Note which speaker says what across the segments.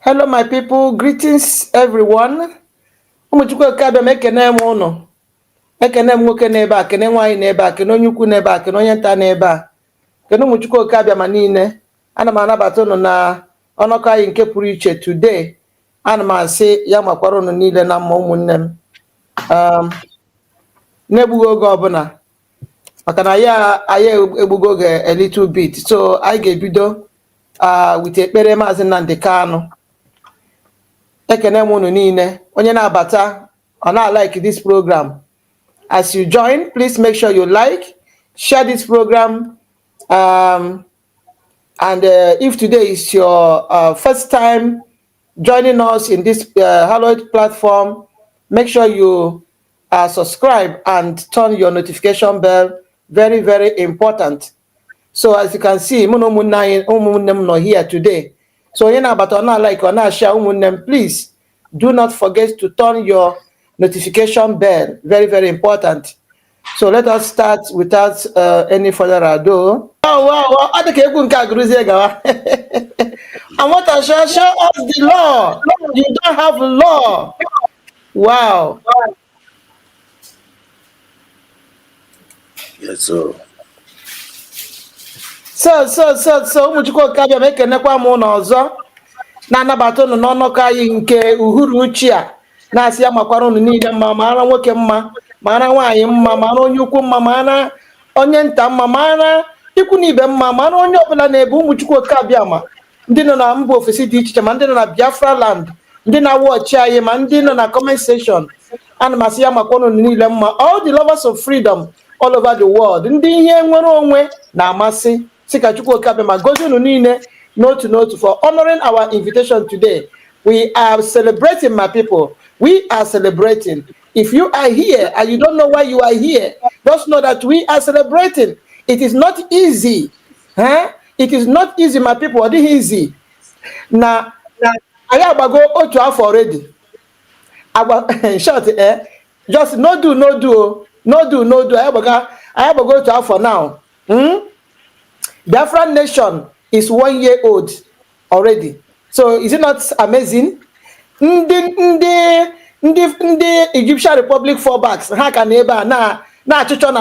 Speaker 1: Hello, my people. Greetings, everyone. Umuchukwu kabia mekene m ụnụ. Ekene m nwoke n'ebe a, kene nwaanyị n'ebe a, kene onye ukwu n'ebe a, kene onye nta n'ebe a. Kene Umuchukwu kabia ma niile. Ana m anabata ụnụ na ọnọkọ anyị nke pụrụ iche today. Ana m asị ya makwara ụnụ niile na mma ụmụnne m. Na-egbughị oge ọbụla. Maka na anyị egbugo oge a little bit. So anyị ga-ebido with ekpere Maazị Nnamdi Kanu. Ekene m unu niile onye na-abata ọ na-like this program. As you join, please make sure you like, share this program, and if today is your first time joining us in this hallowed platform, make sure you subscribe and turn your notification bell. Very, very important. So as you can see, ụmụnne m here today. So you know, but on our like on our share, please do not forget to turn your notification bell. Very, very important. So let us start without any further ado. Oh wow! I think you can and what I show us the law. You don't have law. Wow.
Speaker 2: Yes, sir.
Speaker 1: So Umuchukwu kabia mekenekwa m n'ọzọ na-anabata unu n'ọnọkọ anyị nke uhuruchi a na-asị ya makwara unu niile mma, mara nwoke mma, mara nwaanyị mma, mara onye ukwu mma, mara onye nta mma, mara ikwu na ibe mma, mara onye ọbụla na-ebe Umuchukwu kabia ma ndị nọ na mba ofesi dị iche iche, ma ndị nọ na Biafra land, ndị na-awọchi anyị, ma ndị nọ na comment section. Ana m asị ya makwara unu niile mma, all the lovers of freedom all over the world, ndị ihe nwere onwe na-amasị. Sikachukwu Kabema, Gozunu Nine, note for honoring our invitation today. We are celebrating, my people. We are celebrating. If you are here and you don't know why you are here, just know that we are celebrating. It is not easy. Huh? It is not easy, my people. It is easy. Now, I have to go to half already. In short, just no do. I have to go to half for now. Biafra nation is 1 year old already. So is it not amazing? The Egyptian Republic fallbacks, ha ka na-ebe na achụchọ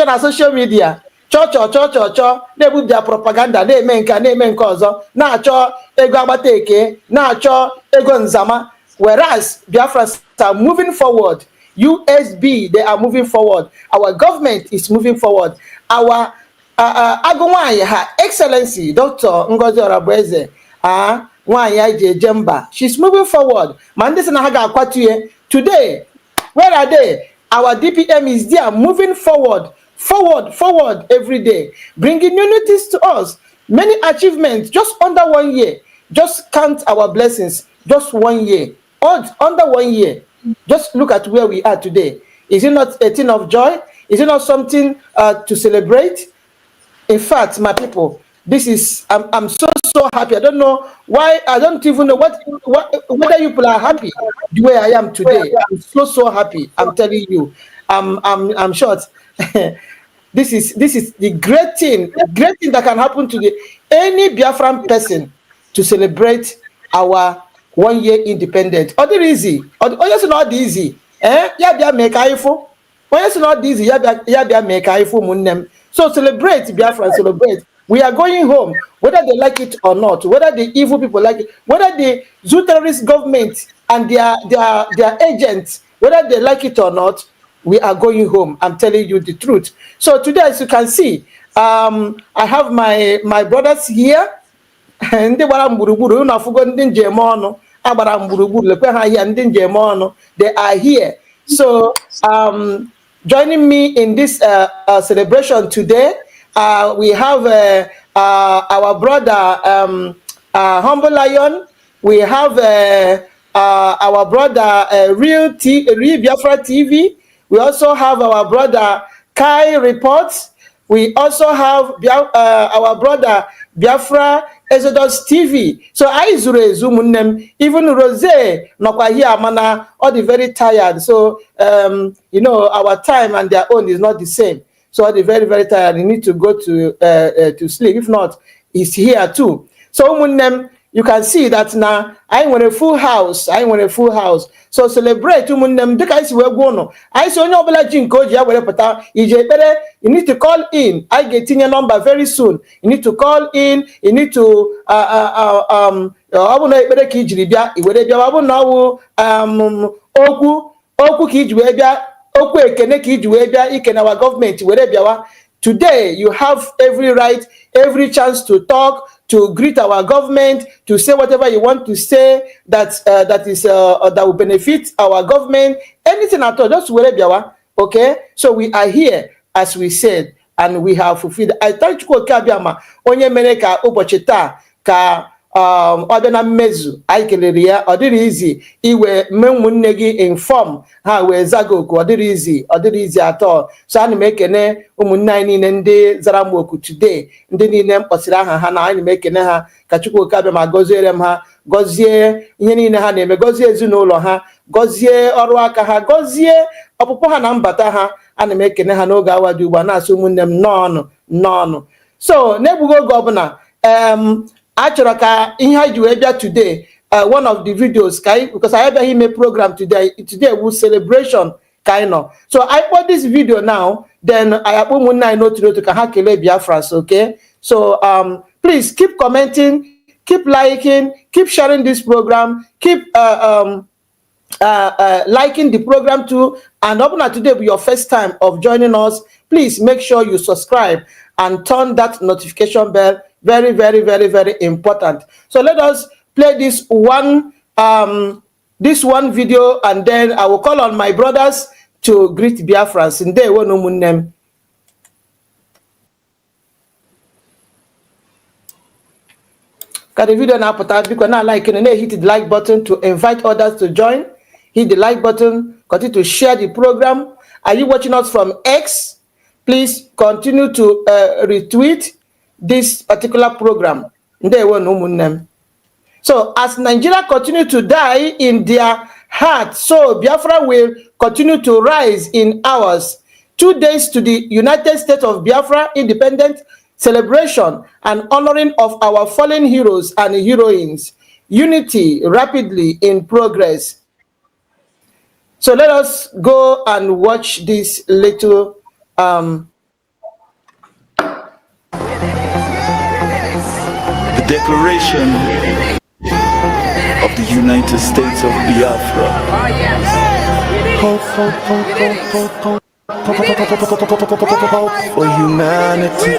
Speaker 1: na social media. Chọ na-ebu their propaganda, na-eme nke ọzọ, na-achọ ego agbata eke, na-achọ ego nzama. Whereas Biafra are moving forward. USB, they are moving forward. Our government is moving forward. Our Her Excellency Dr. Ngozi Orabueze, she's moving forward. Today, where are they? Our DPM is there, moving forward every day, bringing unities to us. Many achievements just under 1 year. Just count our blessings. Just 1 year. Under 1 year. Just look at where we are today. Is it not a thing of joy? Is it not something to celebrate? In fact, my people, this is I'm so happy. I don't know why. I don't even know whether you people are happy the way I am today. I'm so happy. I'm telling you. I'm short. This is the great thing that can happen to any Biafran person to celebrate our 1 year independence. Other easy. It's not easy. Yeah, make iPhone. It's not easy. Yeah, make iPhone munnem. So celebrate, Biafra, celebrate. We are going home, whether they like it or not, whether the evil people like it, whether the zoo terrorist government and their agents, whether they like it or not, we are going home. I'm telling you the truth. So today, as you can see, I have my brothers here. They are here. So joining me in this celebration today, we have our brother Humble Lion. We have our brother Real Biafra TV. We also have our brother Kai Reports. We also have our brother Biafra Exodus TV. So I zoom them. Even Rose nokwa here mana all the very tired. So you know, our time and their own is not the same. So they're very, very tired. You need to go to sleep. If not, he's here too. So you can see that now I want a full house. I want a full house. So celebrate them. The guys were going. I saw no bela jinko ja wele pata. You need to call in. I get in your number very soon. You need to call in. You need to abu na ekpere ka ijiri bia iwere bia abu na wu okwu ka iji wee bia okwu ekene ka iji wee bia ikene our government were biawa. Today you have every right, every chance to talk, to greet our government, to say whatever you want to say that that will benefit our government, anything at all. Just were biawa. Okay, so we are here as we said, and we have fulfilled. I thank you, Kabiama. Onye mere ka ụbọchị taa ka ọbịa na mmezu anyị kelere ya. Ọ dịrị izi iwe ụmụnne gị inform ha wee zaga oku. Ọ dịrị izi atọ. So ana m ekene ụmụnne anyị niile ndị zara m oku today, ndị niile mkpọsịrị aha ha na anyị m ekene ha ka Chukwu Kabịa ma gọziere m ha, gọzie ihe niile ha na-eme, gọzie ezinụlọ ha, gọzie ọrụ aka ha, gọzie ọpụpụ ha na mbata ha. Ana m ekene ha n'oge awa dị ugbu a na-asị ụmụnne m nnọọnụ. So n'egbughị oge ọbụla achọrọ ka ihe anyị ji wee bịa today, one of the videos because I abịaghị ime program today was celebration kind of. So I put this video now, then I akpọ ụmụnne anyị n'otu ka ha kelee Biafrans, okay? So please keep commenting, keep liking, keep sharing this program, keep liking the program too. And open today be your first time of joining us, please make sure you subscribe and turn that notification bell. Very, very, very, very important. So let us play this one video, and then I will call on my brothers to greet Biafrans. In day one name. Got the video now, but because now like hit the like button to invite others to join. Hit the like button, continue to share the program. Are you watching us from X? Please continue to retweet this particular program. So as Nigeria continue to die in their heart, so Biafra will continue to rise in ours. 2 days to the United States of Biafra independent celebration and honoring of our fallen heroes and heroines. Unity rapidly in progress. So let us go and watch this little
Speaker 2: the Declaration of the United States of Biafra. Hope for humanity.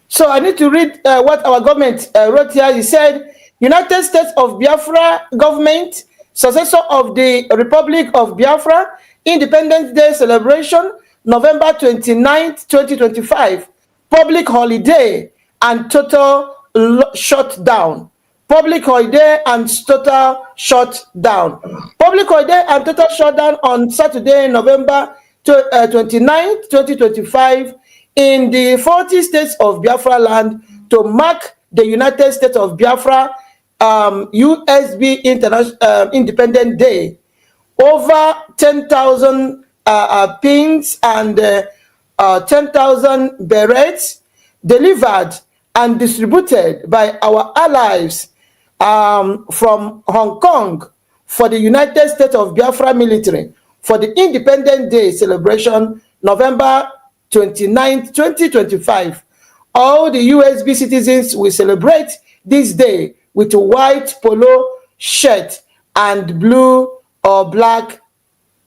Speaker 1: So I need to read what our government wrote here. He said, United States of Biafra government, successor of the Republic of Biafra, Independence Day celebration, November 29th, 2025, public holiday and total shutdown. Public holiday and total shutdown. Public holiday and total shutdown on Saturday, November 29th, 2025, in the 40 states of Biafra land to mark the United States of Biafra USB Independent Day. Over 10,000 pins and 10,000 berets delivered and distributed by our allies from Hong Kong for the United States of Biafra military for the Independent Day celebration, November 29th, 2025. All the USB citizens will celebrate this day with a white polo shirt and blue or black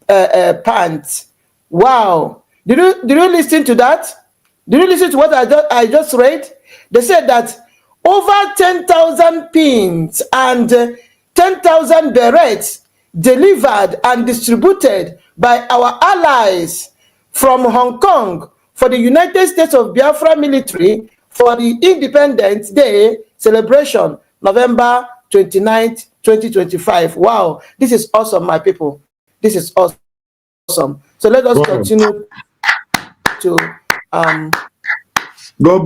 Speaker 1: pants. Wow. Did you listen to that? Did you listen to what I just read? They said that over 10,000 pins and 10,000 berets delivered and distributed by our allies from Hong Kong for the United States of Biafra military for the Independence Day celebration, November 29th, 2025. Wow, this is awesome, my people. This is awesome. awesome. So let us continue to
Speaker 3: God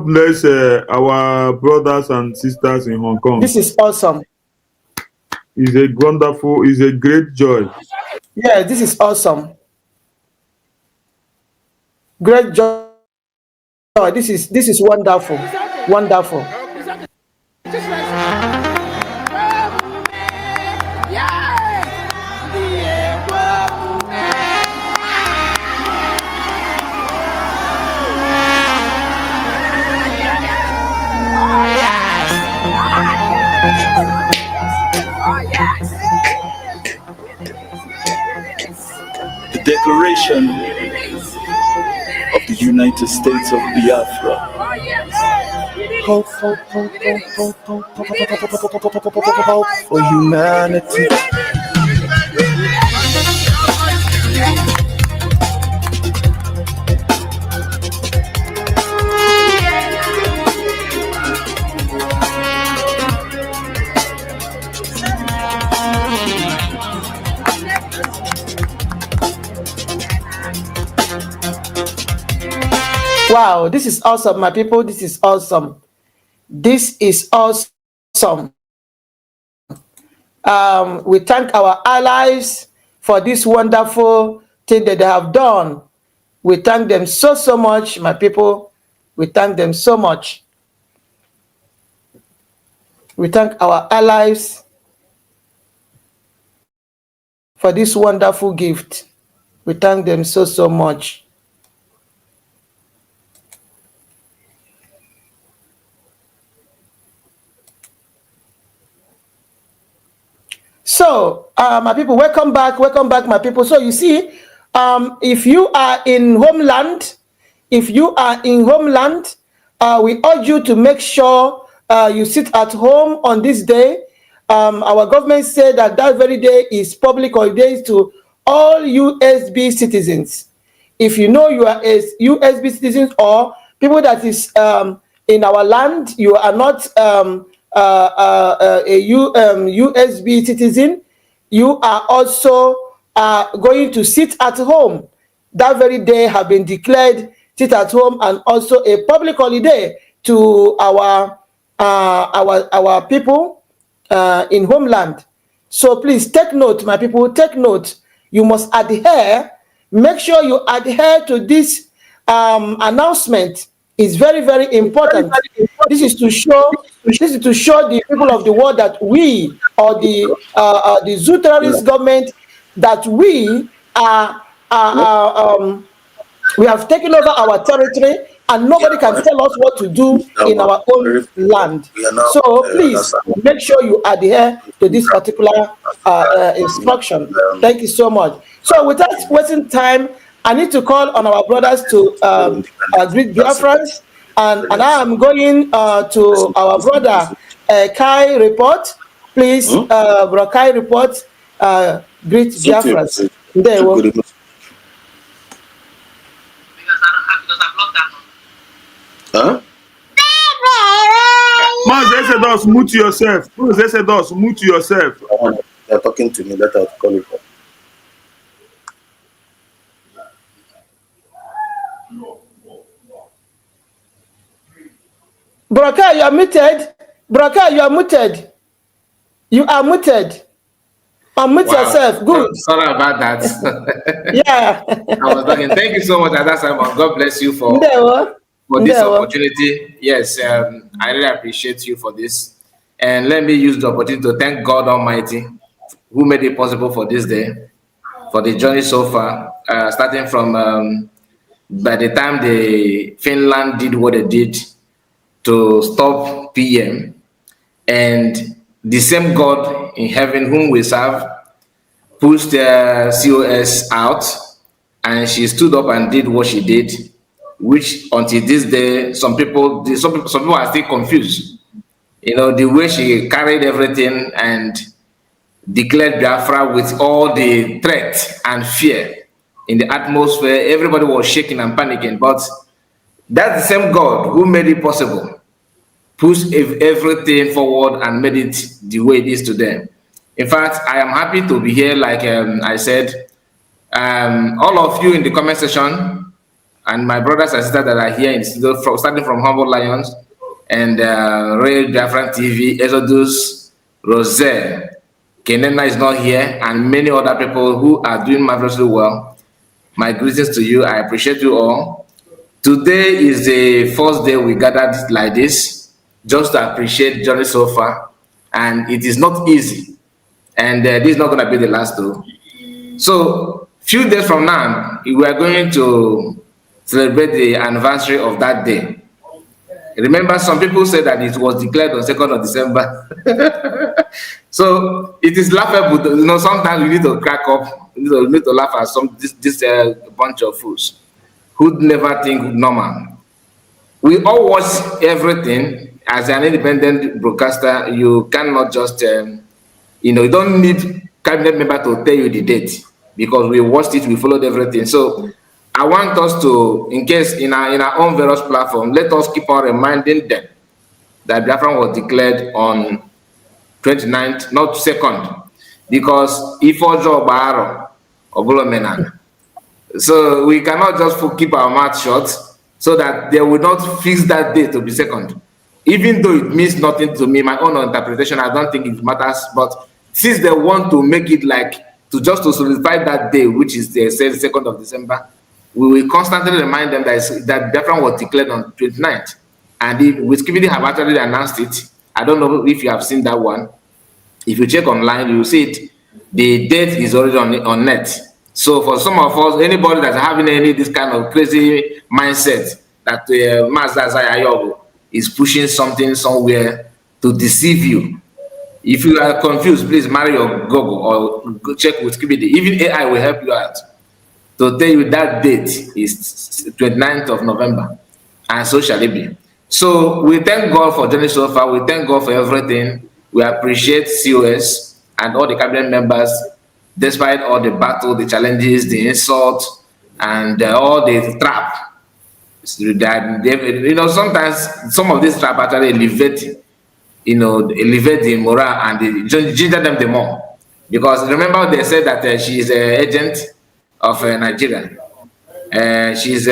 Speaker 3: bless our brothers and sisters in Hong Kong.
Speaker 1: This is awesome.
Speaker 3: It's a wonderful, it's a great joy.
Speaker 1: Yeah, this is awesome. Great joy. This is wonderful. Wonderful.
Speaker 2: The Declaration of the United States of Biafra.
Speaker 4: For humanity.
Speaker 1: Wow, this is awesome, my people. This is awesome. This is awesome. We thank our allies for this wonderful thing that they have done. We thank them so much, my people. We thank them so much. We thank our allies for this wonderful gift. We thank them so much. So, my people, welcome back, my people. So you see, if you are in homeland, we urge you to make sure you sit at home on this day. Our government said that very day is public holiday to all USB citizens. If you know you are a USB citizen or people that is in our land, you are not a USB citizen, you are also going to sit at home. That very day have been declared sit at home and also a public holiday to our people in homeland. So please take note, my people, take note. You must adhere. Make sure you adhere to this announcement. It's very important. This is to show the people of the world that we, or the Zoo terrorist government, that we we have taken over our territory and nobody can tell us what to do in our own land. So please make sure you adhere to this particular instruction. Thank you so much. So without wasting time, I need to call on our brothers to greet Biafrans, and I am going to our brother Kai report. Please, Bro Kai report, greet Biafrans. There we go.
Speaker 3: Huh? Mute yourself. Mute yourself.
Speaker 4: They're talking to me. Let us call it.
Speaker 1: Broka, you are muted. Broka, you are muted. You are muted. Unmute yourself. Good.
Speaker 5: Sorry about that.
Speaker 1: Yeah.
Speaker 5: I was talking. Thank you so much, Ada Simon. God bless you for this opportunity. Yes, I really appreciate you for this. And let me use the opportunity to thank God Almighty, who made it possible for this day, for the journey so far, starting from by the time Finland did what they did to stop PM, and the same God in heaven whom we serve pushed the COS out, and she stood up and did what she did, which until this day some people are still confused. You know, the way she carried everything and declared Biafra with all the threat and fear in the atmosphere. Everybody was shaking and panicking, but that's the same God who made it possible, pushed everything forward and made it the way it is today. In fact, I am happy to be here. Like I said, All of you in the comment section, and my brothers and sisters that are here in the studio, starting from Humble Lions and Ray Biafra TV, Exodus, Roselle, Kenena is not here, and many other people who are doing marvelously well. My greetings to you. I appreciate you all. Today is the first day we gathered like this, just to appreciate journey so far, and it is not easy. And this is not going to be the last though. So, few days from now, we are going to celebrate the anniversary of that day. Remember, some people said that it was declared on 2nd of December. So it is laughable. You know, sometimes we need to crack up. We need to laugh at this bunch of fools who never think normal. We all watch everything. As an independent broadcaster, you cannot just, you don't need cabinet member to tell you the date, because we watched it, we followed everything. So I want us to, in case in our own various platform, let us keep on reminding them that Biafra was declared on 29th, not 2nd, because if Ojo Baro, so we cannot just keep our mouth shut, so that they will not fix that day to be 2nd. Even though it means nothing to me, my own interpretation, I don't think it matters. But since they want to make it like to solidify that day, which is the 2nd of December, we will constantly remind them that Biafra was declared on 29th. And Wikipedia have actually announced it. I don't know if you have seen that one. If you check online, you will see it. The date is already on net. So for some of us, anybody that's having this kind of crazy mindset that Mazda Zayayogo is pushing something somewhere to deceive you. If you are confused, please marry your Google or go check with Wikipedia. Even AI will help you out to tell you that date is 29th of November, and so shall it be. So we thank God for journey so far. We thank God for everything. We appreciate COS and all the cabinet members, despite all the battle, the challenges, the insult, and all the trap. That sometimes some of this trap actually elevate the morale and ginger them the more. Because remember, they said that she is an agent of Nigeria. She's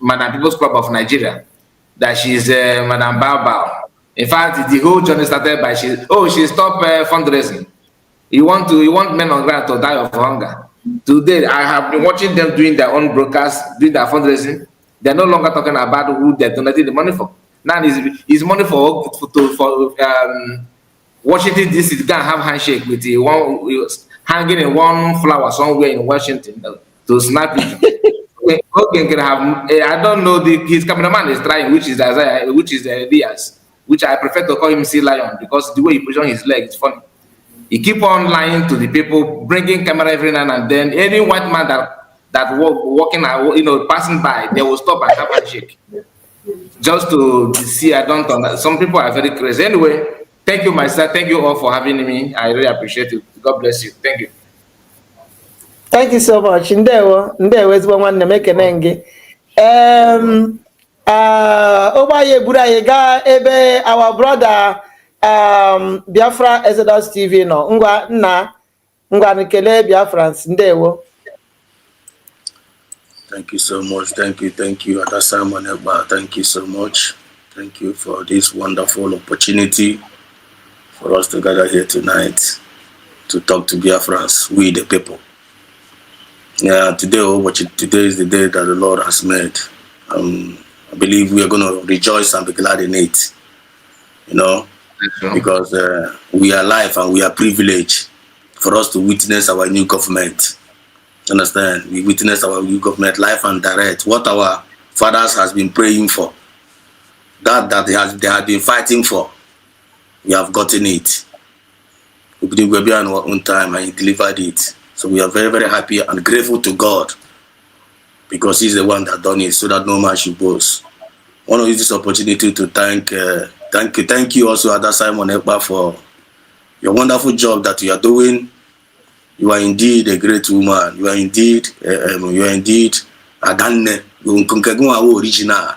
Speaker 5: Madam People's Club of Nigeria. That she's Madam Bao. In fact, the whole journey started by she stopped fundraising. You want men on ground to die of hunger. Today, I have been watching them doing their own broadcast, doing their fundraising. They're no longer talking about who they're donating the money for. Now it's money for Washington DC. Go and have handshake with the one hanging in one flower somewhere in Washington to snap it. I don't know. His cameraman is trying, which is Isaiah, which is Elias, which I prefer to call him Sea Lion, because the way he positions his leg is funny. He keep on lying to the people, bringing camera every now and then. Any white man that walking, passing by, they will stop and have a shake, just to see. I don't understand. Some people are very crazy. Anyway, thank you, my sir. Thank you all for having me. I really appreciate it. God bless you. Thank you.
Speaker 1: Thank you so much. Ndewo ezigbo nwanne m ekene gị. Obaye buru anyị gaa ebe our brother Biafra Exodus TV no. Ngwa nkele Biafrans. Ndewo.
Speaker 4: Thank you so much. Thank you, Ada Simon Eba. Thank you so much. Thank you for this wonderful opportunity for us to gather here tonight to talk to Biafrans, we the people. Yeah, today is the day that the Lord has made. I believe we are going to rejoice and be glad in it. Because we are alive and we are privileged for us to witness our new government. Understand? We witness our new government live and direct. What our fathers has been praying for, that they have been fighting for, we have gotten it. We believe we'll be on our own time and He delivered it. So we are very, very happy and grateful to God, because He's the one that done it, so that no man should boast. I want to use this opportunity to thank you also, Ada Simon Ekpa, for your wonderful job that you are doing. You are indeed a great woman. You are indeed Adanne. You original.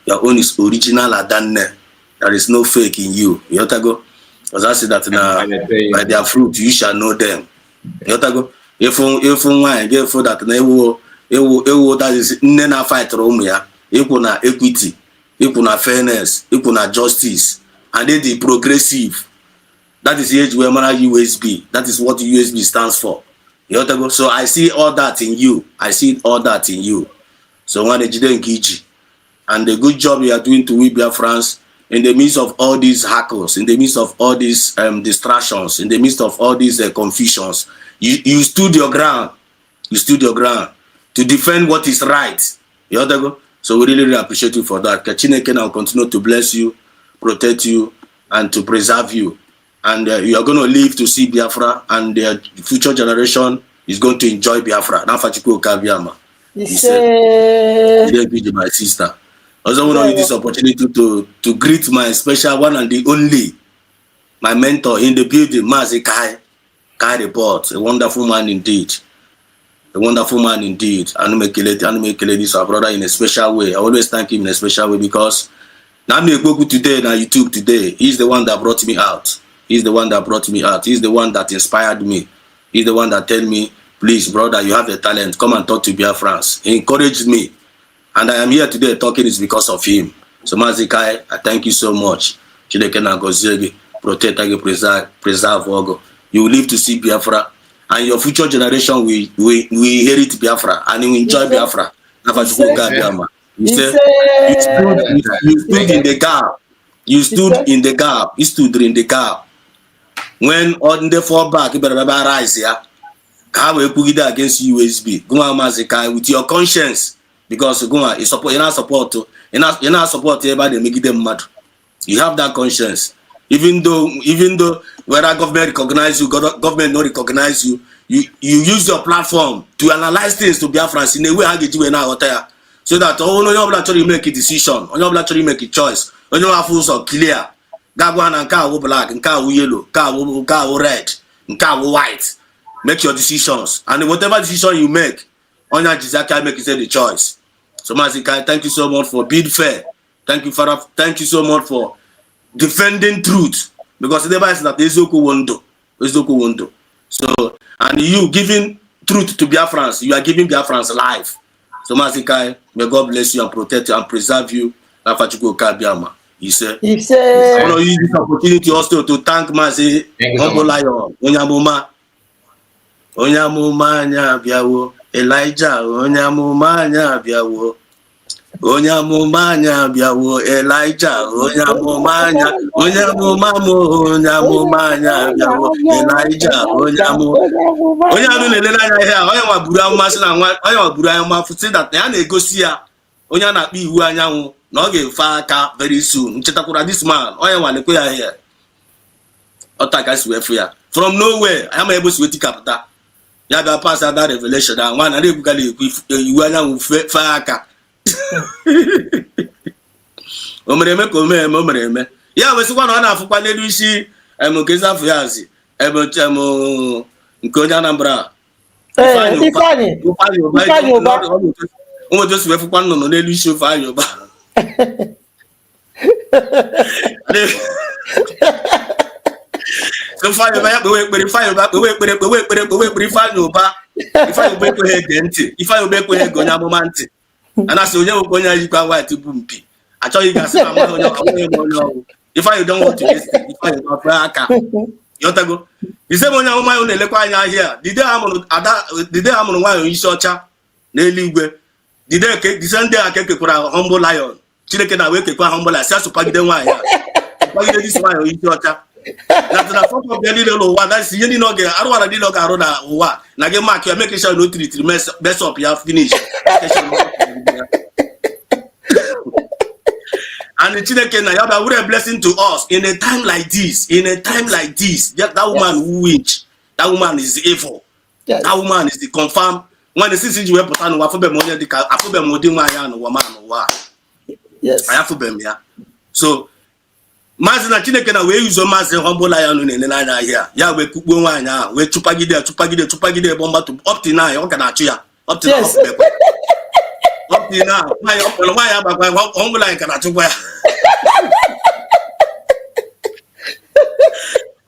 Speaker 4: Your own is original Adanne. There is no fake in you. Yotago. Because I say that now, by their fruit you shall know them. Yotago. If one get for that that is nena fight ya, na equity, na fairness, na justice, and then the progressive. That is the age where USB. That is what USB stands for. So I see all that in you. I see all that in you. So when Giji, and the good job you are doing to we Biafrans in the midst of all these hackles, in the midst of all these distractions, in the midst of all these confusions, you stood your ground. You stood your ground to defend what is right. So we really appreciate you for that. Chineke will continue to bless you, protect you, and to preserve you. And you are going to live to see Biafra, and the future generation is going to enjoy Biafra. He said, my sister. I also want to use this opportunity to greet my special one and the only, my mentor in the building, Mazi Kai Report, a wonderful man indeed. A wonderful man indeed. Anumekele, this our brother in a special way. I always thank him in a special way because now me go today, now YouTube today, he's the one that brought me out. He's the one that brought me out. He's the one that inspired me. He's the one that told me, please, brother, you have a talent. Come and talk to Biafrans. He encouraged me. And I am here today talking is because of him. So Mazikai, I thank you so much. Protect and preserve Ogo. You will live to see Biafra. And your future generation will inherit Biafra and will enjoy Biafra. You said you stood in the gap. You stood in the gap. You stood in the gap. When on the fall back, you better rise here. How will put it against USB? Go on, Mazikai, with your conscience, because go on, you're not support everybody, make them mad. You have that conscience. Even though whether government recognize you, government not recognize you, you use your platform to analyze things to Biafrans in a way how you do now so that you actually make a decision, you actually make a choice, you have full clear. Gagwan and cow black and cow yellow, cow red, and cow white. Make your decisions, and whatever decision you make, on your desire make the choice. So Mazikai, thank you so much for being fair. Thank you, Father. Thank you so much for defending truth, because the Bible says that Ezoku won't do. So, and you giving truth to Biafrans, you are giving Biafrans life. So Mazikai, may God bless you and protect you and preserve you. He said, I want to use this opportunity also to thank Mazi Humble Lion, Onyamumanya biawo, Elijah, Onyamumanya biawo. Onyamumanya biawo, Elijah, Onyamumanya biawo, Elijah, Onyamulelanya here, Onyamabura masina nwa, Onyamabura mafuti that na na-egosi ya onye na-akpa iwu anyanwụ na ọ ga-efe aka very soon. Nchetakwara this man, Onyamwalekwe ya here. Otaka si wefu ya. From nowhere, I am able to wait capital. Ya ga pass that revelation that one na na-ekwukala iwu anyanwụ fe aka. Omereme ka omereme ya wesikwa na ọ na-afụkwa n'elu isi nke afọ ya azi nke onye Anambra Ifeanyi Ụba ụmụ si wefụkwa nnụnụ n'elu isi Ifeanyi Ụba Ifeanyi Ụba ya kpewe ekpere Ifeanyi Ụba ekweghị ege ntị Ifeanyi Ụba ekweghị ege onye amụma ntị anasị onye nwekwa onye yikwa white bụ mpi achọghị gasị na amaghị onye ọgwụ Ifeanyi don't want to listen Ifeanyi ọfụ aka yotago ise onye amụma ya na-elekwa anya ahịa dide ha mụrụ nwaanyị isi ọcha n'eluigwe dise ndị a ka ekekwara Humble Lion Chineke na wee kekwa Humble Lion si asụpagide nwaanyị a pagide disi nwaanyị isi ọcha na fọkọ bịa niile n'ụwa that's ihe niile ọ ga-arụwara niile ọ ga-arụ na ụwa na gị mark ya make sure no tiri mess up ya finish. And the Chineke na ya will a blessing to us in a time like this. That woman who witch, that woman is evil. Yes. That woman is the confirmed. When the sister you put on afube mo dey ka afube mo dey nwa ya no woman wa. Yes. I afube ya. So Mazi na Chineke na we use Mazi Humble Lion no na here. Ya we kukpo nwa anya, we chupagide bomba to up to now. O ga na achu ya. Up to now. Up to now. Why ya ba Humble Lion ka na achu ya.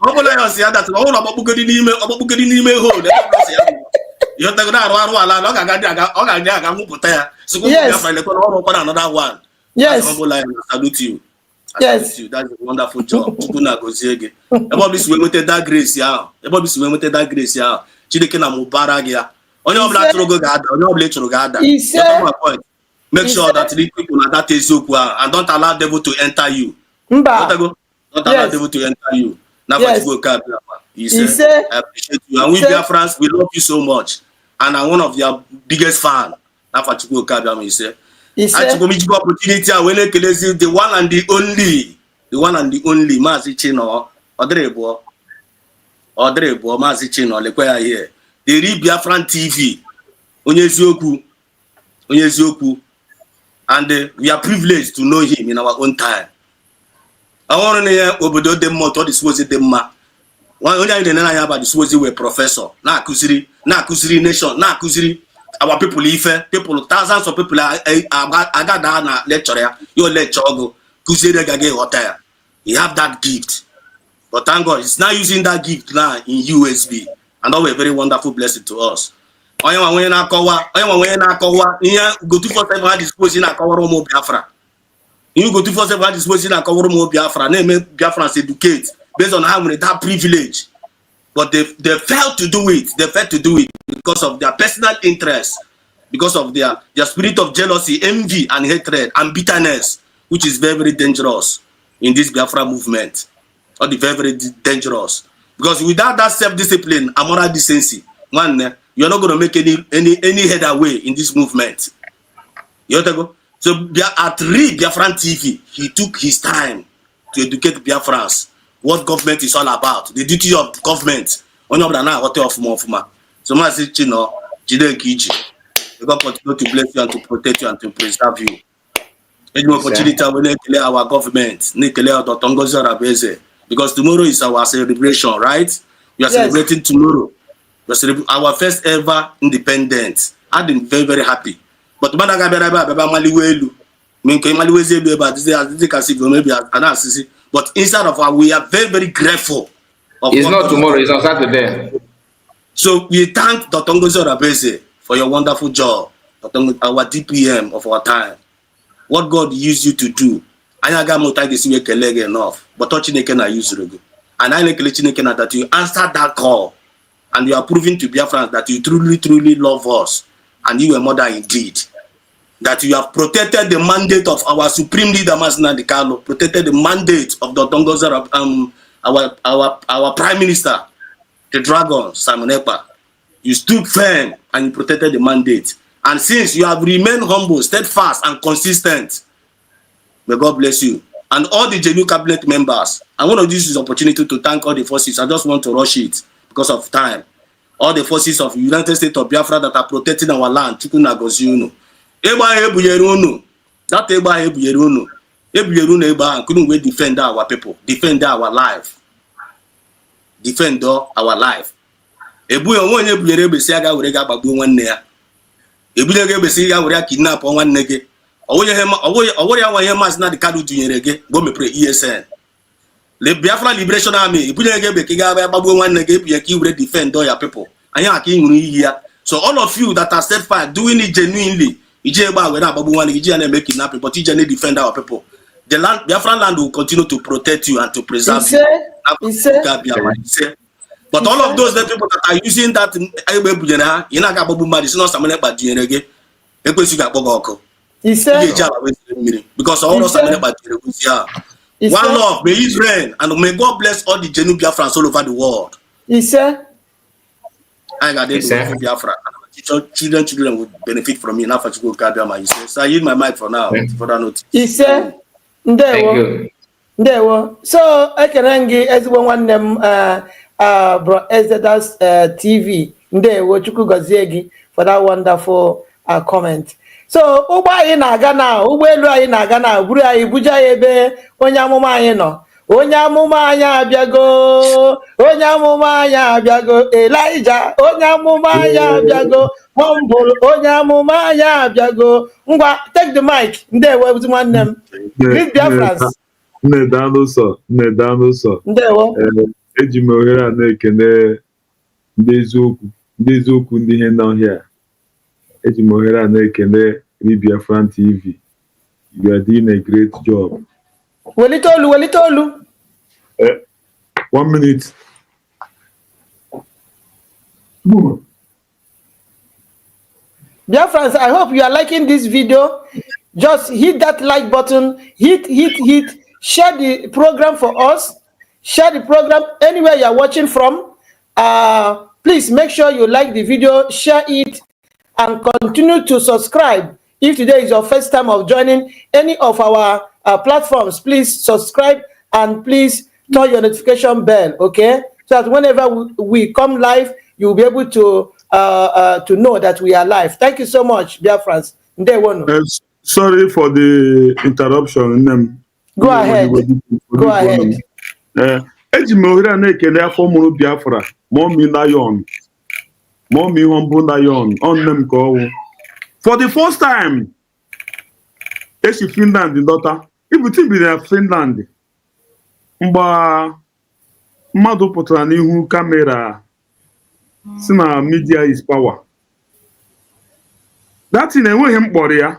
Speaker 4: Humble Lion si that all about bugodi n'ime hole. You take that one, another one.
Speaker 1: Yes.
Speaker 4: I salute you.
Speaker 1: Yes.
Speaker 4: That's a wonderful job. Everybody went that grace, yeah. Everybody went that grace, yeah. Chideke na mubara gya. Onye obla churu go gada, onye obla churu gada. You get my point. Make sure that the people that is and don't allow devil to enter you. Don't allow devil to enter you. Now yes. You go he said, I appreciate you. And we Biafrans, we love you so much. And I'm one of your biggest fans. Now for Chukwu Kabiam, he said. Opportunity the one and the only Mazi Chino Odrebo Mazi Chino Lekwaya here. The real Biafran TV Onyezoku and we are privileged to know him in our own time. I want to hear obodo dem moto this was dem ma. One only in the nana about this was we professor. Na kusiri nation, na kusiri our people Ife, people thousands of people agada na lecturer, your lecture go kusiri gage hotel. He have that gift. But thank God he's not using that gift now in USB. And that was a very wonderful blessing to us. Onye na akọwa ihe go 247 dispose na akọwa ụmụ Biafra. You go 247 dispose na akọwa ụmụ Biafra na eme Biafrans educate based on how many that privilege. But they failed to do it. They failed to do it because of their personal interest, because of their spirit of jealousy, envy, and hatred and bitterness, which is very, very dangerous in this Biafra movement. Or the very, very dangerous. Because without that self-discipline and moral decency, man, you're not going to make any headway in this movement. You know what I go? So at Biafran TV, he took his time to educate Biafrans what government is all about, the duty of government. So I say, Chino, Jide Kiji, God continue to bless you and to protect you and to preserve you. Any opportunity when we our government, because tomorrow is our celebration, right? We are celebrating tomorrow. Our first ever independence. I've been very, very happy. But but inside of our, we are very, very grateful.
Speaker 5: It's not tomorrow, it's on Saturday.
Speaker 4: So we thank Dr. Ngozi Orabeze for your wonderful job, our DPM of our time. What God used you to do. Enough, but Chineke na use you. And I Chineke na that you answered that call. And you are proving to Biafrans that you truly, truly love us. And you are mother indeed. That you have protected the mandate of our supreme leader, Masina Dikalo, protected the mandate of the Dongoza, our prime minister, the dragon, Simon Ekpa. You stood firm and you protected the mandate. And since you have remained humble, steadfast, and consistent, may God bless you. And all the genuine cabinet members, I want to use this opportunity to thank all the forces. I just want to rush it because of time. All the forces of the United States of Biafra that are protecting our land. That couldn't we defend our people, defend our life. Defend our life. Kidnap one nigga. ESN. The Biafra Liberation Army, defend all your people. So all of you that are steadfast, doing it genuinely, but defend our people. The land, Biafra land will continue to protect you and to preserve you. But all of those people that are using that, because all of us one love, may it rain, and may God bless all the genuine Biafrans all over the world. I got it. Biafra. Children would benefit from me. Now for you go so I use my mic for now. For that note.
Speaker 1: Thank you. So I can hang as one them bro Exodus TV. For that wonderful comment. So ụgbọ anyị na-aga na ụgbọelu anyị na-aga na buru anyị buja ya ebe onye amụma anyị nọ. Onye amụma anyị abịago, onye amụma anyị abịago, Elijah, onye amụma anyị abịago, humble, onye amụma anyị abịago. Ngwa, take the mic. Ndewo bụ nwanne m. Greet Biafrans.
Speaker 3: Ndewo.
Speaker 1: Ndewo.
Speaker 3: Eji m ohere a na-ekene ndị eziokwu Ndị eziokwu ndị ihe nọ here. Eji m ohere a na-ekele Biafra TV. You are doing a great job.
Speaker 1: Welite olu.
Speaker 3: 1 minute.
Speaker 1: Biafrans, I hope you are liking this video. Just hit that like button. Hit. Share the program for us. Share the program anywhere you are watching from. Please make sure you like the video, share it, and continue to subscribe. If today is your first time of joining any of our platforms, please subscribe and please turn your notification bell, okay? So that whenever we come live, you'll be able to know that we are live. Thank you so much, Biafrans.
Speaker 3: Sorry for the interruption.
Speaker 1: Go ahead. Go ahead.
Speaker 3: Eji m ohere a na-ekele afọ mụrụ Biafra, Mommy Lion, Mommy Humble Lion, nne m ka ọwụ. For the first time, esi Finland dọta, ibute biri na Finland, mgbe mmadụ pụtara n'ihu kamera si na media is power. That thing enweghị mkpọrọ ya.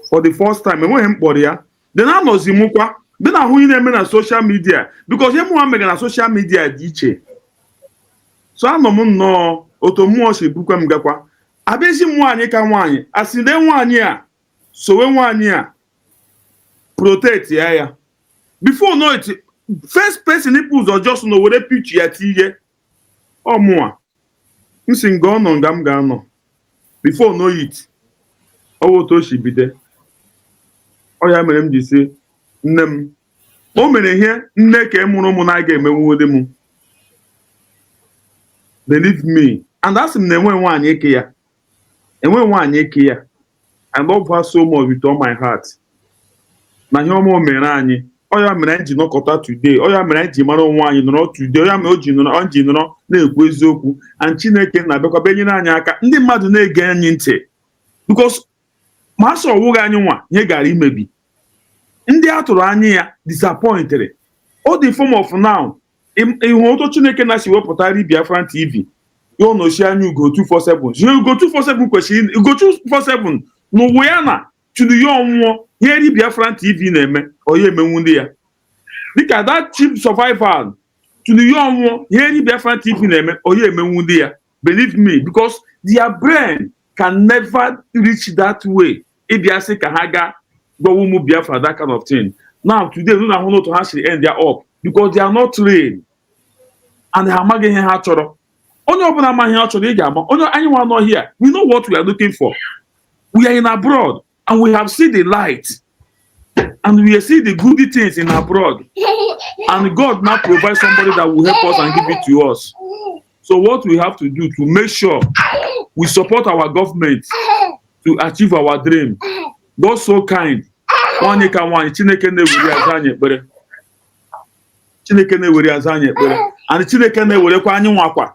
Speaker 3: For the first time, enweghị mkpọrọ ya. Then anọzi mụkwa. Dị na ahụ ị na-eme na social media, because ihe mụnwa mega na social media dị iche. So anọ m nnọọ otu mmụọ si bukwe m gakwa. Abịazi nwaanyị ka nwaanyị, asị na nwaanyị a sowe nwaanyị a protect ya. Before know it, first person ipu ụzọ just no were picture ya tinye. Ọ mụa. M sị nga ọ nọ nga m ga-anọ. Before know it, ọ bụ otu o si bide. Ọ ya mere m ji sị nne m, o mere ihe nne ka mụrụ ụmụ na-aga emenwude m. Believe me, and asị m na enwe nwaanyị eke ya. Enwe nwaanyị eke ya. I love her so much with all my heart. Na ihe ọma o mere anyị, ọ ya mere anyị ji nọkọta today, ọ ya mere anyị ji mara onwe anyị nọrọ today, ọ ya mere o ji nọrọ na-ekwu eziokwu, and Chineke na-abịakwa benyere anyị aka, ndị mmadụ na-ege anyị ntị, because ma asọ ọwụghị anyị nwa ihe gara imebi. Ndị atụrụ anya ya disappointed. All the form of now, ihu otu Chineke na-si wepụtara Biafra TV, yo nosi anya Ugo 247. Ugo 247 kwesịrị Ugo 247 n'ụwa ya na tụrụ ya ọnwụọ ihe Biafra TV na-eme, onye emenwu ndị ya. Dịka that cheap survival tụrụ ya ọnwụọ ihe Biafra TV na-eme, onye emenwu ndị ya. Believe me, because their brain can never reach that way. Ịbịa sị ka ha ga Gowumu Biafra, that kind of thing. Now, today, we don't know to actually end their up because they are not trained and they are making her choro. Only open our mind here. Only anyone not here. We know what we are looking for. We are in abroad and we have seen the light and we see the good things in abroad. And God now provides somebody that will help us and give it to us. So, what we have to do to make sure we support our government to achieve our dream. God so kind. One ka one Chineke na-ewere azanye ekpere. Chineke na-ewere azanye ekpere. And Chineke na-ewerekwa anyị nwakwa.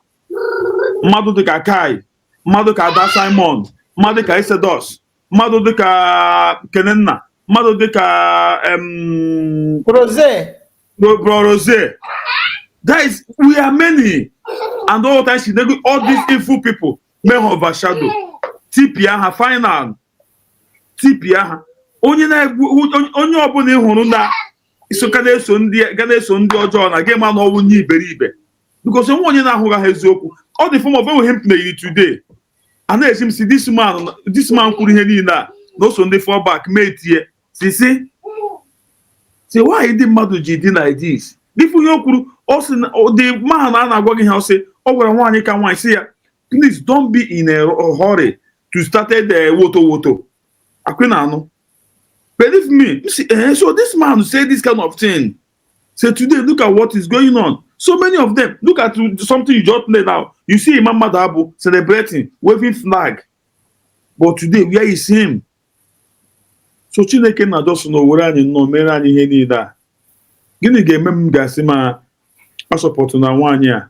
Speaker 3: Mmadụ dịka Kai, mmadụ ka Ada Simon, mmadụ ka Isedos, mmadụ dịka Kenenna, mmadụ dịka Rose. Guys, we are many. And all the time all these evil people may overshadow. Tipia ha final. Tipia ha. Onye ọbụla ị hụrụ na iso ka na-eso ndị ọjọọ na gị ma na ọnwụ nye iberibe. Because onye na-ahụghị ha eziokwu. All the form of him play today. A na-esi m si this man kwuru ihe niile a na oso ndị fall back mee tie. Si why ndị mmadụ ji dị like this? Ifu ihe o kwuru, o si the man a na-agwa gị ha, o si ọ gwara nwaanyị ka nwaanyị si ya, please don't be in a hurry to start the woto. Akwena anụ. Believe me, so this man say this kind of thing. Say today, look at what is going on. So many of them, look at something you just played out. You see Imam Madabu celebrating, waving flag. But today, where is him? So Chineke na just no were anyị no mere anyị ihe niile a. Gịnị ga-eme m gasị ma asọpụtụ na nwaanyị a?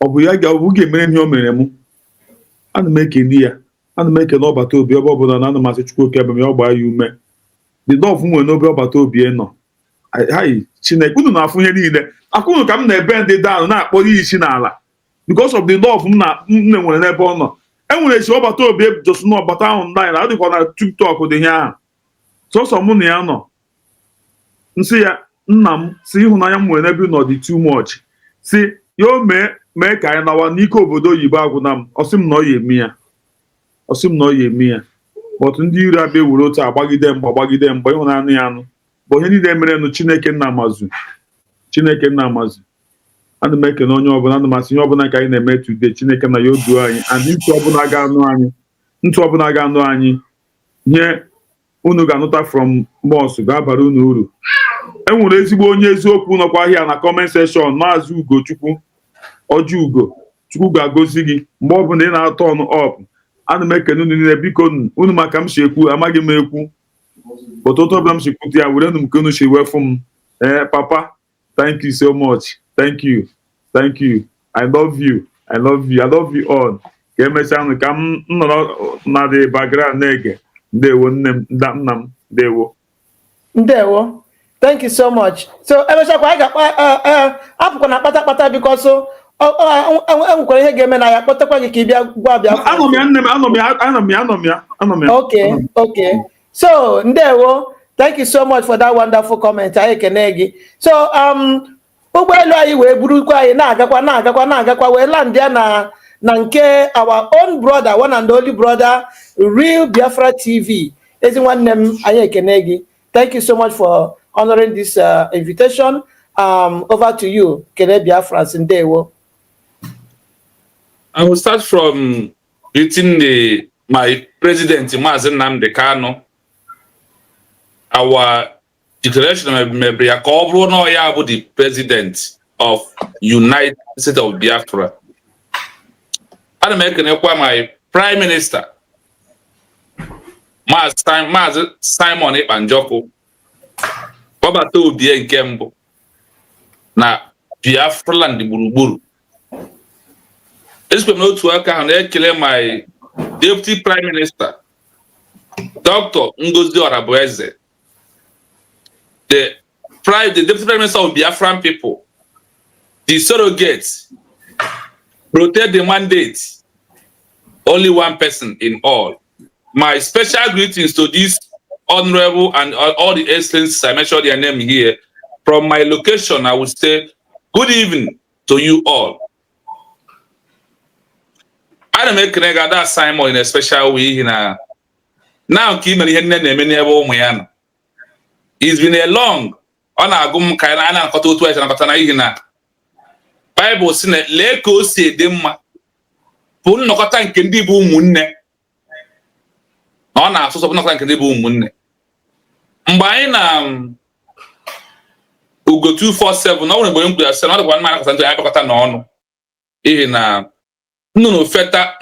Speaker 3: Ọ bụ ga-emere ihe o mere mụ? Ana m ekele ya. Ana m ekele ọbata obi ebe ọbụla na ana m asị Chukwu oke ebe m ya ọ gbaa ya ume. The love nwere n'obe ọbata obi nọ. Hai Chineke unu na-afụ ihe niile. Akwụnụ ka m na-ebe ndị down na-akpọrọ isi n'ala. because of the love m nwere n'ebe ọ nọ. Enwere esi ọbata obi just na ọbata online, adịkwa na TikTok dị ihe ahụ. Sọsọ mụ na ya nọ. Nsị ya, nna m, si ịhụnanya m nwere n'ebe nọ dị too much. Si yo mee ka anyị nawa n'ike obodo oyibo agwụna m. Ọsị m na ọ ya eme ya. Ọsị m na ọ ya eme ya. But ndị iri abịa ewere otu agbagide mgbe ịhụnanya ya anụ. Bụ ihe niile mere nụ Chineke nna amazu. Chineke nna amazu. Ana m ekene onye ọbụla, ana m asị ihe ọbụla ka anyị na-eme today, Chineke na ya oduo anyị, and ntụ ọbụla ga-anụ anyị, ihe unu ga-anụta from mos ga-abara unu uru. Enwere ezigbo onye eziokwu nọkwa ahịa na comment section, Maazị Ugochukwu Ojiugo. Chukwu ga-agọzi gị mgbe ọbụla ị na-atọ ọnụ up. Ana m ekene unu niile, biko unu maka m si ekwu, amaghị m ekwu, but otu ọbụla m si kwute ya, were unu nke unu si wefu m. Papa, thank you so much. Thank you. I love you. I love you all. Ka emechaa nụ ka m nọrọ na the background na-ege. Ndewo nna m.
Speaker 1: Ndewo. Thank you so much. So emechakwa anyị ga-akpa apụkwa na kpata because enwekwara ihe ga-eme na ya kpọtakwa gị ka ị bịa gwa Biafra.
Speaker 3: Anọ m ya.
Speaker 1: Okay. So ndewo. Thank you so much for that wonderful comment. Anyị ekene gị. So ụgbọelu anyị wee burukwa anyị na-agakwa wee land ya na nke our own brother, one and only brother, Real Biafra TV. Ezi nwanne m, anyị ekene gị. Thank you so much for honoring this invitation. Over to you, Kene Biafra Ndewo.
Speaker 6: I will start from greeting my president, Maazị Nnamdi Kanu. Our declaration maybe a bụ the president of United States of Biafra. Ana m ekenekwa my prime minister, Maazị Simon Ekpanjọkụ, ọbata obie nke mbụ na Biafra land gburugburu. Esikwe m n'otu aka ahụ na-ekele my deputy prime minister, Dr. Ngozi Orabueze, the deputy prime minister of Biafran people, the surrogates, protect the mandate, only one person in all. My special greetings to this honorable and all the excellencies, I mentioned their name here. From my location, I would say good evening to you all. I don't make that Simon in a special way. Now, it's been a long Bible says, "Leko se demma." Pun no kata nke ndị bụ ụmụnne. Ọ na-asụsọ pun no kata nke ndị bụ ụmụnne. Mgbe anyị na Ugo 247 na ọ nwere mgbe ya sị na ọ dịkwa mma akọta ndị anyị akọta n'ọnụ. Ihe na nnụnụ feta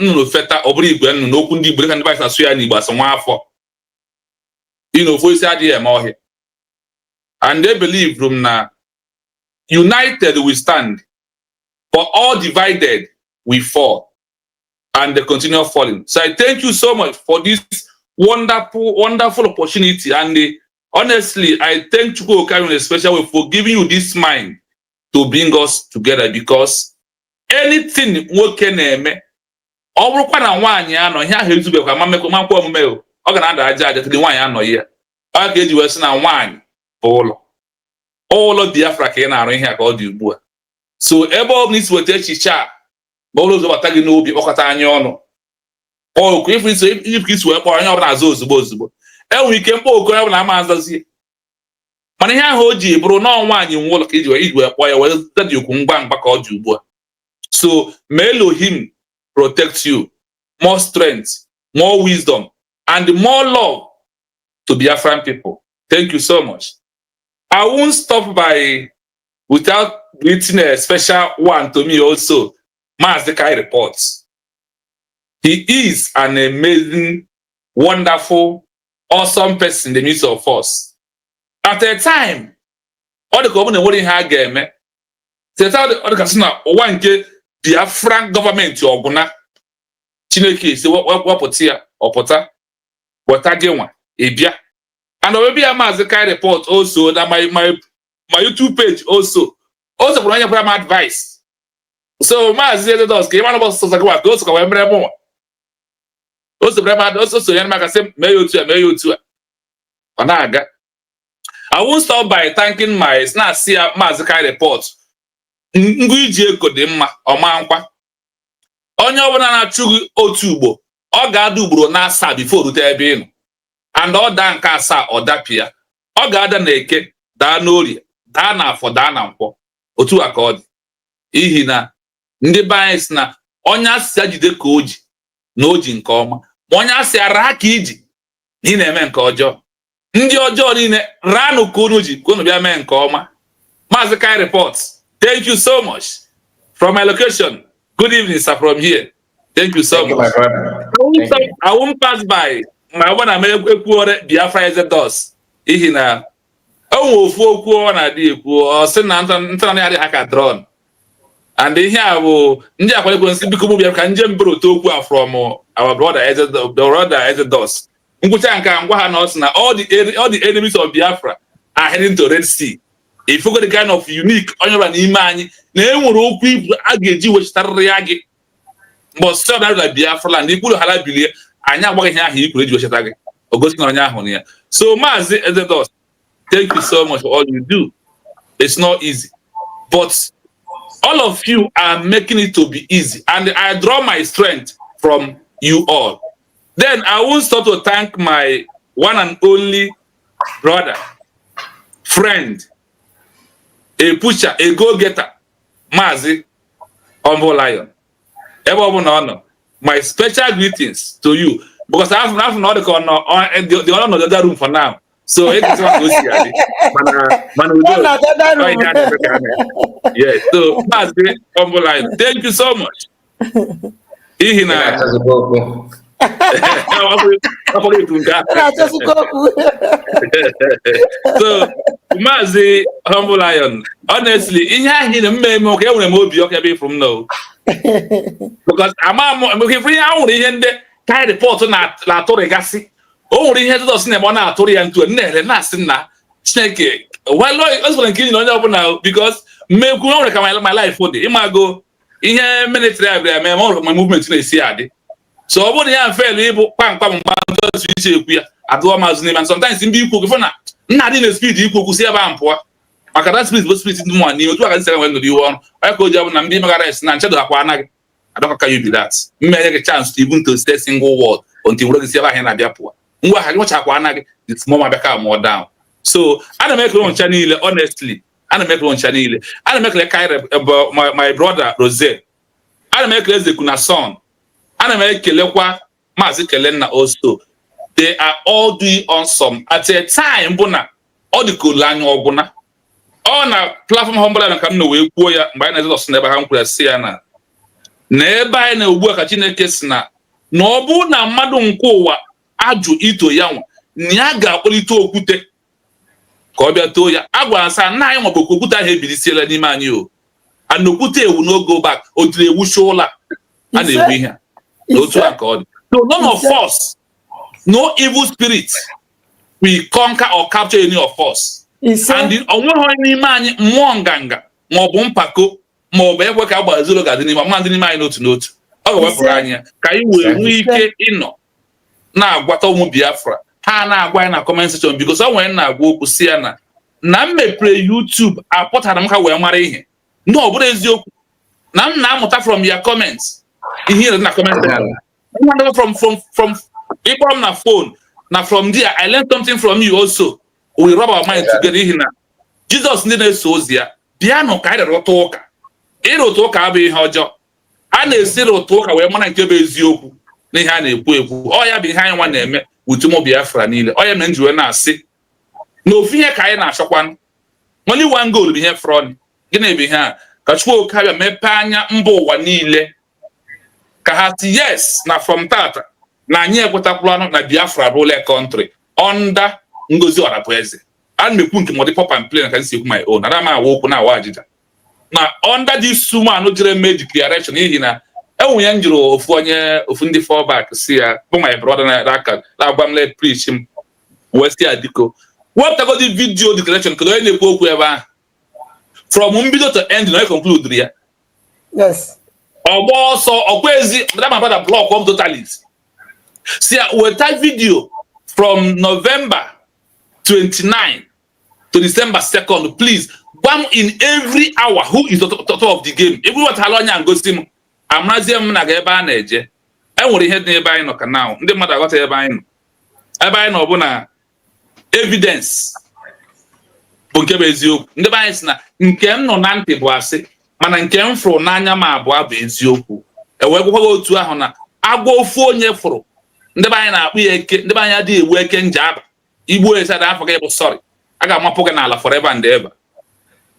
Speaker 6: ọ bụrụ igwe nnụnụ n'okwu ndị Igbo ka ndị Baịbụl na-asụ ya n'Igbo asị nwa afọ. Ofu isi adịghị eme ọhịa. And they believe na united we stand, but all divided we fall, and they continue falling. So I thank you so much for this wonderful opportunity. And honestly, I thank Chukwu Okari in a special way for giving you this mind to bring us together, because anything we can eme, ọ bụrụkwa na nwaanyị anọ ihe ahụ ezubekwa ma mekwa omume ọ ga na-ada aja ka nwaanyị anọ ya. Ọ ga-eji wee sị na nwaanyị bụ ụlọ Biafra ka ị na-arụ ihe ka ọ dị ugbu a. So ebe ọ bụ n'isi weta echiche a ma ụlọ ụzọ bata gị n'obi kpọkọta anya ọnụ ọkụ ife isi wee kpọrọ onye ọbụla azụ ozugbo enwere ike mkpọ oku onye ọbụla ama azazie, mana ihe ahụ o ji bụrụ na nwaanyị nwe ụlọ ka iji wee kpọọ ya wee dị okwu ngwa ka ọ dị ugbu a. So may Elohim protect you, more strength, more wisdom, and more love to Biafran people. Thank you so much. I won't stop without greeting a special one to me also, Maazị Kai Reports. He is an amazing, wonderful, awesome person in the midst of us. At a time, all the government wouldn't have game. All the casino one get Biafran government or Guna. Chineke say what put here or pota. What again Ebia. And maybe a Maazị Kai Report also that my YouTube page also for my advice. So Mazi Exodus ka ịma na bọsụ sọsọ gwa ka o sokwa mere mụ o so brema o so ya maka sị mee otu a ọ na-aga. I won't stop by thanking my na-asị ya Maazị Kai Report ngwa iji eko dị mma ọma nkwa onye ọbụla na-achụ gị otu ugbo ọ ga-ada ugboro na-asa before rute ebe ị nọ and ọ daa nke asaa ọ dapịa ọ ga-ada na eke daa n'orie daa na afọ daa na nkwọ otu a ka ọ dị ihi na ndị be anyị si na onye asị jide ka o ji na o ji nke ọma ma onye asị ara ka iji na ị na-eme nke ọjọọ ndị ọjọọ niile ranụ ka unu ji ka unu bịa mee nke ọma. Maazị Kai Report, thank you so much from my location. Good evening, sir, from here. Thank you so much. I won't pass by my one American Biafra Exodus. Ihi na o ofu okwu ọ na-adị ekwu ọ sị na ntana ya dị haka drone. And ihe a bụ ndị akwalekwe nsị biko bịa ka njem bụrụ otu okwu a from our brother Exodus. Ngwụcha nke ngwa ha na ọ sị na all the enemies of Biafra are heading to Red Sea. If you got the kind of unique onye ọbụla n'ime anyị na enwere okwu ibu a ga-eji wechitarịrị ya gị but still na Biafra land ikpuru hala bilie anyị agbaghị ihe ahụ ikwuru eji wechita gị o gosi na onye ahụ na ya. So Maazị Exodus, thank you so much for all you do. It's not easy but all of you are making it to be easy and I draw my strength from you all. Then I will start to thank my one and only brother, friend, a pusher, a go-getter, Mazi Humble Lion. My special greetings to you because I have not the honor of the other room for now. So it is what we see. Yeah, so Mazi Humble Lion, thank you so much. So Maazị Humble Lion, honestly, ihe ahụ na mmemme oke enwere m obi ọka ebe from now because ihe ahụrụ ihe ndị Kai Report na-atụrịgasị o nwere ihe Exodus na-eme ọ na-atụrụ ya ntu na-ele na-asị na Chineke ozugbo nke na onye ọbụla because mmekwu o nwere ka my life dị ịmago ihe military abịa mee ma movement na-esi adị. So ọ bụrụ ya mfelu ịbụ kpamkpam mgba ndị iche ekwu ya adụọ mazụ n'ime sometimes ndị ikwu okwu na nna dị na speed ikwu okwu si ebe a mpụọ maka that speed bụ speed ndị mụnwa n'ime otu aka nsị nwere nọdụ iwe ọrụ onye ka o ji abụ na ndị megara esi na nchedo akwa anaghị adọkaka you be that mmenya gị chance to even to stay single word until were gị si ebe ahụ na-abịa pụọ ngwa ha gị nwechakwa anaghị it's more ma bịa ka more down. So ana m ekele ncha niile honestly ana m ekele ncha niile ana m ekele Kai my brother Rose ana m ekele Ezeku na son ana m ekelekwa Maazị Kelenna also. They are all doing awesome at a time bụ na ọ dịkolu anya ọgwụna ọ na platform Humble Lion ka m na wee kwuo ya mgbe anyị na-Exodus n'ebe ha m kwuru si ya na ebe anyị na ugbu a ka Chineke si na ọ bụ na mmadụ nke ụwa ajụ ito ya nwa na ya ga-akpọlite okwute ka ọ bịa too ya a gwara nsa nna anyị nwabụ okwute ahụ ebilisiela n'ime anyị o and okwute ewu no go back o jiri ewuchi ụlọ a na-ewu ihe n'otu aka ọ dị. So none of us, no evil spirit will conquer or capture any of us. And onweghị n'ime anyị mmụọ nganga ma ọ bụ mpako ma ọ bụ ekwe ka agbaziro ga dị n'ime mmadụ n'ime anyị n'otu n'otu ọ ga-ewepụrụ anyị ka anyị wee nwee ike ịnọ na-agwata ụmụ Biafra ha na-agwa anyị na comment section because ọ nwere na-agwa okwu si ya na m mepere YouTube apụtara m ka wee mara ihe ndị ọ bụrụ eziokwu na m na-amụta from your comments ihe na comment section from people on my phone. Now from there, I learned something from you also. We rub our mind together here now. Jesus didn't so there. Piano kind of rotoka. Erotoka be hojo. And they say rotoka where man can be zioku. They had a poo. Oh, yeah, behind one name with two more Biafra needle. Oh, yeah, men you and I see. No fear Kayana Shokwan. Only one goal be here from. Gonna be here. Kachwo Kaya Mepanya Mbo Wanile. Kahati yes, now from Tata. Na nye kwetakwala na Biafra rule country under Ngozi Orapweze. And me put nke pop and play can see my own. Ada ma wo na wajida. Na under this suma no jere made declaration ihi na enwe njiro ofu onye ofu ndi fallback si ya bụ my brother na raka la gbam let preach him West Adiko. What go the video declaration kedo onye na-ekwu okwu ebe a from mbido to end no conclude ya.
Speaker 1: Yes.
Speaker 6: Also, Okwezi, that my brother block up totally. See, we type video from November 29 to December 2nd, please. Bam in every hour. Who is the top of the game? If we want Halonya and go sim, I'm not saying na ga ebe a na-eje. Enwere ihe dị ebe anyị nọ ka now. Ndị mmadụ aghọta ebe anyị nọ. Ebe anyị nọ bụ na evidence bụ nke bụ eziokwu. Ndị be anyị sị na nke m nọ na ntị bụ asị, mana nke m fụrụ n'anya m abụọ bụ eziokwu. Ewee gwakwa otu ahụ na agwa ofu onye fụrụ. Ndị be anyị na-akpụ ya eke, ndị be anyị adịghị ewu eke nje aba. Igbo esada afọ gị bụ sorry. A ga-amapụ gị n'ala forever and ever.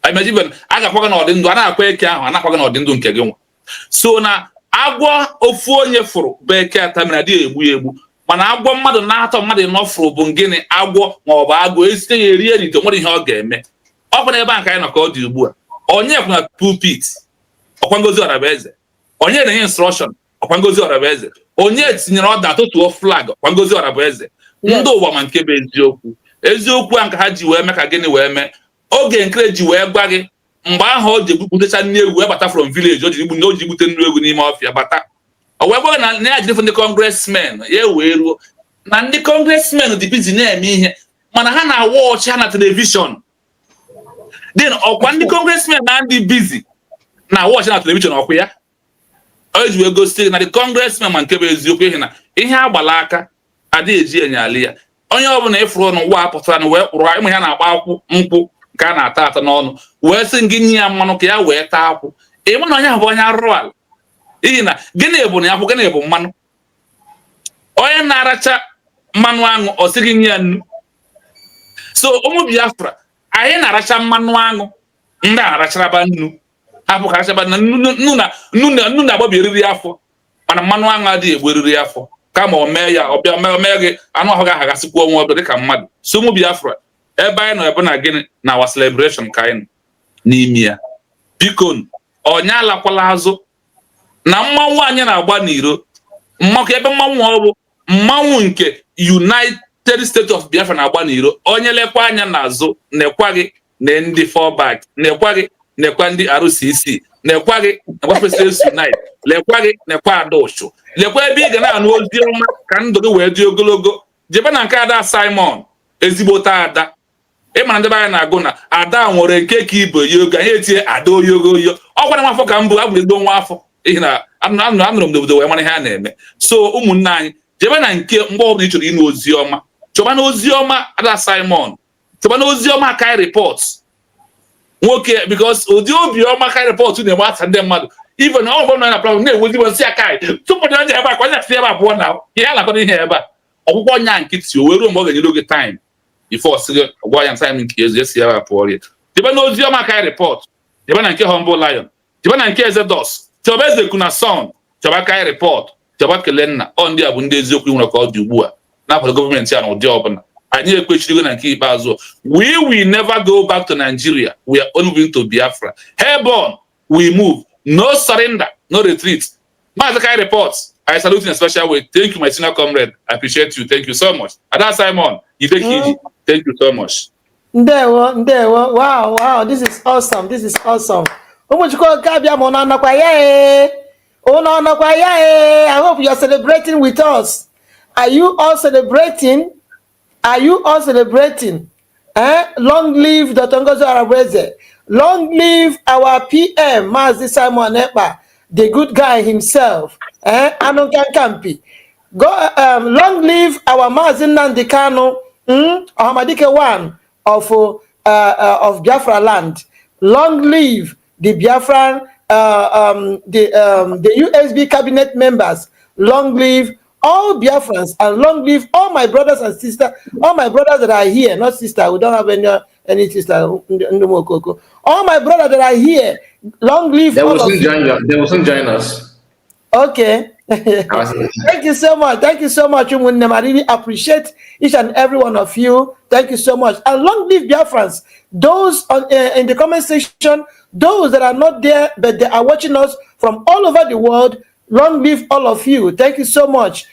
Speaker 6: Imagine a ga-akwa gị n'ọdị ndụ, a na-akwa eke ahụ, a na-akwa gị n'ọdị ndụ nke gị nwa. So na agwọ ofu onye fụrụ bụ eke atamiri adịghị egbu ya egbu, mana agwọ mmadụ na-atọ mmadụ n'ọfụrụ bụ gịnị agwọ ma ọ bụ agwọ esite ya erie n'ite nwere ihe ọ ga-eme. Ọ bụ n'ebe a nke anyị nọ ka ọ dị ugbu a. Onye kwụ na pulpit ọkwa Ngozi Orabueze, onye na-enye instruction ọkwa Ngozi Orabueze, onye tinyere ọda tụtụọ flag ọkwa Ngozi Orabueze. Ndị ụwa ma nke bụ eziokwu. Eziokwu a nke ha ji wee mee ka gịnị wee mee oge nkere ji wee gwa gị mgbe ahụ o ji egbutecha nne egwu bata from village o ji gbute nnu egwu n'ime ọfịa bata o wee gwa na ya jidefụ ndị congressmen ya wee ruo na ndị congressmen dị busy na-eme ihe mana ha na-awa ọchị ha na telivishọn then ọkwa ndị congressmen na ndị busy na-awa ọchị na telivishọn ọkwa ya o ji wee gosi na the congressmen ma nke bụ eziokwu ihe na ihe agbala aka adịghị eji enyali ya. Onye ọbụla ịfụrụ n'ụwa apụtara na wee kpụrụ ịmụ ya na-agba akwụ nkwụ nke a na-ata ata n'ọnụ wee sị gị nye ya mmanụ ka ya wee taa akwụ ịmụ na onye ahụ bụ onye arụrụ ala n'ihi na gịnị bụ na ya bụ gịnị bụ mmanụ. Onye na-aracha mmanụ aṅụ ọ sị gị nye ya nnu. So ụmụ Biafra anyị na-aracha mmanụ aṅụ ndị a na-aracharaba nnu hapụ ka arachaba na nnu na-agbabi eriri afọ mana mmanụ aṅụ adịghị egbu eriri afọ kama o mee ya ọbịa mee gị anụ ahụ ga-aghasịkwa onwe ọbịa dịka mmadụ. So ụmụ Biafra ebe anyị nọ ebe na gịnị na our celebration ka anyị nọ n'ime ya biko onye alakwala azụ na mmanwụ anyị na-agba n'iro mmakọ ebe mmanwụ ọ bụ mmanwụ nke United States of Biafra na-agba n'iro onye lekwa anya n'azụ na-ekwa gị na ndị fallback na-ekwa gị na-ekwa ndị RCC na-ekwa gị na President Unite lekwa gị na-ekwa Adosho lekwa ebe ị ga na-anụ ozi ọma ka ndụ gị wee dị ogologo jebe na nke Ada Simon ezigbote ada ịmara ndị be anyị na-agụ na ada nwere nke ka ibe yoga ya etinye ada oyogoyo ọ gwara m afọ ka mbụ abụ ezigbo nwa afọ n'ihi na anụrụ m n'obodo wee mara ihe a na-eme. So ụmụnne anyị jebe na nke mgbe ọbụla ị chọrọ ịnụ ozi ọma chọba na ozi ọma Ada Simon chọba na ozi ọma Kai Report nwoke because ụdị obi ọma Kai Report na-eme asa ndị mmadụ even ọ bụrụ na plan na-ewezi nsị aka tupu dị onye ebe a ka onye ebe abụọ na ihe a na-akọ ihe ebe a ọgwụgwọ ọnya nkịtị o wee ruo mgbe ọ ga-enyere oge time before ọsịgị ọgwụ ya time nke ezu esi ebe a pụọ ya jebe na ozi ọma Kai Report jebe na nke Humble Lion jebe na nke Exodus chọba eze kuna son chọba Kai Report chọba Kelenna ọ ndị a bụ ndị eziokwu nwere ka ọ dị ugbu a na-akwado gọọmenti a na ụdị ọbụla anyị ekwechirigo na nke ikpeazụ we will never go back to Nigeria, we are only moving to Biafra. Airborne we move, no surrender, no retreat. Maazị Kai Report, I salute in a special way. Thank you, my senior comrade. I appreciate you. Thank you so much. Ada Simon, Idekiji, thank you so much.
Speaker 1: Ndewo. Wow. This is awesome. Umuchukwu Kabia Mona Nakwaye. I hope you are celebrating with us. Are you all celebrating? Long live Dr. Ngozi Orabueze. Long live our PM, Mazi Simon Ekpa, the good guy himself. Anonkan Kampi. Long live our Mazi Nnamdi Kanu, Ahmadike one of Biafra land. Long live the Biafran, the USB cabinet members. Long live all Biafrans, and long live all my brothers and sisters, all my brothers that are here, not sister, we don't have any sister, all my brothers that are here, long live
Speaker 5: they will soon join us.
Speaker 1: Okay. Thank you so much. I really appreciate each and every one of you. Thank you so much. And long live Biafrans. Those in the comment section, those that are not there, but they are watching us from all over the world, long live all of you. Thank you so much.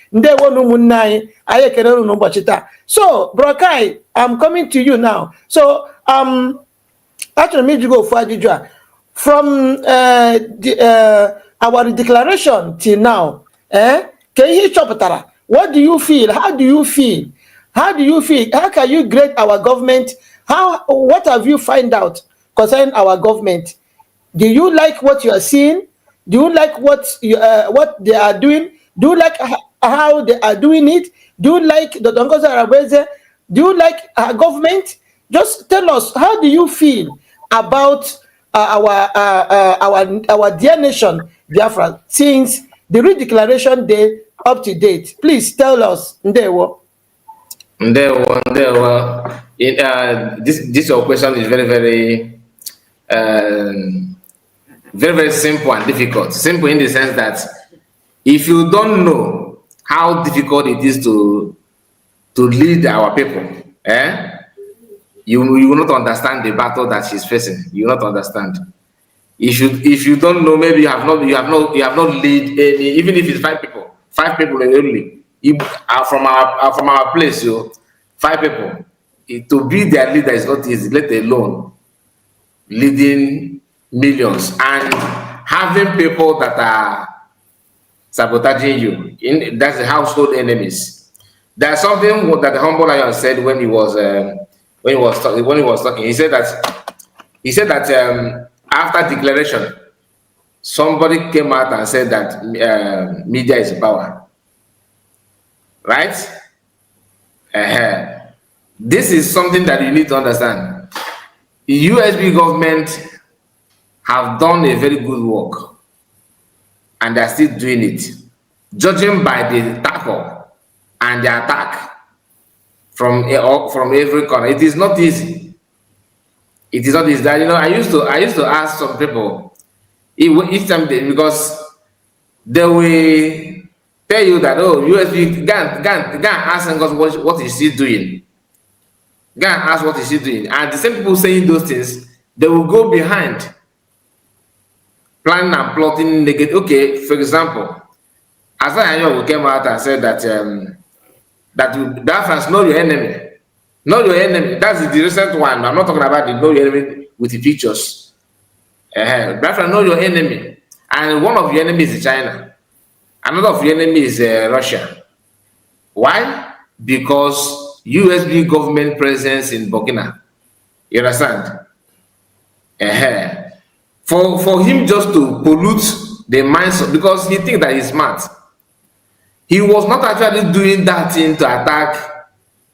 Speaker 1: So, Bro Kai, I'm coming to you now. So, actually, me to go for from our declaration till now, what do you feel? How do you feel? How do you feel? How can you grade our government? What have you find out concerning our government? Do you like what you are seeing? Do you like what they are doing? Do you like how they are doing it? Do you like the Dongoza Arabese? Do you like our government? Just tell us, how do you feel about our dear nation, Biafra, since the redeclaration day up to date? Please tell us, Ndewo.
Speaker 5: This your question is very, very, very, very simple and difficult. Simple in the sense that if you don't know how difficult it is to lead our people, you will not understand the battle that she's facing. You will not understand. If you don't know, maybe you have not led any, even if it's five people only. From our place, 5 people. To be their leader is not easy, let alone leading millions and having people that are sabotaging you. That's the household enemies. There's something that the humble lion said when he was talking. He said that after declaration, somebody came out and said that media is power. Right? This is something that you need to understand. The USB government have done a very good work, and they're still doing it. Judging by the tackle and the attack from every corner, it is not easy. It is not easy. That, I used to ask some people each time because they will tell you that, oh, USB, go and ask us what is he doing. Go and ask what is he doing. And the same people saying those things, they will go behind, planning and plotting negative. Okay, for example, Asayanyo came out and said that that Biafrans know your enemy. Know your enemy. That's the recent one. I'm not talking about the know your enemy with the pictures. Biafra, know your enemy. And one of your enemies is China. Another of your enemies is Russia. Why? Because USB government presence in Burkina. You understand? For him just to pollute the minds because he thinks that he's smart. He was not actually doing that thing to attack.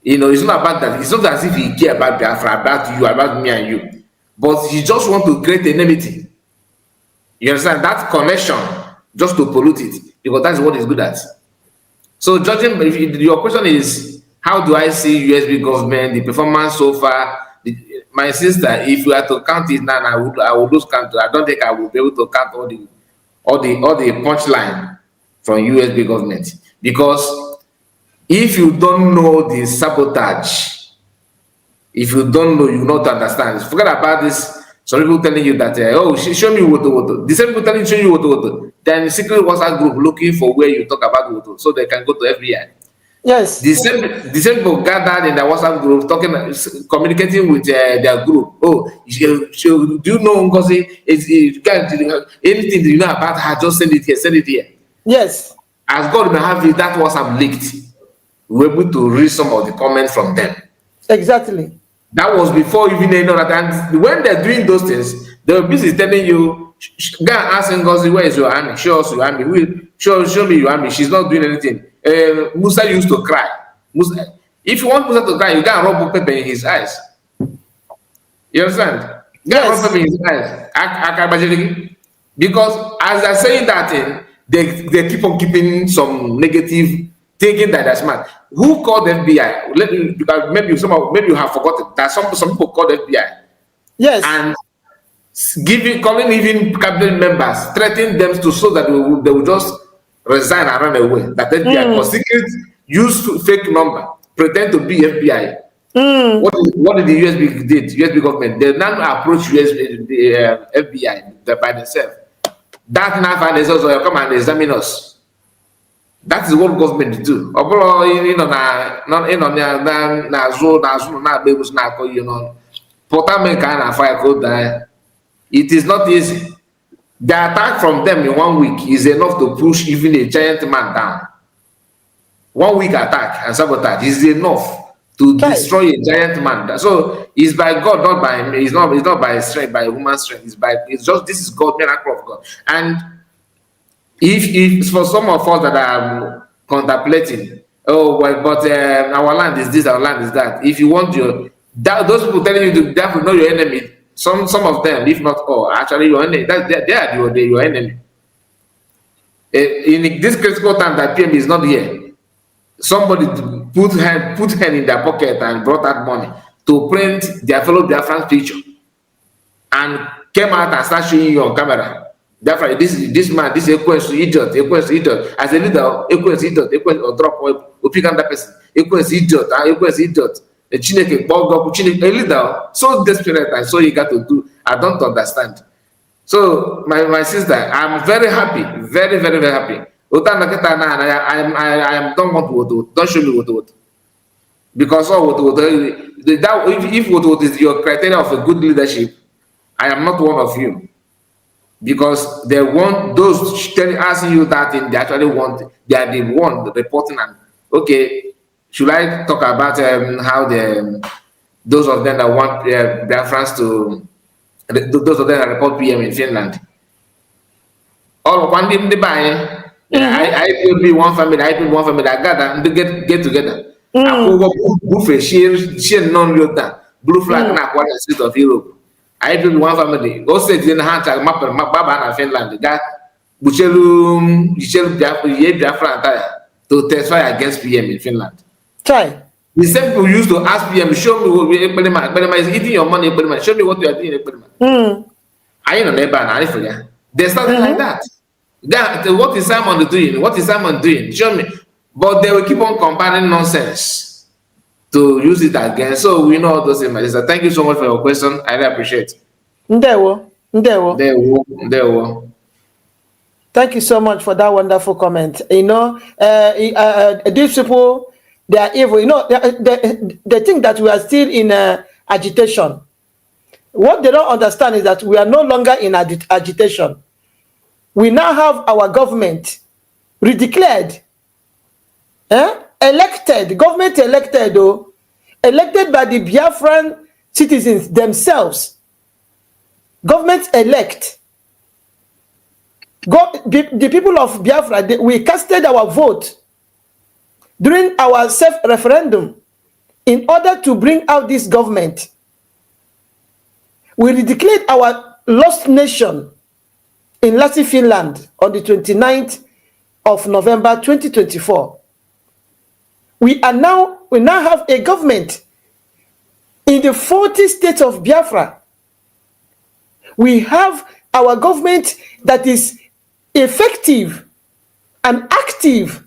Speaker 5: It's not about that. It's not as if he cares about Biafra, about you, about me and you. But he just wants to create enmity. You understand? That connection, just to pollute it, because that's what he's good at. So judging, your question is, how do I see USB government, the performance so far? My sister, if you are to count it now, I would lose count. I don't think I will be able to count all the punchline from USB government. Because if you don't know the sabotage, if you don't know, you will not understand. Forget about this. Some people telling you that, oh, show me Woto. The same people telling you, show you Woto. Then secret WhatsApp group looking for where you talk about Woto, so they can go to FBI.
Speaker 1: Yes.
Speaker 5: The same people gathered in the WhatsApp group, communicating with their group. Oh, do you know Ngozi? Anything you know about her, just send it here, send it here.
Speaker 1: Yes.
Speaker 5: As God may have it, that WhatsApp leaked. We were able to read some of the comments from them. Exactly. That was before even they know that. And when they're doing those things, they were busy telling you, go and ask Ngozi, where is your army? Show us your army. Show me your army. She's not doing anything. Musa used to cry. If you want Musa to cry, you go and rub pepper in his eyes. You understand? Go and rub pepper in his eyes. Because as they're saying that thing, they keep on keeping some negative thinking that they're smart. Who called the FBI? Because maybe you have forgotten that some people called the FBI. Yes. And calling even cabinet members, threatening them so that they will just resign and run away. That FBI was secret, use fake number, pretend to be FBI. What did the USB government? They now approach the FBI by themselves. That now they also come and examine us. That is what government do. it is not easy. The attack from them in 1 week is enough to push even a giant man down. 1 week attack and sabotage is enough to destroy a giant man. So it's by God, not by me. It's not by strength, by human strength. It's just this is God, miracle of God. And if for some of us that are contemplating, oh well, but our land is this, our land is that. If you want those people telling you to know your enemy, some of them, if not all, actually your enemy. They are your enemy. In this critical time that PM is not here, somebody put hand in their pocket and brought out money to print their fellow Biafran picture and came out and started showing you on camera. Therefore, this man, this equals to idiot. As a leader, equals to idiot, equals or drop or pick on that person, equals to idiot, equals to idiot. A leader so desperate and so eager to do. I don't understand. So my sister, I'm very happy, very, very, very happy. I don't want to don't show me what because if what is your criteria of a good leadership, I am not one of you. Because they want those asking you that thing, they actually want, they are the one reporting. And okay, should I talk about how those of them that want their friends to, those of them that report PM in Finland? All one day they buy. I will be one family. I gather and get together. I will share non-real blue flag na the state of Europe. I people one family. Go say in hand map Baba and Finland. That Buchelu Biafra to testify against PM in Finland.
Speaker 1: Try.
Speaker 5: The same people used to ask PM, show me what Ekpelema is eating your money, Ekpelema. Show me what you are doing, Ekpelema. I ain't on Ekpelema. They started like that. What is Simon doing? What is Simon doing? Show me. But they will keep on comparing nonsense to use it again. So we know all those things. So thank you so much for your question. I really appreciate it.
Speaker 1: Ndewo.
Speaker 5: Thank
Speaker 1: you so much for that wonderful comment. You know, these people, they are evil. You know, they think that we are still in agitation. What they don't understand is that we are no longer in agitation. We now have our government redeclared, elected, government elected, elected by the Biafran citizens themselves. Government elect. The people of Biafra, we casted our vote during our self-referendum in order to bring out this government. We redeclared our lost nation in Lasi, Finland on the 29th of November 2024. We now have a government in the 40 states of Biafra. We have our government that is effective and active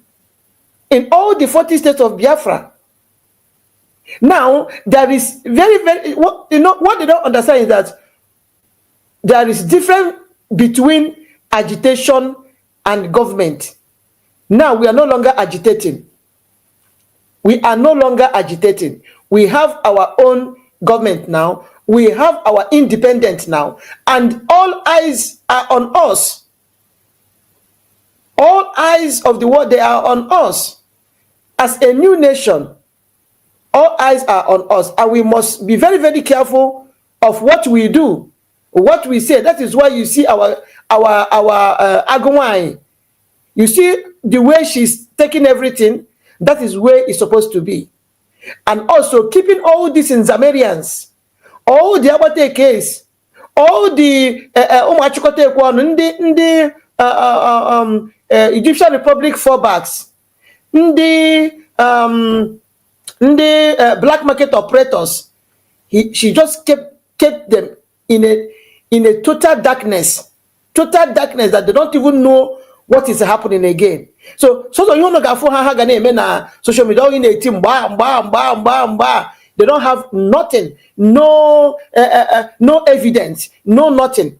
Speaker 1: in all the 40 states of Biafra. Now, there is what they don't understand is that there is difference between agitation and government. Now, we are no longer agitating. We are no longer agitating. We have our own government now. We have our independence now. And all eyes are on us. All eyes of the world, they are on us. As a new nation, all eyes are on us. And we must be very, very careful of what we do, what we say. That is why you see our Agumai. You see the way she's taking everything. That is where it's supposed to be. And also keeping all these in Zamarians, all the Abate case, all the Egyptian Republic fallbacks, the black market operators. She just kept them in a total darkness that they don't even know what is happening again. So you know that social media in a team, they don't have nothing, no evidence, no nothing.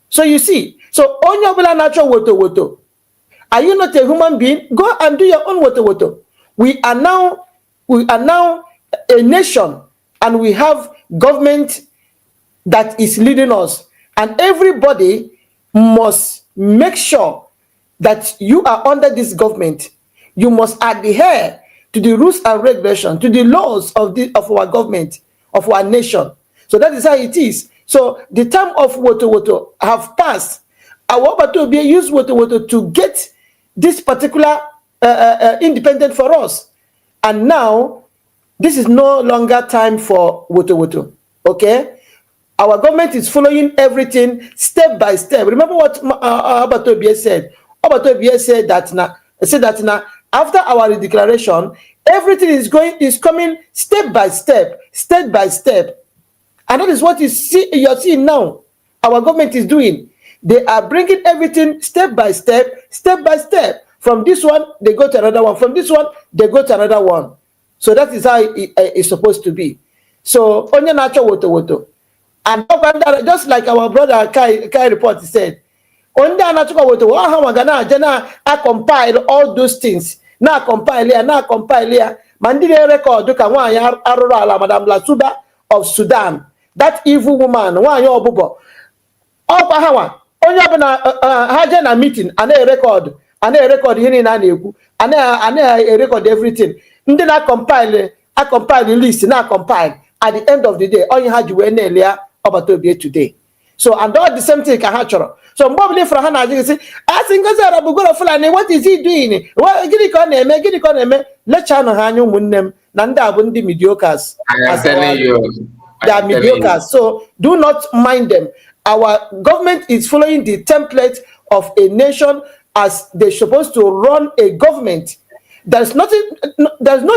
Speaker 1: So you see, so on your natural woto. Are you not a human being? Go and do your own woto. We are now a nation, and we have government that is leading us, And everybody must make sure that you are under this government. You must adhere to the rules and regulations, to the laws of our government, of our nation. So that is how it is. So the time of Woto Woto have passed. Our Obato be used Woto Woto to get this particular independent for us. And now, this is no longer time for Woto Woto. Okay? Our government is following everything step by step. Remember what Obato said? Obato said that now, after our declaration, everything is coming step by step. And that is what you're seeing now. Our government is doing. They are bringing everything step by step. From this one, they go to another one. From this one, they go to another one. So that is how it's supposed to be. So, onye nacho woto. And just like our brother Kai report said, onye nacho woto, I compile all those things. Na compile here. Mandiri record duka nwanya arụrụ ala Madam Lasuba of Sudan. That evil woman, nwanya obubo. Ọkwa hawa, onye ọbụla ha je na meeting, a na-erekọd ihe niile a na-ekwu, a na-erekọd everything. Ndị na-compile list, na-compile at the end of the day, onye ha ji wee na-ele ya Obatobie today. So, and all the same thing ka ha chọrọ. So, mgbe ọbụla ifra ha na-ajụ sị, asị Ngozi Arabugoro Fulani, what is he doing? Gịnị ka ọ na-eme? Lechanụ ha anya ụmụnne m na ndị a bụ ndị mediocres.
Speaker 5: I am telling you.
Speaker 1: They are mediocre. So do not mind them. Our government is following the template of a nation as they're supposed to run a government. There's no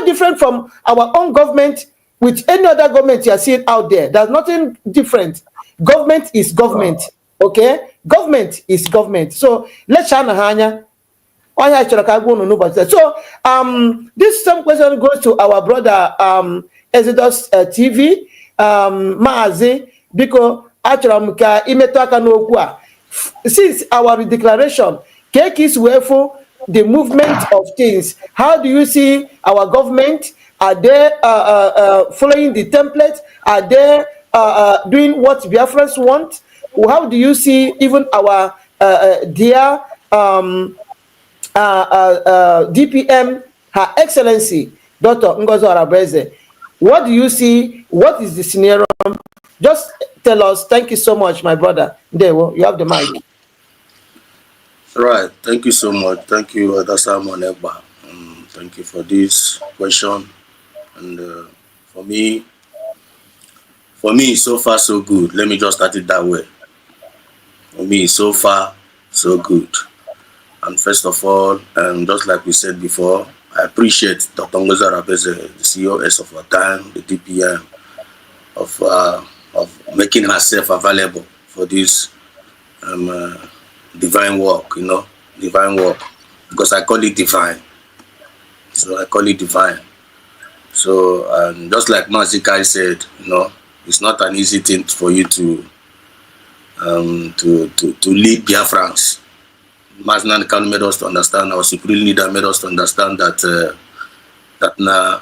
Speaker 1: different from our own government with any other government you are seeing out there. There's nothing different. Government is government. Okay? Government is government. So let's shine a hanya. So this same question goes to our brother Exodus TV. Maazi biko achọrọ ka imetụ aka n'okwu a. Since our declaration, cake is for the movement of things. How do you see our government? Are they following the template? Are they doing what Biafrans want? How do you see even our dear DPM, Her Excellency Dr. Ngozi Arabeze? What do you see? What is the scenario? Just tell us. Thank you so much, my brother. Dewo, you have the mic.
Speaker 4: Right. Thank you so much. Thank you, Simon Egba. Thank you for this question. And for me, so far so good. Let me just start it that way. For me, so far so good. And first of all, just like we said before, I appreciate Dr. Ngozi Arabeze, the COS of our time, the DPM, of making herself available for this divine work, divine work, because I call it divine. So I call it divine. So just like Mazikai said, it's not an easy thing for you to lead Biafrans. Maznan Khan made us to understand, our supreme leader made us to understand that now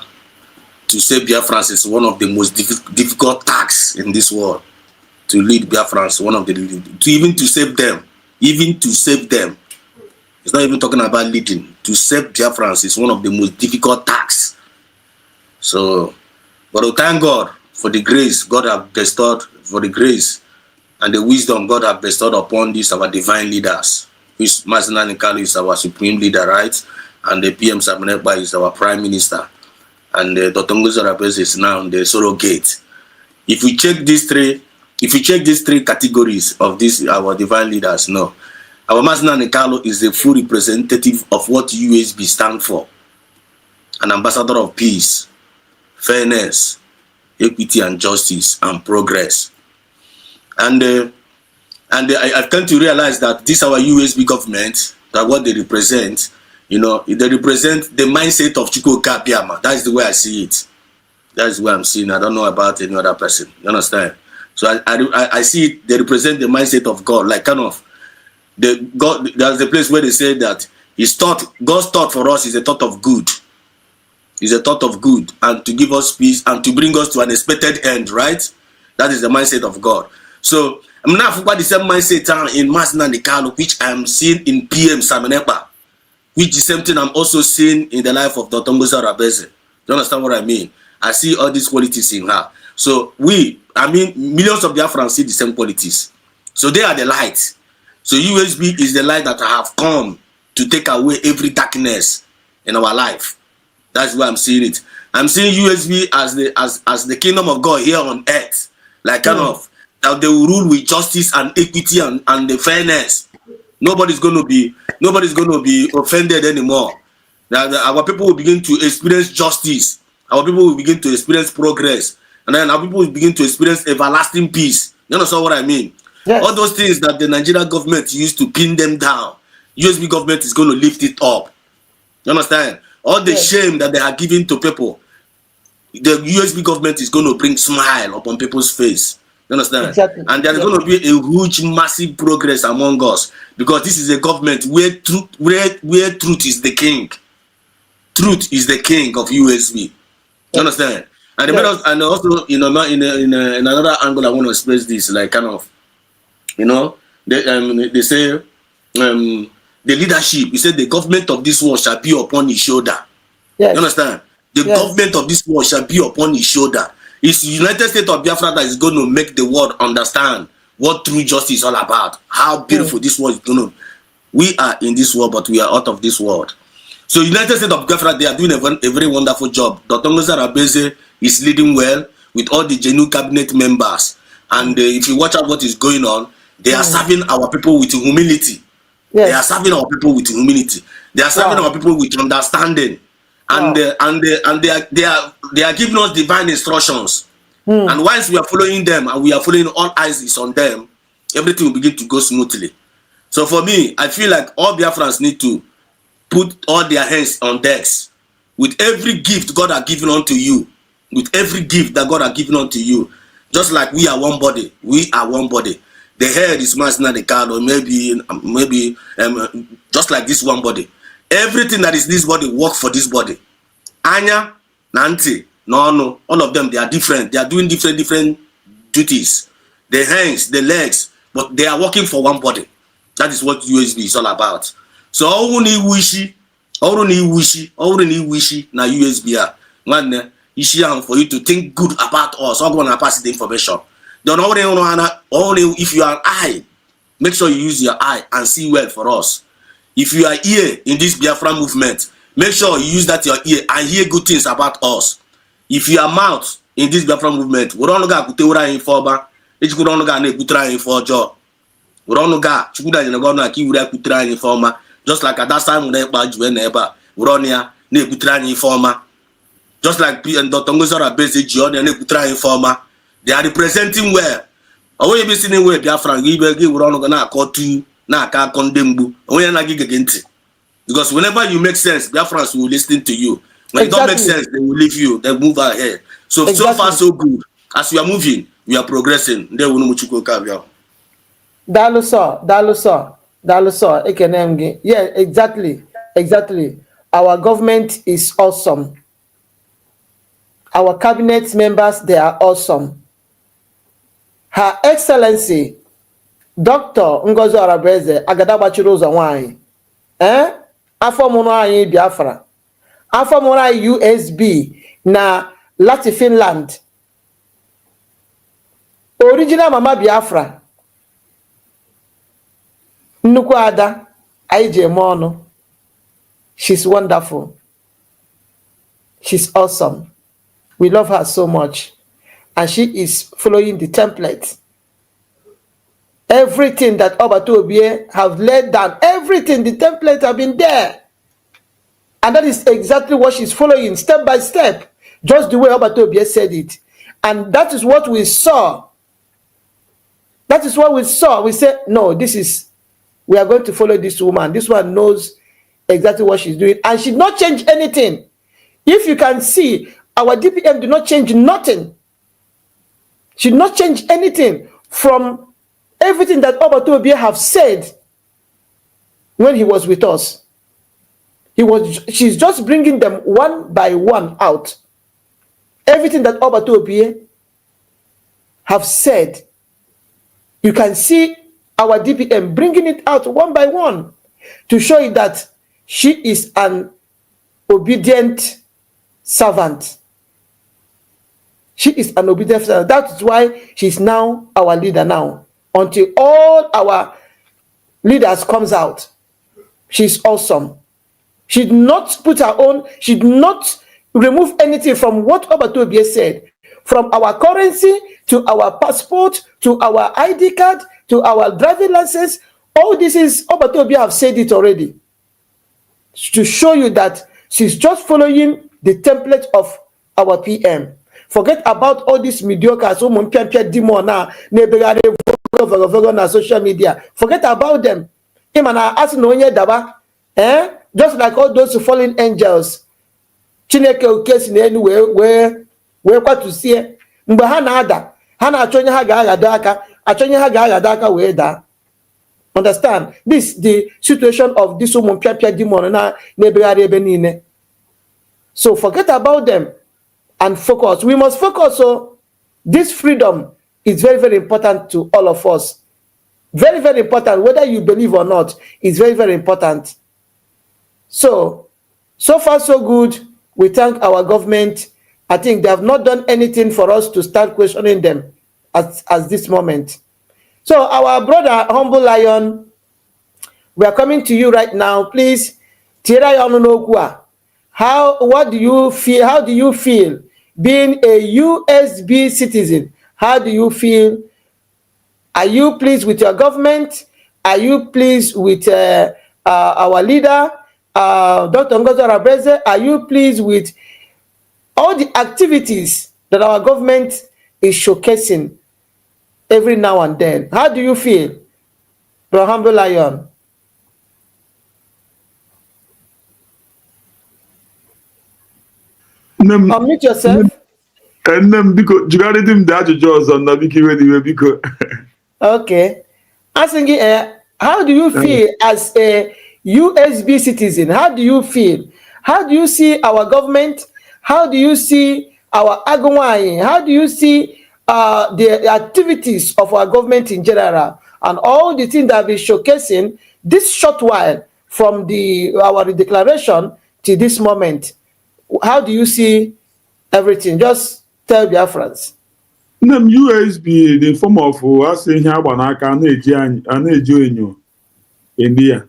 Speaker 4: to save Biafrans is one of the most difficult tasks in this world. To lead Biafrans, even to save them. It's not even talking about leading. To save Biafrans is one of the most difficult tasks. So, but we thank God for the grace God has bestowed, for the grace and the wisdom God has bestowed upon these our divine leaders. Which Mazina Nkalu is our supreme leader, right? And the PM Sabaneba is our prime minister. And Dr. Ngozi Arabeze is now the surrogate. If we check these three categories of our divine leaders, no. Our Mazina Nkalu is the full representative of what USB stands for. An ambassador of peace, fairness, equity and justice and progress. And I've come to realize that this our USB government, that what they represent, they represent the mindset of Chukwuka Biama. That is the way I see it. That is the way I'm seeing. I don't know about any other person. You understand? So I see it. They represent the mindset of God, like kind of God. There's a place where they say that God's thought for us is a thought of good. Is a thought of good and to give us peace and to bring us to an expected end. Right? That is the mindset of God. So I'm not for the same mindset in Masina Nikano, which I'm seeing in PM Samenepa, which is the same thing I'm also seeing in the life of Dr. Ngozi Arabeze. Do you understand what I mean? I see all these qualities in her. So millions of Biafrans see the same qualities. So they are the light. So USB is the light that have come to take away every darkness in our life. That's why I'm seeing it. I'm seeing USB as the kingdom of God here on earth. Like kind of that they will rule with justice and equity and the fairness. Nobody's gonna be offended anymore. That our people will begin to experience justice. Our people will begin to experience progress. And then our people will begin to experience everlasting peace. You understand what I mean? Yes. All those things that the Nigerian government used to pin them down, USB government is going to lift it up. You understand? All the shame that they are giving to people, the USB government is going to bring smile upon people's face. You understand?
Speaker 1: Exactly.
Speaker 4: And there's going to be a huge, massive progress among us, because this is a government where truth is the king. Truth is the king of USB. You understand? And and also, in another angle, I want to express this, like kind of, they say the leadership. You said the government of this world shall be upon his shoulder. Yes. You understand? The government of this world shall be upon his shoulder. It's the United States of Biafra that is going to make the world understand what true justice is all about. How beautiful this world is going to. We are in this world, but we are out of this world. So United States of Biafra, they are doing a very wonderful job. Dr. Ngozi Arabeze is leading well with all the genuine cabinet members. And if you watch out what is going on, they are serving our people with humility. Yes. They are serving our people with humility. They are serving our people with understanding. And they are giving us divine instructions. And once we are following them and we are following, all eyes is on them, everything will begin to go smoothly. So for me, I feel like all Biafrans need to put all their hands on decks with every gift God has given unto you. With every gift that God has given unto you. Just like we are one body. We are one body. The head is Masina the card, or maybe just like this one body. Everything that is this body work for this body. Anya, Nanti, no, all of them, they are different. They are doing different duties. The hands, the legs, but they are working for one body. That is what USB is all about. So all we wish na USB one issue for you to think good about us. I'm gonna pass the information. Don't only if you are eye, make sure you use your eye and see well for us. If you are ear in this Biafra movement, make sure you use that your ear and hear good things about us. If you are mouth in this Biafra movement, we don't go to ura informa, each good on ga na kutra info job. We don't go chukuda in go na ki ura kutra informa. Just like at that time when we run here, na kutra informa. Just like Dr. Ngozi Arabeze John and kutra informa. They are representing well. Away be sitting where Biafra give run go na kotu na aka condemn onye na gig against. Because whenever you make sense, Biafrans will listen to you. When it don't make sense, they will leave you. They move ahead. So so far so good. As we are moving, we are progressing. They will know what you go carry.
Speaker 1: Daluso, Ekenemge. Yeah, exactly. Our government is awesome. Our cabinet members, they are awesome. Her Excellency, Dr. Ngozi Arabeze, Agadagbachiri ụzọ nwanyị. Afọ mụrụ anyị Biafra. Afọ mụrụ anyị USB na Lati Finland. Original Mama Biafra. Nnukwu Ada, anyị ji eme ọnụ. She's wonderful. She's awesome. We love her so much. And she is following the template. Everything that Obatu Obie have laid down, everything, the template have been there. And that is exactly what she's following, step by step. Just the way Obatu Obie said it. And that is what we saw. That is what we saw. We said, no, we are going to follow this woman. This one knows exactly what she's doing. And she did not change anything. If you can see, our DPM did not change nothing. She did not change anything from everything that Obatu Obie have said when he was with us. She's just bringing them one by one out. Everything that Obatu Obie have said, You can see our DPM bringing it out one by one to show you that she is an obedient servant. She is an obedient servant. That is why she's now our leader now. Until all our leaders comes out, she's awesome. She did not put her own, she did not remove anything from what Obatobie said. From our currency, to our passport, to our ID card, to our driving license, all this is, Obatobie have said it already. To show you that she's just following the template of our PM. Forget about all these mediocre na social media. Forget about them. Just like all those fallen angels. Chineke ukesi na enu wee kwatusie. Mgbe ha na-ada, ha na-achọ onye ha ga-aghado aka, achọ onye ha ga-aghado aka wee daa. Understand? This is the situation of this woman demon na nebegharị ebe niile. So forget about them and focus. We must focus. So this freedom is very, very important to all of us. Very, very important. Whether you believe or not, it's very, very important. So far so good. We thank our government. I think they have not done anything for us to start questioning them at this moment. So our brother, Humble Lion, we are coming to you right now. Please, what do you feel? How do you feel being a USB citizen? How do you feel? Are you pleased with your government? Are you pleased with our leader, Dr. Ngozi Arabeze? Are you pleased with all the activities that our government is showcasing every now and then? How do you feel, Bro Humble Lion? Unmute yourself. Okay. Asking you, how do you feel as a USB citizen? How do you feel? How do you see our government? How do you see our Agawai? How do you see the activities of our government in general and all the things that we're showcasing this short while from our declaration to this moment? How do you see everything? Just tell Biafrans.
Speaker 3: USB, the form of asking here Banaka and India.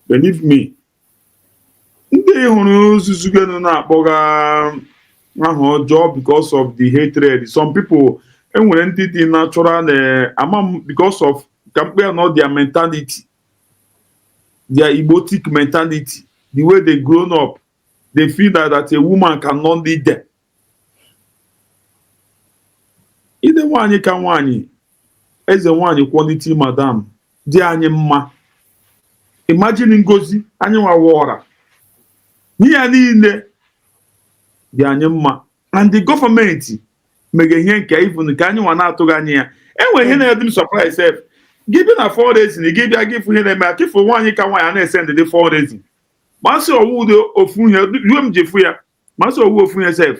Speaker 3: Believe me. Job because of the hatred. Some people and when entity natural because of compare not their mentality, their emotic mentality, the way they grown up, they feel that a woman cannot lead them. Either one you can one as a one quality madam, dear ma. Imagine Ngozi annual water. And the government make a yank even the canyon one out to Gania. And when he had them surprise self, giving a 4 days and he gave a gift for him a gift for 1 year can and send the 4 days. Master wood of you Jeffrey, Master Wolf yourself,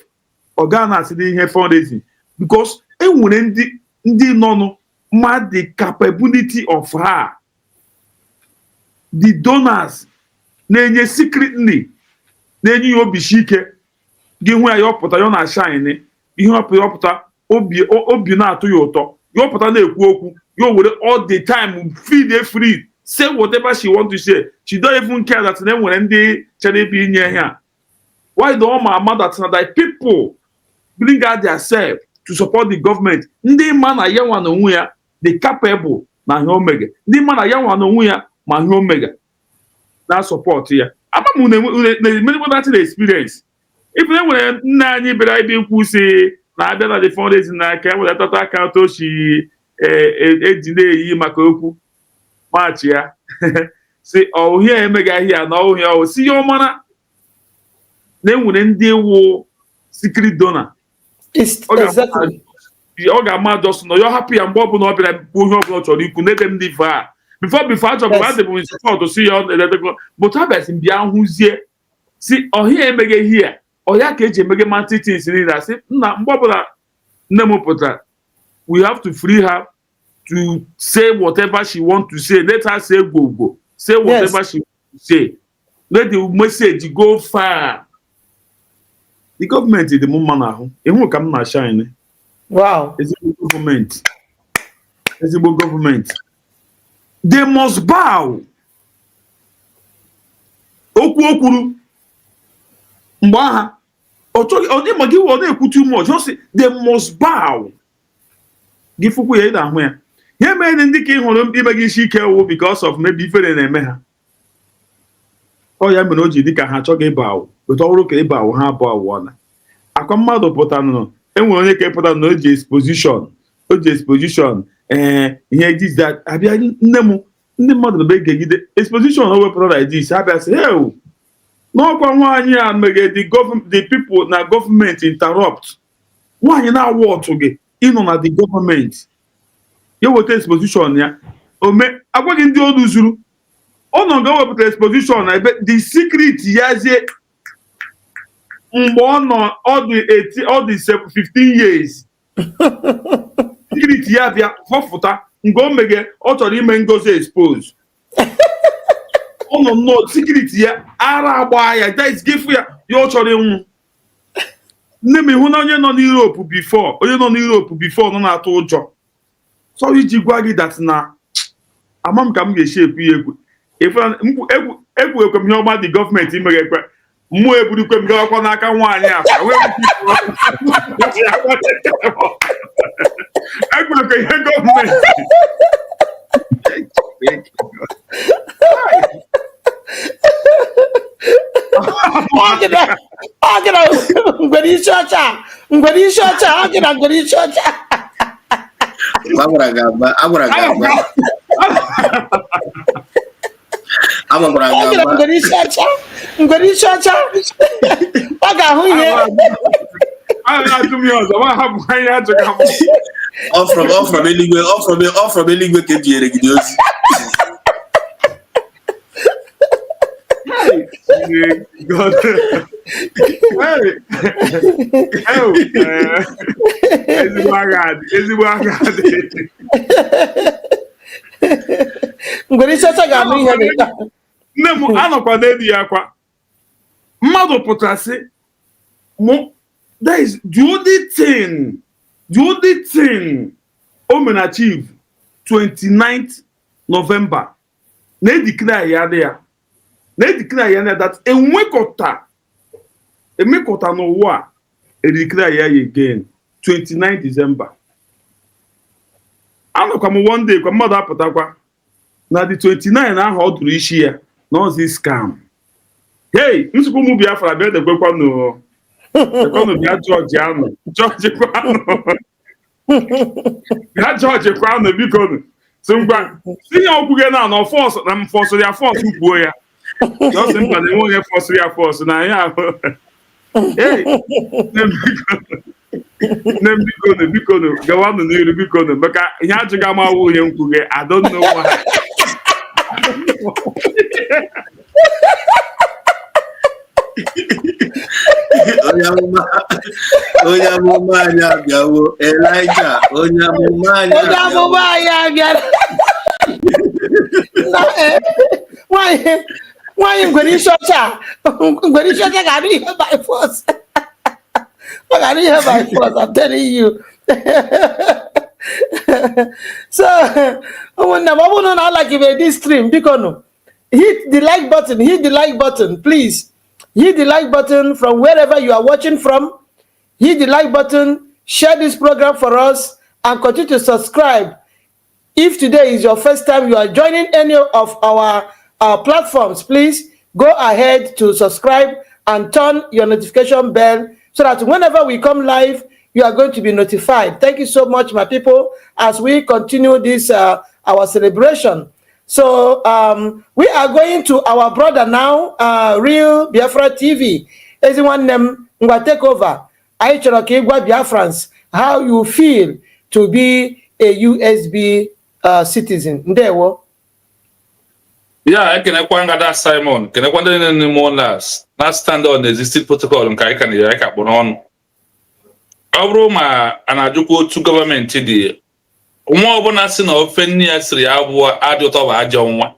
Speaker 3: or Ghana sitting here 4 days. Because it wouldn't no mad the capability of her. The donors, then secretly, then you'll be chic. Give where your put on a shine, you have to obi na to your top. Your put on a woku, you would all the time feed it free. Say whatever she want to say. She don't even care that then when they shall be in here. Why don't my mother that people bring out themselves to support the government? Ndị man a young one on they capable na omega. Ndị man a young one on ma omega. That support here. I'm the experience. If they were nanny, but I didn't say, now I the 4 days in I can with a total account. She a delay Makoku March here. Say, oh, here, mega here, now here, see your mana. Then wouldn't they war secret donor? It's exactly. The other man just know you're happy and Bob not be like pull up or you could let them differ. Before I talk about them, we support to see all the but how about in Bian who's here? See, oh, here, mega here. Or ya keje mege mantiti in that say na mbobula nemo pota. We have to free her to say whatever she want to say. Let her say go. Say whatever she want to say. Let the message go far. The government is the moment now. It won't come na shine.
Speaker 1: Wow.
Speaker 3: It's the government. It's the government. They must bow. Okwuru. Mbaha. They must say they must bow. Give up here that way. Here made indicate on them she care because of maybe different eme. Oh ya meno ji dika ha chọga bow. But all okay bow ha bow one. Akwa mmadụ pụta no. Enwe onye ka pụta no ji exposition. O ji exposition ihe this that abia nne mu ndị mmadụ be gegide exposition o wepụta like this abia say hey no kwa nwaanyị a mege the people na government interrupt. Nwaanyị na award gị ịnọ na the government. You weta exposition ya. Ome agwaghị ndị o duzuru. Ọ nọ ga wepụta exposition na ebe the secret yazie mgbe ọ nọ all the 15 years. Secret ya bịa fọfụta mgbe o mege ọ chọrọ ime ngozi expose. Ọ nọ no secret ya ara agba ya that is give ya ọ chọrọ ịnwụ. Nne m hụ na onye nọ n'Europe before nọ na-atụ ụjọ. So iji gwa gị that na amam ka m ga-eshi epu ya egwu. Egwu ekwe m ihe ọma dị gọọmenti imere ekwe. Mmụọ eburukwe m gawakwa n'aka nwaanyị akwa. Egwurekwe ihe gọọmenti.
Speaker 1: Ngwere isi ọcha.
Speaker 4: Agwara gị
Speaker 1: ngwere isi ọcha. Ọ ga-ahụ ihe.
Speaker 4: Ọ from eluigwe ka ejiere gị ozi.
Speaker 3: God.
Speaker 1: Ngwere isi ọcha ga-ahụ ihe dị ka.
Speaker 3: Nne m anọkwa n'edi ya kwa. Mmadụ pụtara sị that is the only thing o men achieve 29th November. Na-edeclare ya dị ya. Na-edeclare ya that emekọta n'ụwa edeclare ya again 29 December. Anọkwa m one day kwa mmadụ apụtakwa na the 29 ahụ ọ dụrụ isi ya n'ozi scam. Hey, nsukwu mụ Biafra bịa dekwekwanụ bịa George anụ bịa kwanụ biko so ngwa si ya okwu gị na force na force ya force kwuo ya. Just mba na enweghị force na ya ahụ. Hey, biko gawanụ n'iru biko maka ihe ajụghị amawụ ihe nkwu gị I don't know why.
Speaker 4: Onye amụma anyị abịawo Elijah onye amụma anyị
Speaker 1: abịara. Nwaanyị ngwere isi ọcha ga-arụ ihe by force. Ọ ga-arụ ihe by force, I'm telling you. So ụmụnne m ọ bụrụ na alakibe this stream biko nụ hit the like button please. Hit the like button from wherever you are watching from. Hit the like button, share this program for us, and continue to subscribe. If today is your first time you are joining any of our platforms, please go ahead to subscribe and turn your notification bell so that whenever we come live, you are going to be notified. Thank you so much, my people, as we continue this our celebration. So we are going to our brother now, Real Biafra TV. Everyone name take over. I Biafrans how you feel to be a USB citizen. Ndewo.
Speaker 6: Yeah, I can acquire that Simon. Can I wonder any more last stand on the existing protocol and I can on. Abroma and I do go to government today. nwa ọbụla si na ofe nne ya siri abụọ adị ụtọ bụ ajọ nwa.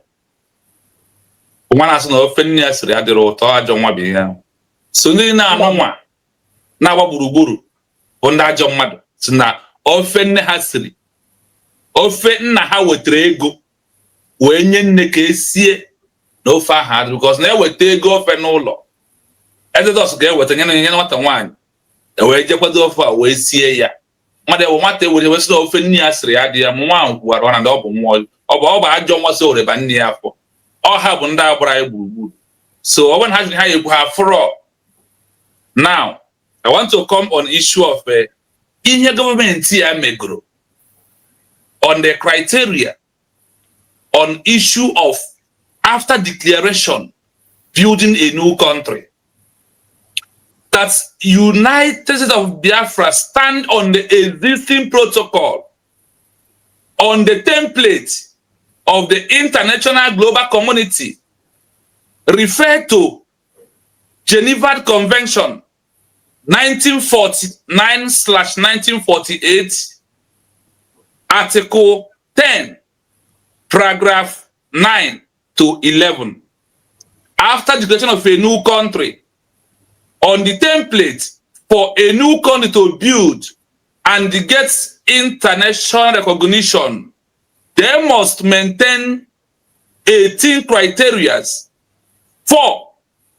Speaker 6: Nwa na-asị na ofe nne ya siri adịrị ụtọ ajọ nwa bụ ihe ahụ. So ndị na-anụ nwa na-agba gburugburu bụ ndị ajọ mmadụ si na ofe nne ha siri, ofe nna ha wetara ego wee nye nne ka esie na ofe ahụ adị, because na-eweta ego ofe n'ụlọ, Exodus ga-eweta nye nwata nwaanyị wee jekwado ofe a wee sie ya. Nwata ewere sị na ofe nne ya siri adị ya, nwa ahụ kwuwara na ọ bụ mmụọ, ọ bụ ajọ nwa so oreba nne ya afọ. Ọ ha bụ ndị agbara anyị gburugburu. So ọ bụrụ na ha jiri ha egbu ha fụrọ. Now, I want to come on issue of ihe gọọmenti ya megoro on the criteria on issue of after declaration building a new country. That United States of Biafra stand on the existing protocol, on the template of the international global community, refer to Geneva Convention 1949/1948, Article 10, paragraph 9 to 11. After declaration of a new country, on the template for a new country to build and get international recognition, they must maintain 18 criteria. 4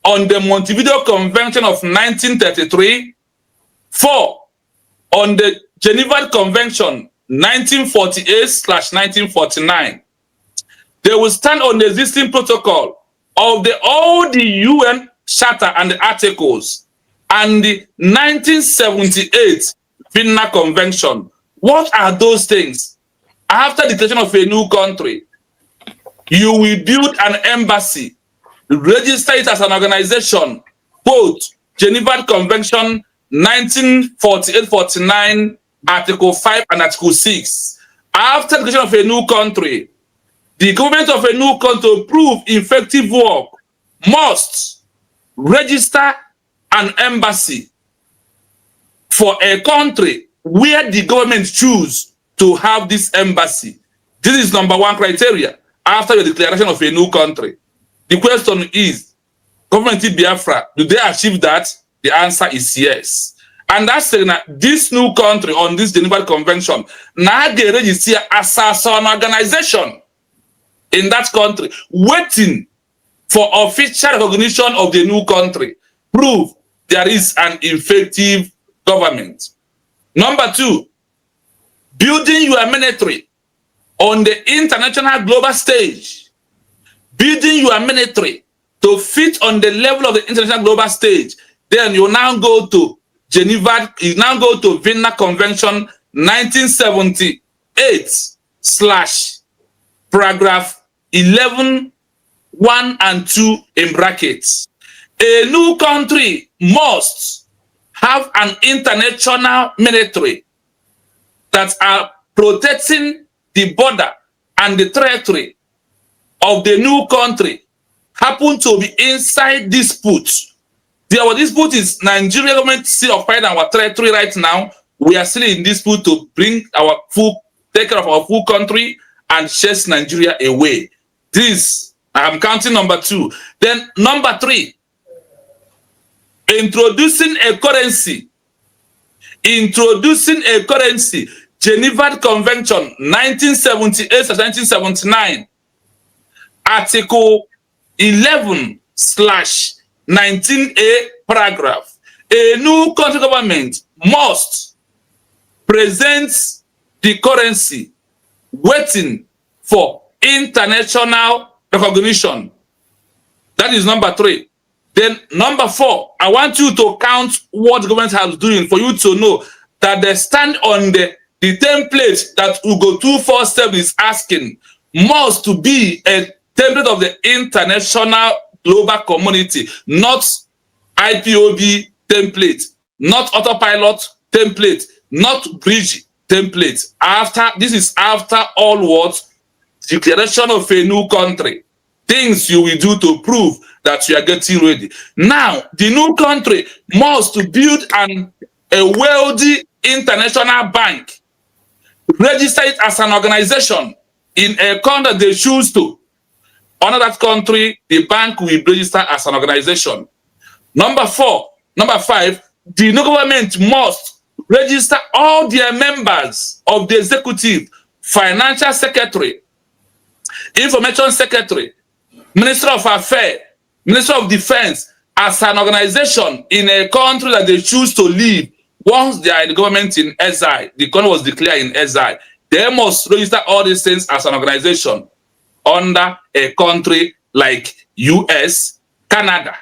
Speaker 6: on the Montevideo Convention of 1933, 4 on the Geneva Convention 1948/1949. They will stand on the existing protocol of all the UN Charter and the articles and the 1978 Vienna Convention. What are those things? After declaration of a new country, you will build an embassy, register it as an organization, quote, Geneva Convention 1948-49, Article 5 and Article 6. After declaration of a new country, the government of a new country to prove effective work must register an embassy for a country where the government choose to have this embassy. This is number 1 criteria after the declaration of a new country. The question is, government in Biafra, do they achieve that? The answer is yes. And that's saying that this new country on this Geneva Convention, now they register as an organization in that country, waiting for official recognition of the new country. Prove there is an effective government. Number 2, building your military on the international global stage. Building your military to fit on the level of the international global stage. Then you now go to Geneva, you now go to Vienna Convention 1978 / paragraph 11, 1 and 2 in brackets. A new country must have an international military that are protecting the border and the territory of the new country happen to be inside dispute. Our dispute is Nigeria government still occupying our territory right now. We are still in dispute to bring our take care of our full country and chase Nigeria away. This, I'm counting number 2. Then number 3, introducing a currency. Introducing a currency. Geneva Convention 1978/1979. Article 11/19A paragraph. A new country government must present the currency waiting for international recognition. That is number 3. Then number 4, I want you to count what the government has doing for you to know that they stand on the template that Ugo 247 is asking must to be a template of the international global community, not IPOB template, not autopilot template, not bridge template. This is after all what? Declaration of a new country. Things you will do to prove that you are getting ready. Now, the new country must build a wealthy international bank register it as an organization in a country they choose to. Under that country, the bank will register as an organization. Number 5, the government must register all their members of the executive, financial secretary, information secretary, minister of affairs, minister of defense as an organization in a country that they choose to live. Once they are in the government in exile, the country was declared in exile, they must register all these things as an organization under a country like US, Canada.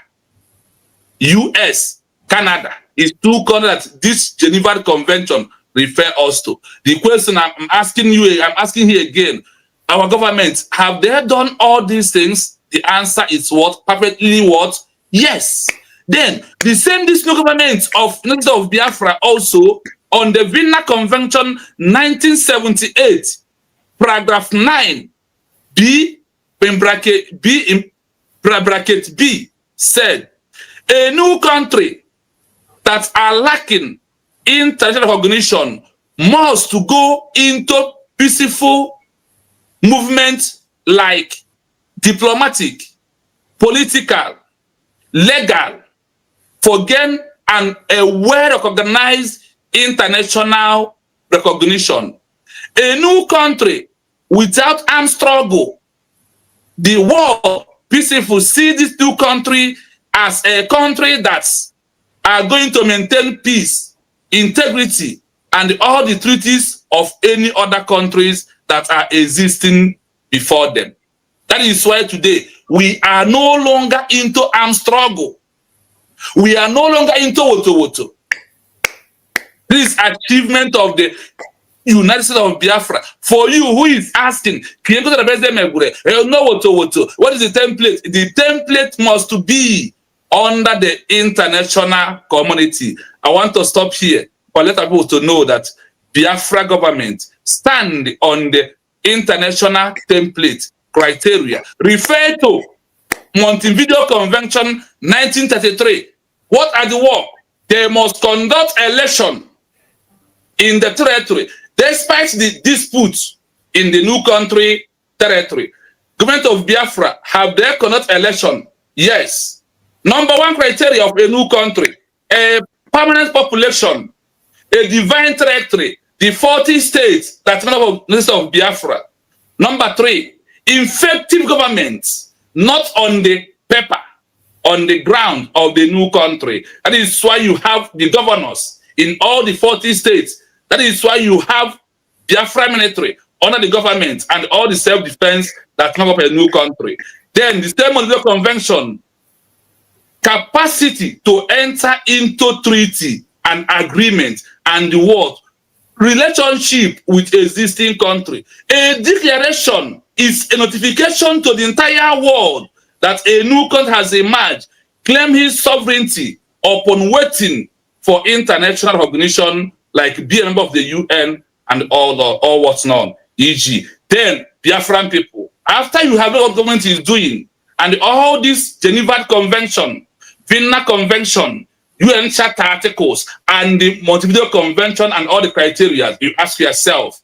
Speaker 6: US, Canada is two countries that this Geneva Convention refer us to. The question I'm asking here again, our government, have they done all these things? The answer is what? Perfectly what? Yes. Then the same this new government of Biafra also on the Vienna Convention 1978, paragraph 9, B in bracket B said, a new country that are lacking international recognition must to go into peaceful movement like diplomatic, political, legal, for gain and a well-recognized international recognition. A new country without armed struggle, the world peaceful see this new country as a country that's are going to maintain peace, integrity, and all the treaties of any other countries that are existing before them. That is why today we are no longer into armed struggle. We are no longer into woto. This achievement of the United States of Biafra. For you who is asking, can you go to the president? No woto. What is the template? The template must be under the international community. I want to stop here, but let people to know that Biafra government stand on the international template criteria. Refer to Montevideo Convention 1933. What are the work? They must conduct election in the territory, despite the disputes in the new country territory. Government of Biafra, have they conduct election? Yes. Number 1 criteria of a new country, a permanent population, a divine territory, the 40 states that make up list of Biafra. Number 3, effective governments, not on the paper, on the ground of the new country. That is why you have the governors in all the 40 states. That is why you have Biafra military under the government and all the self-defense that make up a new country. Then the same Montevideo Convention, capacity to enter into treaty and agreement and the world relationship with existing country. A declaration is a notification to the entire world that a new country has emerged, claim his sovereignty upon waiting for international recognition, like being a member of the UN and all what's known, e.g. Then Biafran people, after you have what government is doing and all this Geneva Convention, Vienna Convention, UN Charter articles, and the Montevideo Convention and all the criteria, you ask yourself,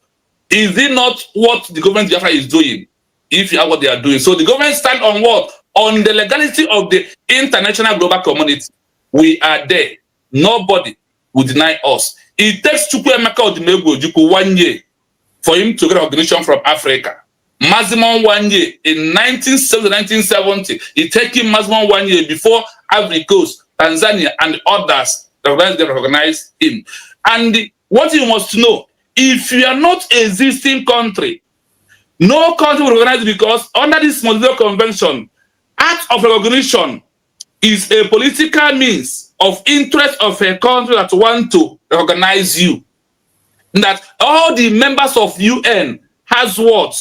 Speaker 6: is it not what the government of Biafra is doing? If you are what they are doing. So the government stand on what? On the legality of the international global community. We are there. Nobody will deny us. It takes Chukwuemeka Odumegwu Ojukwu 1 year for him to get recognition from Africa. Maximum 1 year. In 1970, it takes him maximum 1 year before Ivory Coast, Tanzania, and others recognize him. And what you must know, if you are not an existing country, no country will recognize you, because under this Montevideo Convention, act of recognition is a political means of interest of a country that want to recognize you. That all the members of UN has what?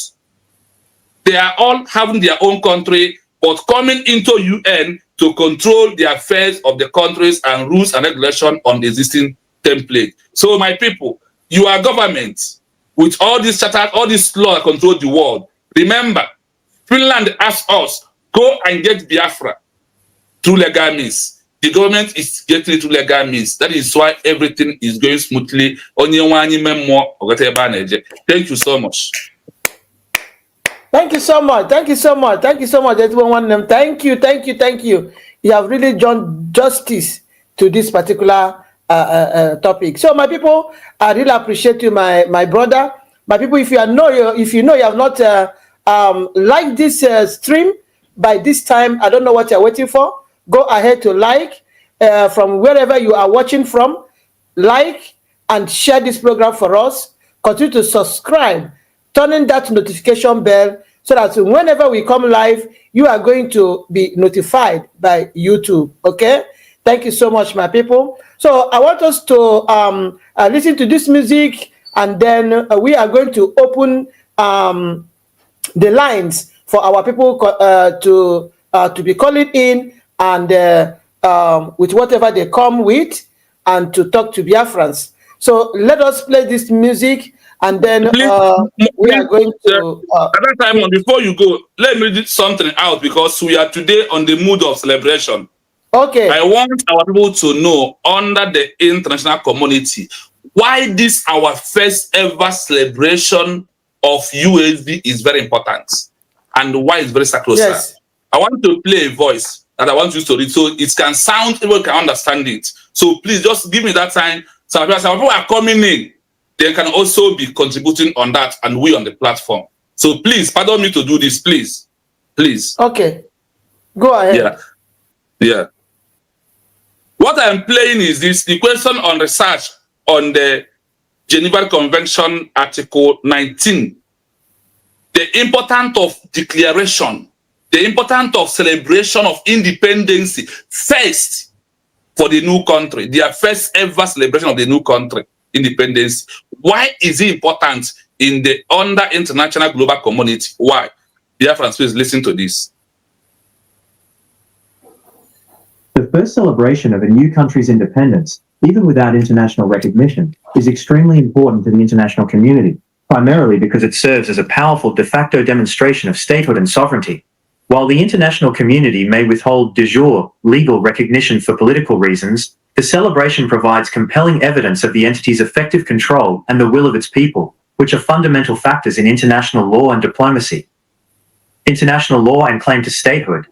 Speaker 6: They are all having their own country, but coming into UN to control the affairs of the countries and rules and regulation on the existing template. So my people, you are government with all these charters, all these laws that control the world. Remember, Finland asked us, go and get Biafra through legal means. the government is getting it through legal means. That is why everything is going smoothly. Thank you so much.
Speaker 1: Thank you so much. Thank you so much. Thank you so much, everyone. Thank you. Thank you. Thank you. You have really done justice to this particular topic. So, my people, I really appreciate you, my brother. My people, if you have not liked this stream by this time, I don't know what you're waiting for. Go ahead to like from wherever you are watching from. Like and share this program for us. Continue to subscribe, turning that notification bell so that whenever we come live, you are going to be notified by YouTube. Okay? Thank you so much, my people. So I want us to listen to this music, and then we are going to open the lines for our people to be calling in and with whatever they come with, and to talk to Biafrans. So let us play this music, and then we are going to...
Speaker 6: at that time, before you go, let me read something out, because we are today on the mood of celebration.
Speaker 1: Okay.
Speaker 6: I want our people to know, under the international community, why this our first ever celebration of USD is very important, and why it's very sacrosanct.
Speaker 1: Yes.
Speaker 6: I want to play a voice that I want you to read, so it can sound, everyone can understand it. So please just give me that time. Some people are coming in, they can also be contributing on that, and we on the platform. So please, pardon me to do this, please. Please.
Speaker 1: Okay. Go ahead.
Speaker 6: Yeah. Yeah. What I'm playing is the question on research on the Geneva Convention, Article 19. The importance of declaration, the importance of celebration of independence first for the new country, their first ever celebration of the new country, independence. Why is it important in the under international global community? Why? Biafra, please listen to this.
Speaker 7: The first celebration of a new country's independence, even without international recognition, is extremely important to the international community, primarily because it serves as a powerful de facto demonstration of statehood and sovereignty. While the international community may withhold de jure legal recognition for political reasons, the celebration provides compelling evidence of the entity's effective control and the will of its people, which are fundamental factors in international law and diplomacy. International law and claim to statehood.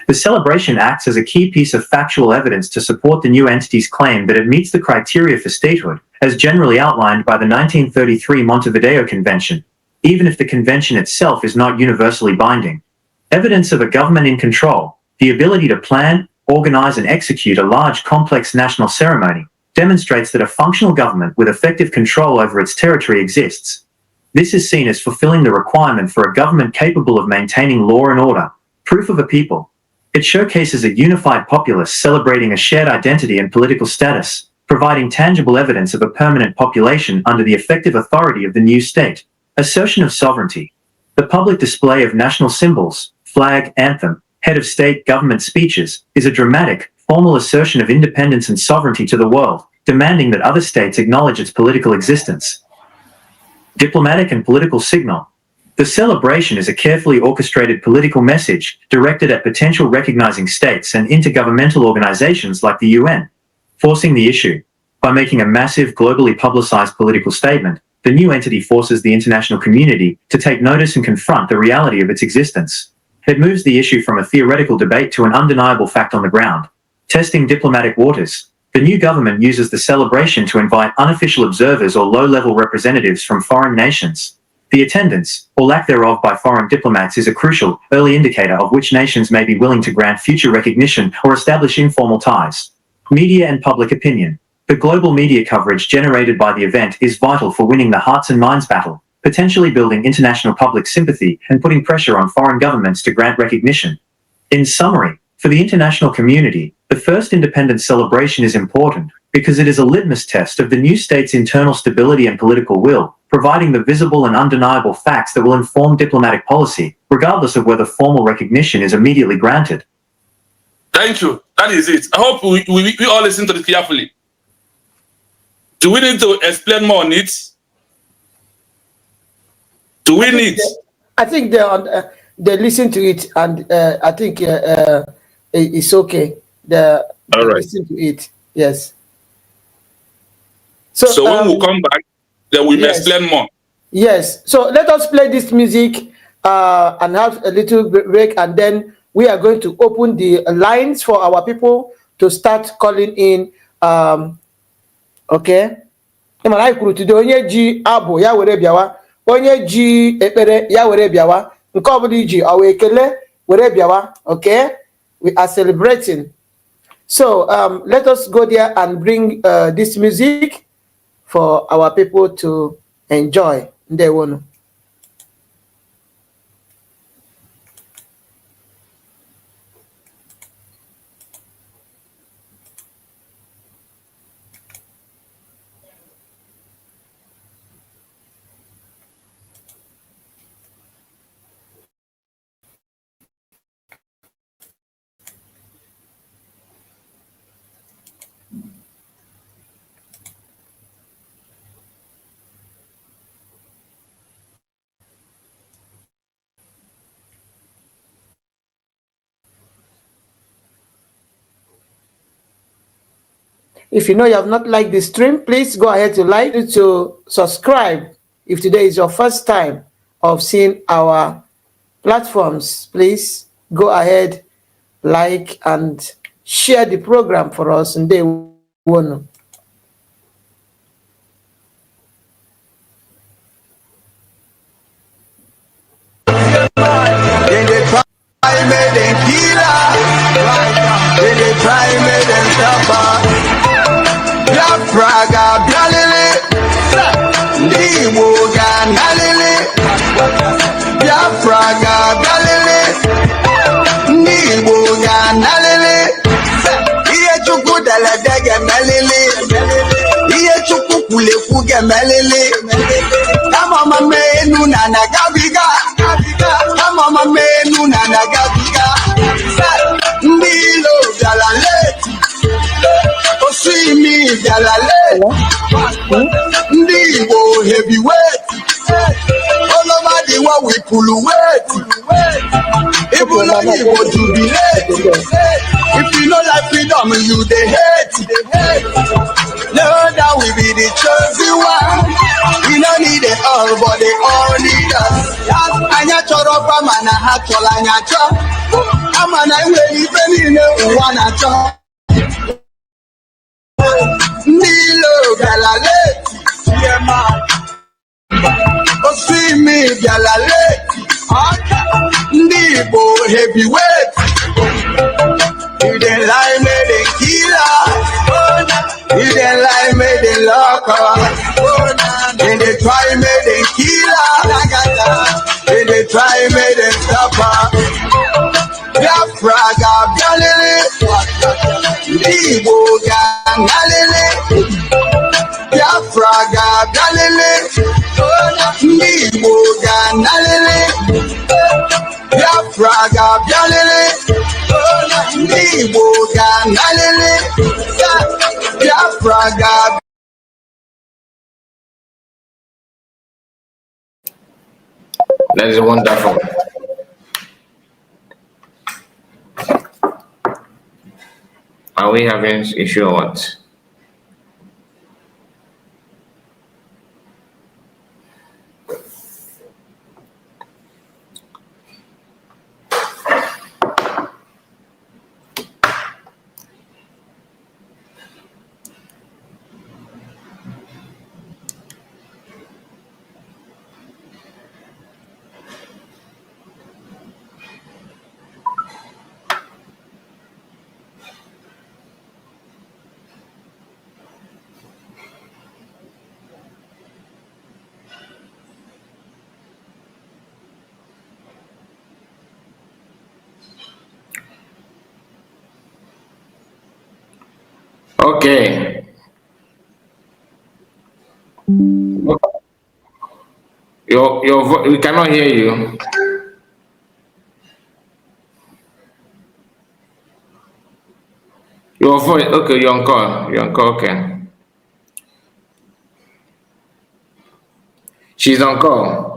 Speaker 7: The celebration acts as a key piece of factual evidence to support the new entity's claim that it meets the criteria for statehood, as generally outlined by the 1933 Montevideo Convention, even if the convention itself is not universally binding. Evidence of a government in control, the ability to plan, organize, and execute a large, complex national ceremony, demonstrates that a functional government with effective control over its territory exists. This is seen as fulfilling the requirement for a government capable of maintaining law and order, proof of a people. It showcases a unified populace celebrating a shared identity and political status, providing tangible evidence of a permanent population under the effective authority of the new state. Assertion of sovereignty. The public display of national symbols, flag, anthem, head of state government speeches, is a dramatic, formal assertion of independence and sovereignty to the world, demanding that other states acknowledge its political existence. Diplomatic and political signal. The celebration is a carefully orchestrated political message directed at potential recognizing states and intergovernmental organizations like the UN. Forcing the issue. By making a massive, globally publicized political statement, the new entity forces the international community to take notice and confront the reality of its existence. It moves the issue from a theoretical debate to an undeniable fact on the ground. Testing diplomatic waters. The new government uses the celebration to invite unofficial observers or low-level representatives from foreign nations. The attendance, or lack thereof, by foreign diplomats is a crucial, early indicator of which nations may be willing to grant future recognition or establish informal ties. Media and public opinion. The global media coverage generated by the event is vital for winning the hearts and minds battle, potentially building international public sympathy and putting pressure on foreign governments to grant recognition. In summary, for the international community, the first independence celebration is important because it is a litmus test of the new state's internal stability and political will, providing the visible and undeniable facts that will inform diplomatic policy, regardless of whether formal recognition is immediately granted.
Speaker 6: Thank you. That is it. I hope we all listen to this carefully. Do we need to explain more on it? Do we need?
Speaker 1: I think they listen to it, and I think it's okay.
Speaker 6: All right.
Speaker 1: listen to it. Yes.
Speaker 6: So when we come back, then we may explain more.
Speaker 1: Yes. So let us play this music and have a little break, and then we are going to open the lines for our people to start calling in. Okay. Ịmara anyị kwuru today onye ji abụ ya were bịawa, onye ji ekpere ya were bịawa, nke ọ bụla iji ọ wee ekele were bịawa. Okay. We are celebrating. So let us go there and bring this music for our people to enjoy. Ndewonu. If you know you have not liked the stream, please go ahead to like it, to subscribe. If today is your first time of seeing our platforms, please go ahead, like and share the program for us. And they won't.
Speaker 8: Heavyweight. All over the world we pull weight. Even though you go jubilate. If you know like freedom, you they hate. No, that we be the chosen one. We don't need it all, but they all need us. Anya choro pa mana ha chola anya cho. Amana we even in one cho. Nilo galaleti. Yeah, man. Oh, see me, galaleti. Ndibo heavyweight. You didn't lie, made a killer. You didn't lie, made a locker. Then they try, made a killer. Then they try, made a stopper. Biafra, Gabriele. Ndibo, Gabriele. Biafra, Gabriele. Ndibo, Gabriele. Biafra, Gabriele. Ndibo, Gabriele. Biafra, Gabriele.
Speaker 5: That is wonderful. Are we having issue or what? Okay. We cannot hear you. Your voice, okay, you're on call. You're on call, okay. She's on call.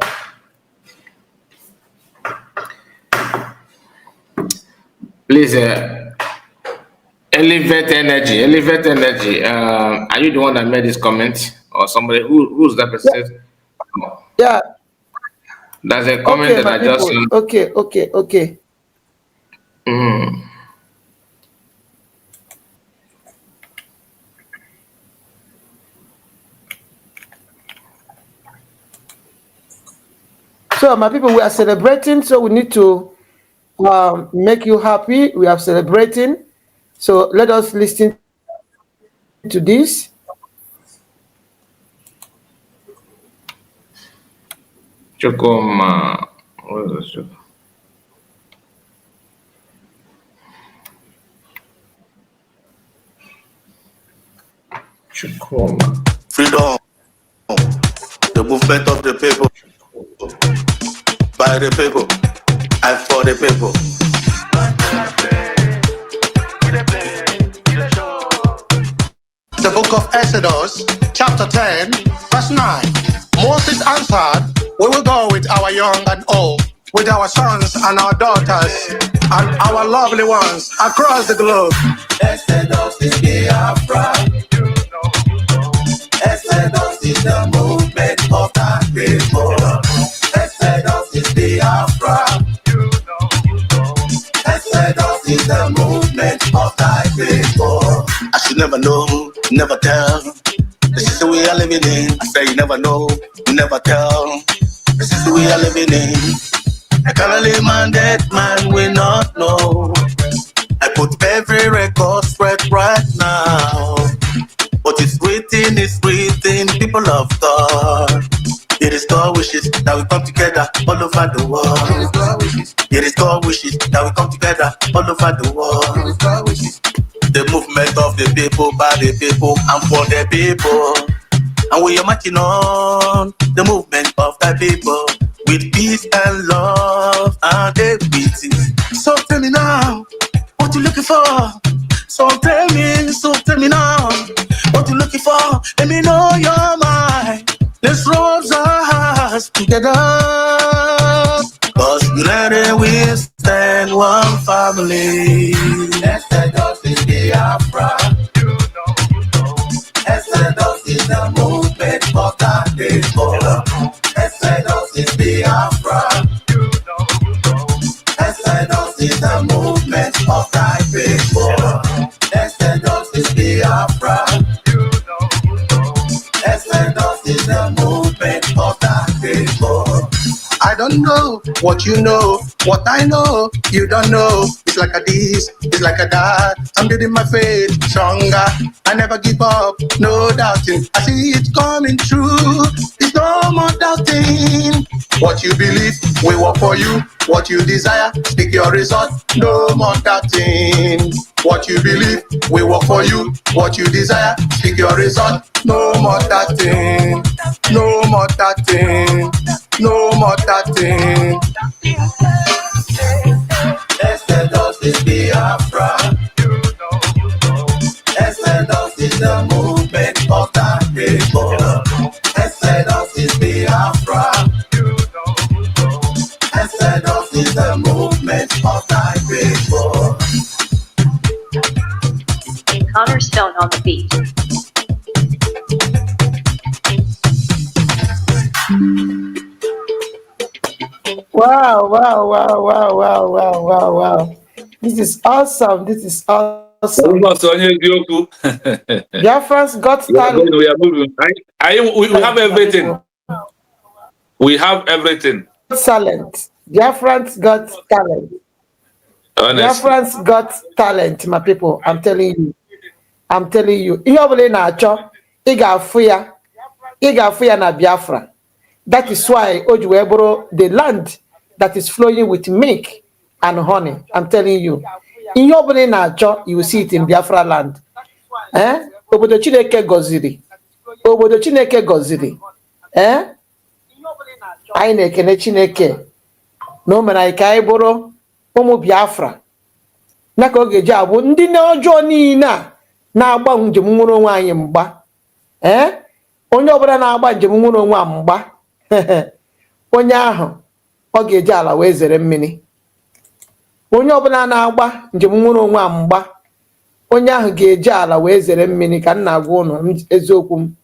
Speaker 5: Please, Elevate energy. Elevate energy. Are you the one that made this comment, or somebody who's that person?
Speaker 1: Yeah.
Speaker 5: There's a comment
Speaker 1: okay,
Speaker 5: that I just saw.
Speaker 1: Okay. So my people, we are celebrating, so we need to make you happy. We are celebrating, so let us listen to this.
Speaker 5: Chukuma. What is this? Chukuma.
Speaker 4: Freedom, the movement of the people, by the people, and for the people.
Speaker 9: The book of Exodus, chapter 10, verse 9. Moses answered, we will go with our young and old, with our sons and our daughters, and our lovely ones across the globe.
Speaker 8: Exodus is Biafra. Exodus is the movement of the people. Exodus is Biafra. Exodus is the movement of the people.
Speaker 4: I should never know, never tell. This is the way I'm living in. I say you never know, you never tell. This is the way I'm living in. I can't live man, dead man will not know. I put every record straight right now. What is written, people of God. It is God wishes that we come together all over the world. It is God wishes. It is God wishes that we come together all over the world. It is God wishes. The movement of the people, by the people, and for the people. And we are marching on the movement of the people with peace and love and equity. So tell me now, what you looking for? So tell me now, what you looking for? Let me know your mind. Let's roll our hearts together. Cause united we stand one family.
Speaker 8: Exodus is Biafra. Exodus is the movement of the people. Exodus is Biafra. Exodus is the movement of the people. Exodus is Biafra. Exodus is the movement of the people.
Speaker 9: I don't know what you know, what I know, you don't know. It's like a this, it's like a that. I'm building my faith stronger. I never give up, no doubting. I see it coming true. It's no more doubting. What you believe, we work for you. What you desire, speak your result. No more doubting. What you believe, we work for you. What you desire, speak your result. No more doubting. No more doubting. No more doubting.
Speaker 8: Exodus is Biafra. Exodus is the movement of the people. Exodus is Biafra. Exodus is the movement of the people.
Speaker 10: Connor Stone on the beat.
Speaker 1: Wow. This is awesome. Biafra's got talent.
Speaker 6: We are moving. We have everything. We have everything.
Speaker 1: Talent. Biafra's got talent. Biafra's got talent, my people. I'm telling you. Ihe ọbụla ị na-achọ, ị ga-afụ ya na Biafra. That is why o ji wee bụrụ the land that is flowing with milk and honey. I'm telling you. Ihe ọbụla ị na-achọ, you will see it in Biafra land. Obodo Chineke gọziri. Anyị na-ekene Chineke na o mere anyị ka anyị bụrụ ụmụ Biafra. Na ka ọ ga-eji abụ ndị ọjọọ niile a na-agba njem nwere onwe anyị mgba. Onye ọbụla na-agba njem nwere onwe a mgba. Onye ahụ ọ ga-eji ala wee zere mmiri. Onye ọbụla na-agba njem nwere onwe a mgba, onye ahụ ga-eji ala wee zere mmiri ka m na-agwa ụnụ eziokwu m.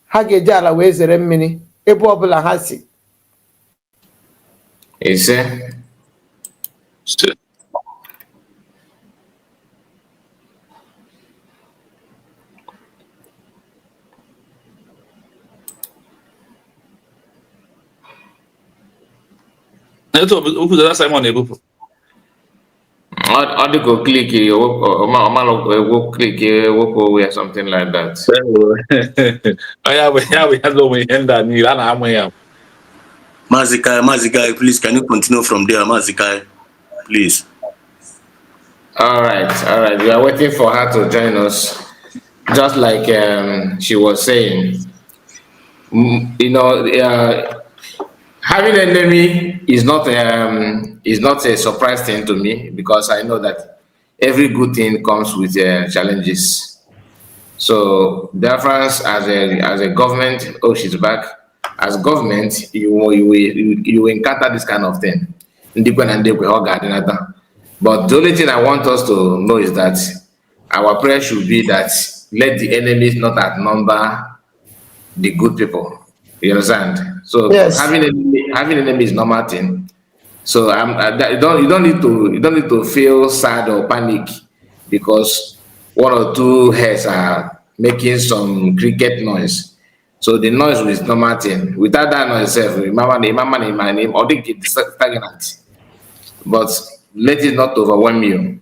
Speaker 1: Ha ga-eji ala wee zere mmiri ebe ọbụla ha si.
Speaker 5: Ise.
Speaker 6: Simon ebupụ.
Speaker 5: Or they go click or click or something like that.
Speaker 6: Oh yeah, we have no way in that.
Speaker 4: Mazikai, please, can you continue from there, Mazikai, please?
Speaker 5: All right. We are waiting for her to join us. Just like she was saying, you know, having an enemy is not a surprise thing to me, because I know that every good thing comes with challenges. So Biafrans as a government, oh, she's back. As government, you encounter this kind of thing. But the only thing I want us to know is that our prayer should be that let the enemies not outnumber the good people. You understand? So yes. having an enemy is normal thing. So you don't need to feel sad or panic because one or two heads are making some cricket noise. So the noise is normal thing. Without that noise itself, my name, or they get stagnant. But let it not overwhelm you.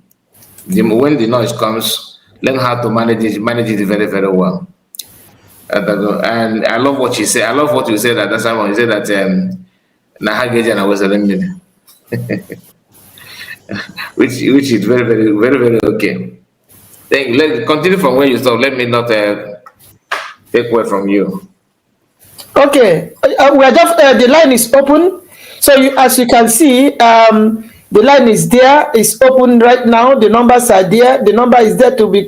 Speaker 5: When the noise comes, learn how to manage it very, very well. And I love what she said. I love what you said at that time. You said that Nahagejan was a limit. which is very, very, very, very okay. Let's continue from where you stopped. Let me not take away from you.
Speaker 1: Okay, we are just the line is open. So as you can see, the line is there. It's open right now. The numbers are there. The number is there to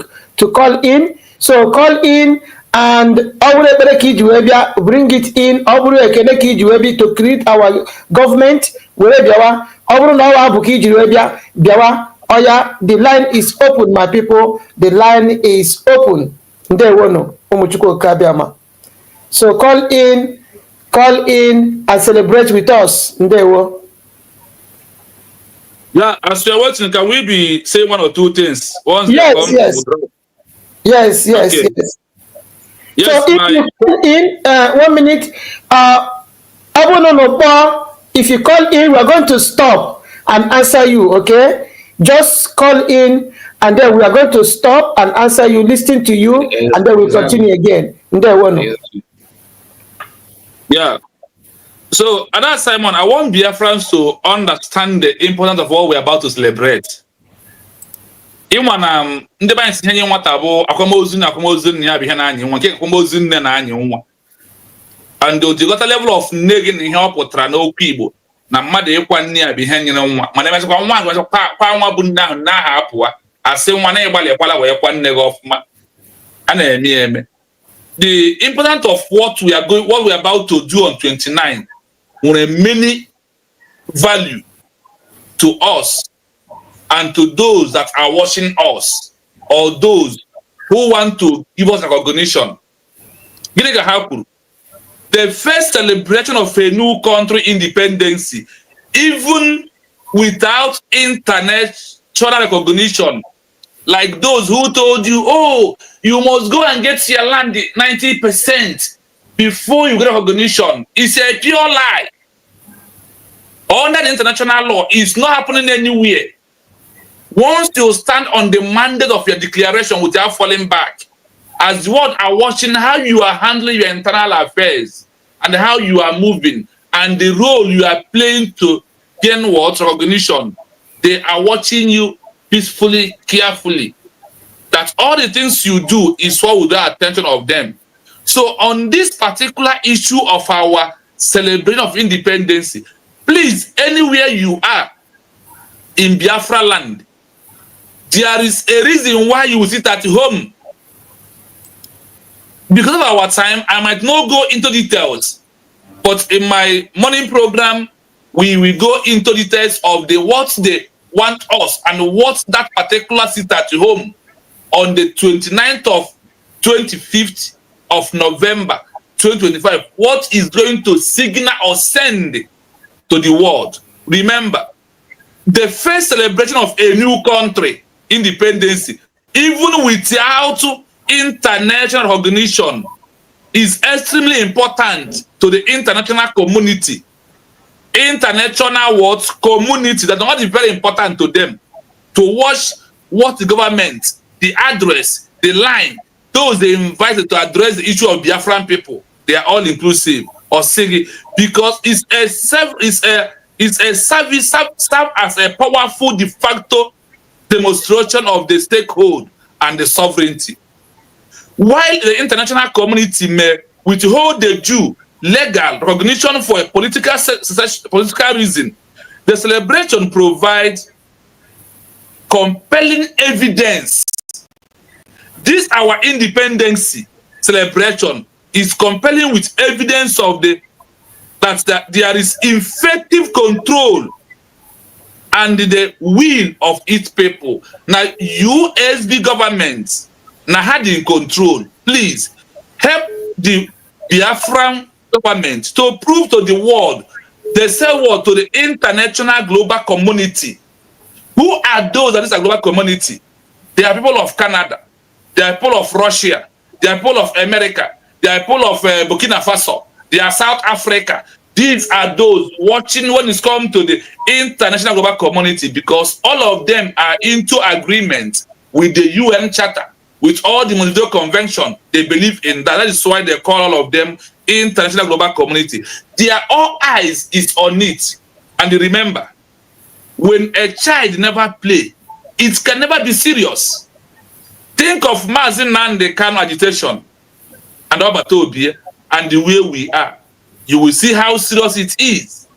Speaker 1: call in. So call in and bring it in. To create our government. The line is open, my people. The line is open. So call in and celebrate with us.
Speaker 6: Yeah, as you're watching, can we be saying one or two things?
Speaker 1: Yes. Yes. So if you call in 1 minute, if you call in, we're going to stop and answer you, okay? Just call in and then we are going to stop and answer you, listen to you, and then we'll continue again.
Speaker 6: Yeah. So, Ada Simon, I want Biafrans to understand the importance of what we're about to celebrate. And the level of negging help with no people. Na mmadụ ịkwa nne ya bụ ihe nyere nwa mana emesịkwa nwa gwa kwa nwa bụ nne ahụ na ha apụwa asị nwa na ịgbalịkwala wee kwa nne gị ọfụma a na-eme the importance of what we are about to do on 29 nwere many value to us and to those that are watching us or those who want to give us recognition. Gịnị ka ha kwuru? The first celebration of a new country independence, even without international recognition, like those who told you, oh, you must go and get your land 90% before you get recognition. It's a pure lie. Under the international law, it's not happening anywhere. Once you stand on the mandate of your declaration without falling back, as the world are watching how you are handling your internal affairs and how you are moving and the role you are playing to gain what recognition, they are watching you peacefully, carefully. That all the things you do is what with the attention of them. So on this particular issue of our celebration of independence, please, anywhere you are in Biafra land, there is a reason why you sit at home. Because of our time, I might not go into details, but in my morning program, we will go into details of what the want us and what that particular seat at home on the 29th of 25th of November 2025, what is going to signal or send to the world. Remember, the first celebration of a new country, independence, even without international recognition, is extremely important to the international community. International world community, that what is very important to them, to watch what the government, the address, the line, those they invited to address the issue of Biafran people, they are all inclusive or singing, because it's a service serve as a powerful de facto demonstration of the stakehold and the sovereignty. While the international community may withhold the due legal recognition for a political reason, the celebration provides compelling evidence. This our independence celebration is compelling with evidence of that there is effective control and the will of its people. Now, USB government now had in control. Please help the Biafran government to prove to the world, they say what to the international global community. Who are those that is a global community? They are people of Canada, they are people of Russia, they are people of America, they are people of Burkina Faso, they are South Africa. These are those watching when it's come to the international global community, because all of them are into agreement with the UN Charter, with all the Montevideo Convention. They believe in that. That is why they call all of them international global community. Their all eyes is on it. And remember, when a child never play, it can never be serious. Think of Mazin Nande Kano agitation and Obatobie and the way we are. You will see how serious it is.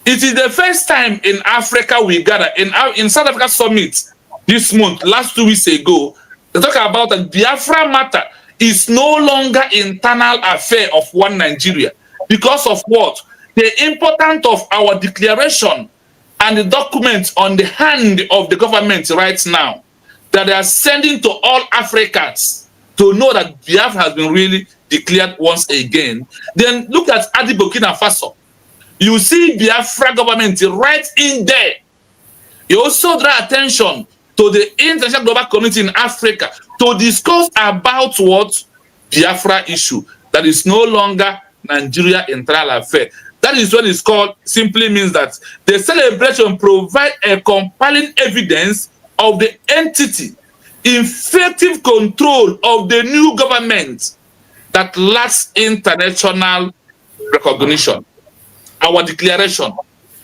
Speaker 6: It is the first time in Africa we gather. In South Africa Summit this month, last 2 weeks ago, they talk about that Biafra matter is no longer internal affair of one Nigeria. Because of what? The importance of our declaration and the documents on the hand of the government right now, that they are sending to all Africans to know that Biafra has been really declared once again. Then look at Adi Burkina Faso. You see Biafra government right in there. You also draw attention to the international global community in Africa to discuss about what Biafra issue that is no longer Nigeria internal affair. That is what it's called, simply means that the celebration provides a compelling evidence of the entity, effective control of the new government that lacks international recognition. Our declaration,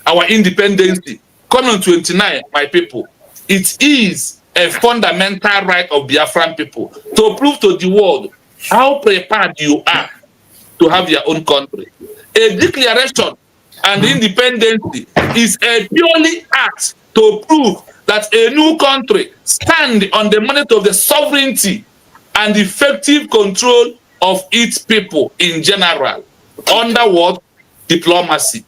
Speaker 6: our independence, coming on 29, my people, it is a fundamental right of Biafran people to prove to the world how prepared you are to have your own country. A declaration and independence is a purely act to prove that a new country stands on the mandate of the sovereignty and effective control of its people in general, under what? Diplomacy.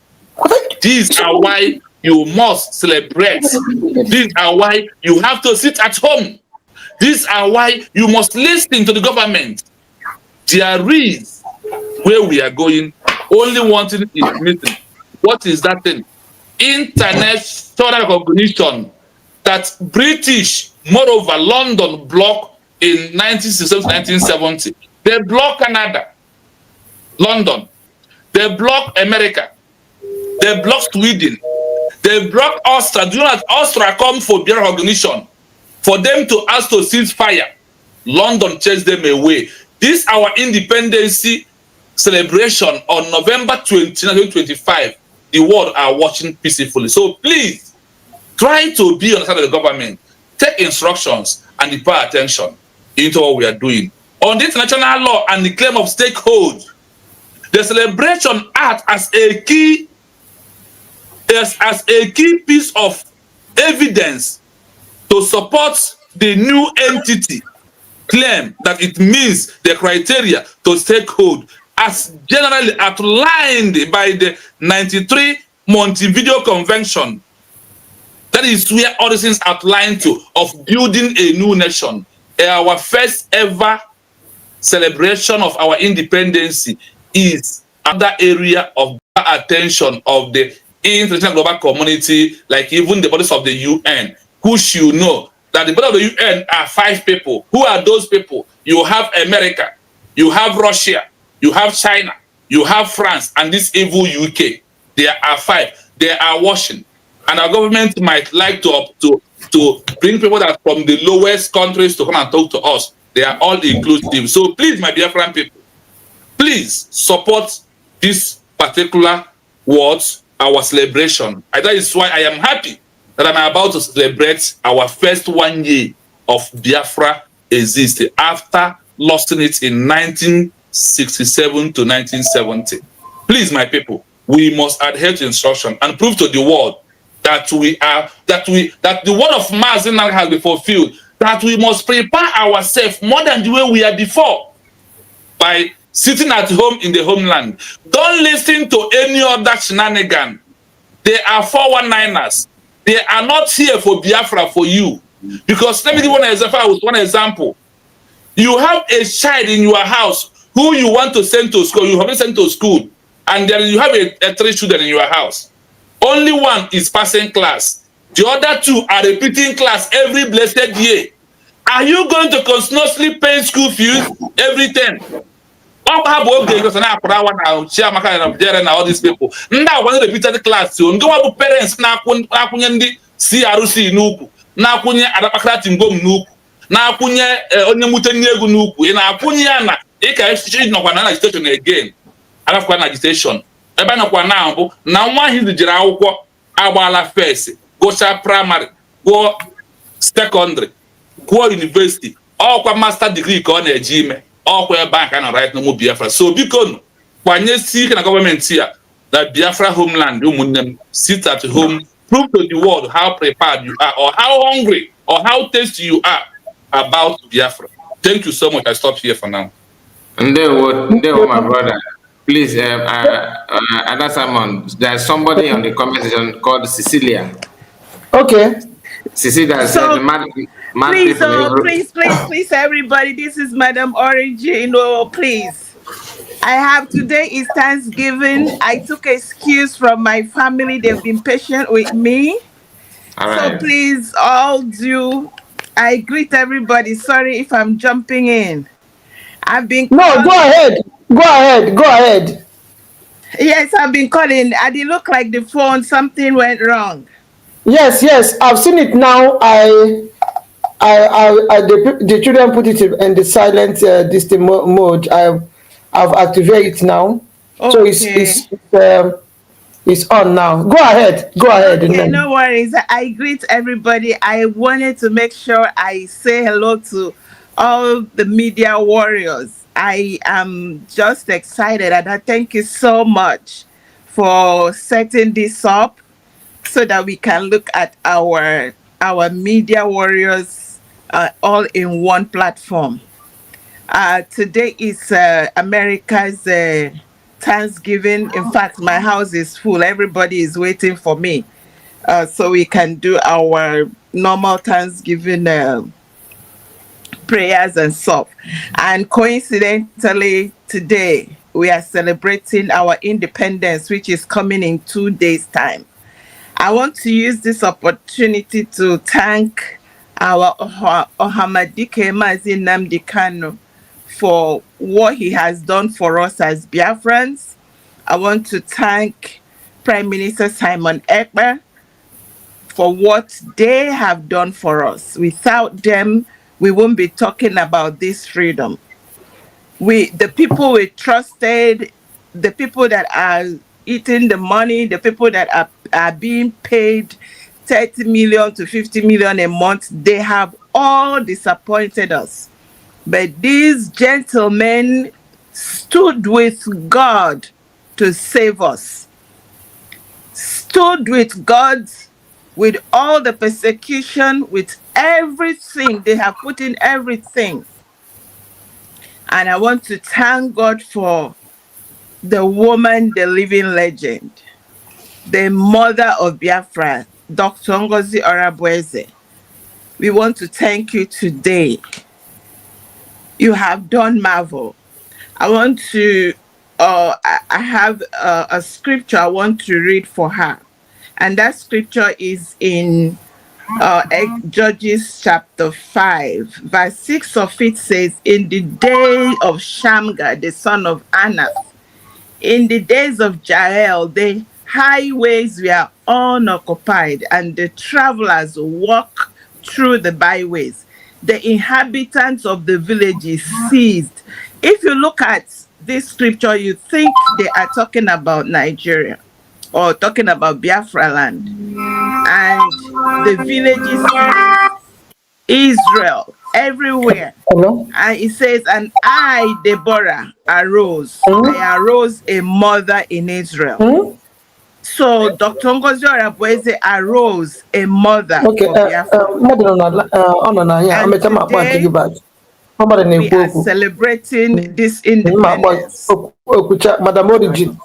Speaker 6: These are why you must celebrate. These are why you have to sit at home. These are why you must listen to the government. There is where we are going. Only one thing is missing. What is that thing? International recognition that British, moreover, London bloc in 1960-1970. They block Canada, London. They block America. They block Sweden. They block Austria. Do you know that Austria come for their recognition? For them to ask to cease fire. London chased them away. This our independence celebration on November 29, 2025. The world are watching peacefully. So please, try to be on the side of the government. Take instructions and pay attention into what we are doing. On the international law and the claim of stakehold, the celebration acts as a key piece of evidence to support the new entity claim that it meets the criteria to stakehold as generally outlined by the 93 Montevideo Convention. That That is where all these things outlined to of building a new nation. Our first ever celebration of our independence is another area of attention of the international global community, like even the bodies of the UN, who should know that the bodies of the UN are 5 people. Who are those people? You have America, you have Russia, you have China, you have France, and this evil UK. There are 5. They are watching. And our government might like to bring people that from the lowest countries to come and talk to us. They are all inclusive. So please, my Biafran people, please support this particular words, our celebration. And that is why I am happy that I'm about to celebrate our first 1 year of Biafra existing after losing it in 1967 to 1970. Please, my people, we must adhere to instruction and prove to the world that that the word of Mazin has been fulfilled, that we must prepare ourselves more than the way we are before by sitting at home in the homeland. Don't listen to any other shenanigan. They are 419ers. They are not here for Biafra for you. Because let me give one example. You have a child in your house who you want to send to school. You haven't sent to school. And then you have a 3 children in your house. Only one is passing class. The other 2 are repeating class every blessed year. Are you going to continuously pay school fees every term? All these people. Now, when they repeated the class, you go to parents na kunye CRC nuku, na kunye adapakra tingom nuku, na kunye onye muteni egu nuku, na kunye na eka no kwa na agitation again. Adapakra na agitation. Ebe na kwa na ambu na nwa hizi jira akwụkwọ agbala first, go primary, go secondary, go university, all kwa master degree ka ọ na-eji ime. All where bank and right no more Biafra. So because when you see the government here that Biafra homeland, you sit at home, prove to the world how prepared you are, or how hungry, or how tasty you are about Biafra. Thank you so much. I stop here for now.
Speaker 5: And then what, my brother? Please, Ada Simon, there's somebody on the comment section called Cecilia.
Speaker 1: Okay.
Speaker 5: Cecilia
Speaker 11: so, please, everybody. This is Madam Origin. Oh, please. I have today is Thanksgiving. I took excuse from my family. They've been patient with me.
Speaker 5: All right.
Speaker 11: So please, all do. I greet everybody. Sorry if I'm jumping in. I've been.
Speaker 1: No, go ahead. Go ahead. Go ahead.
Speaker 11: Yes, I've been calling. I did look like the phone. Something went wrong.
Speaker 1: Yes, I've seen it now. The children put it in the silent distant mode. I've activated it now,
Speaker 11: okay.
Speaker 1: So it's on now. Go ahead.
Speaker 11: Okay, no worries. I greet everybody. I wanted to make sure I say hello to all the media warriors. I am just excited, and I thank you so much for setting this up so that we can look at our media warriors all in one platform. Today is America's Thanksgiving. In fact, my house is full. Everybody is waiting for me so we can do our normal Thanksgiving prayers and stuff. And coincidentally, today we are celebrating our independence, which is coming in 2 days' time. I want to use this opportunity to thank our Ohamadike Mazi Nnamdi Kanu for what he has done for us as Biafrans. I want to thank Prime Minister Simon Ekpa for what they have done for us. Without them, we won't be talking about this freedom. The people we trusted, the people that are eating the money, the people that are being paid 30 million to 50 million a month, they have all disappointed us. But these gentlemen stood with God to save us. Stood with God with all the persecution, with everything. They have put in everything. And I want to thank God for the woman, the living legend, the mother of Biafra, Dr. Ngozi Orabueze, we want to thank you today. You have done marvel. I want to, I have a scripture I want to read for her. And that scripture is in Judges chapter 5, verse 6 of it says, in the day of Shamgar, the son of Anath, in the days of Jael, the highways were unoccupied and the travelers walked through the byways. The inhabitants of the villages ceased. If you look at this scripture, you think they are talking about Nigeria or talking about Biafra land. And the villages ceased. Israel, everywhere.
Speaker 1: Hello?
Speaker 11: And it says, and I, Deborah, arose. I arose a mother in Israel. So Dr. Ngozi Orabueze arose a mother
Speaker 1: Okay,
Speaker 11: for Biafra. And today, we are celebrating this independence.
Speaker 1: Madam Origin.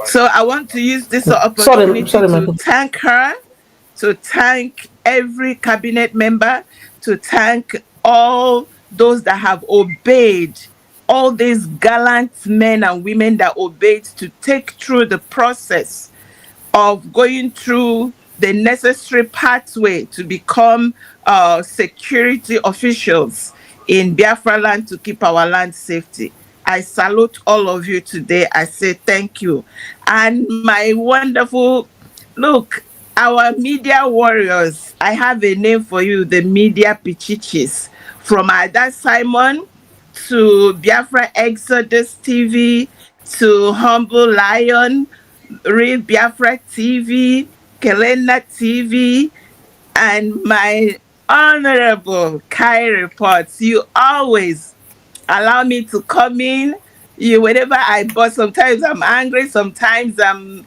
Speaker 11: So I want to use this opportunity to thank her, to thank every cabinet member, to thank all those that have obeyed, all these gallant men and women that obeyed to take through the process of going through the necessary pathway to become security officials in Biafra land to keep our land safety. I salute all of you today. I say thank you. And my wonderful, look, our media warriors, I have a name for you, the media pichichis. From Ada Simon to Biafra Exodus TV to Humble Lion, Real Biafra TV, Kelena TV, and my honorable Kai Reports. You always allow me to come in. Whenever I bust, sometimes I'm angry, sometimes I'm,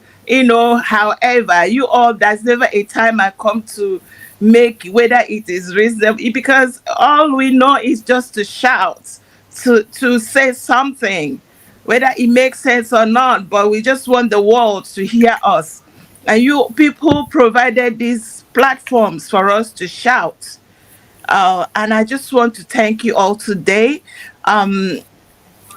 Speaker 11: however, you all, there's never a time I come to make, whether it is reasonable, because all we know is just to shout, to say something, whether it makes sense or not, but we just want the world to hear us. And you people provided these platforms for us to shout. And I just want to thank you all today. I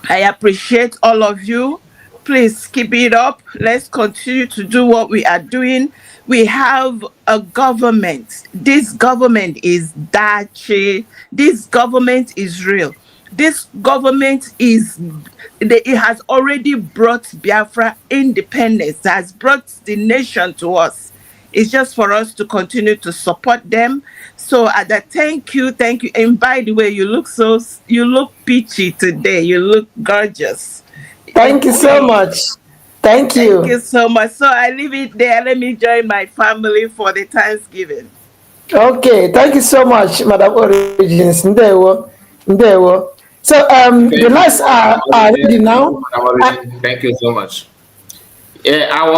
Speaker 11: appreciate all of you. Please keep it up. Let's continue to do what we are doing. We have a government. This government is Dachi. This government is real. This government it has already brought Biafra independence, it has brought the nation to us. It's just for us to continue to support them. So thank you. And by the way, you look peachy today. You look gorgeous.
Speaker 1: Thank you so much. Thank you.
Speaker 11: Thank you so much. So I leave it there. Let me join my family for the Thanksgiving.
Speaker 1: Okay, thank you so much, Madam Origins. Ndewo. So the lights are ready now.
Speaker 5: Thank you so much. Yeah, I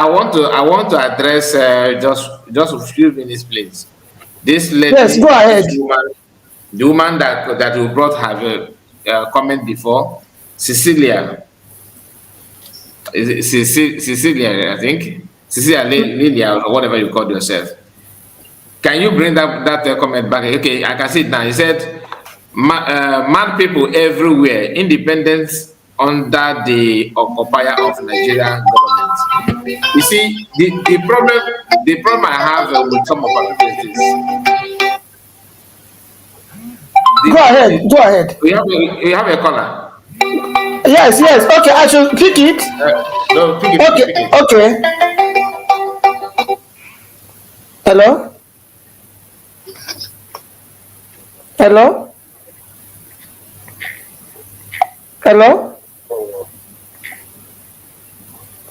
Speaker 5: want to address just a few minutes, please. This lady,
Speaker 1: yes, go ahead.
Speaker 5: The woman that we brought her comment before, Cecilia. Cecilia, I think. Cecilia Lilia, or whatever you call yourself. Can you bring that comment back? Okay, I can see it now. He said, mad people everywhere, independence under the occupier of Nigerian government. You see, the problem I have with some of our people is this.
Speaker 1: Go ahead.
Speaker 5: We have a caller.
Speaker 1: Yes. Okay, I should pick it.
Speaker 5: No, pick it.
Speaker 1: Okay. Hello.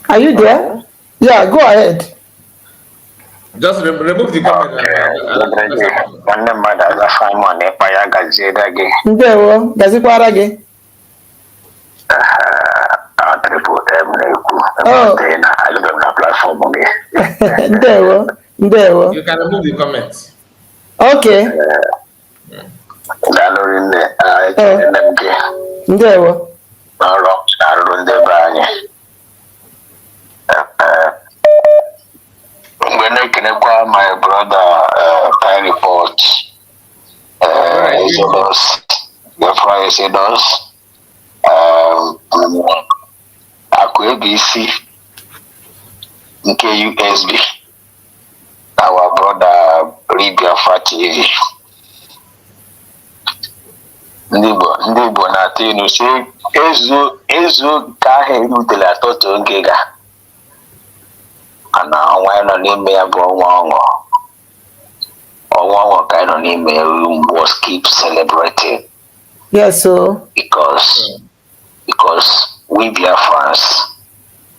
Speaker 1: Are you there? Yeah, go ahead.
Speaker 5: Just remove the comment.
Speaker 1: Ndewo, gazikwara gị. Oh. Ndewo.
Speaker 5: You can remove the comments.
Speaker 1: Okay.
Speaker 5: Thank
Speaker 12: Biafra Exodus, ABC, nke USB, our brother Biafra TV. Ndị Igbo na-atụ inu si ezu ka ahụ erutere atọtụ oge ga ana ọnwa anyị nọ n'ime ya bụ ọnwa ọṅụ ka anyị nọ n'ime ya, we must keep celebrating.
Speaker 1: Yes, so
Speaker 12: because we Biafrans,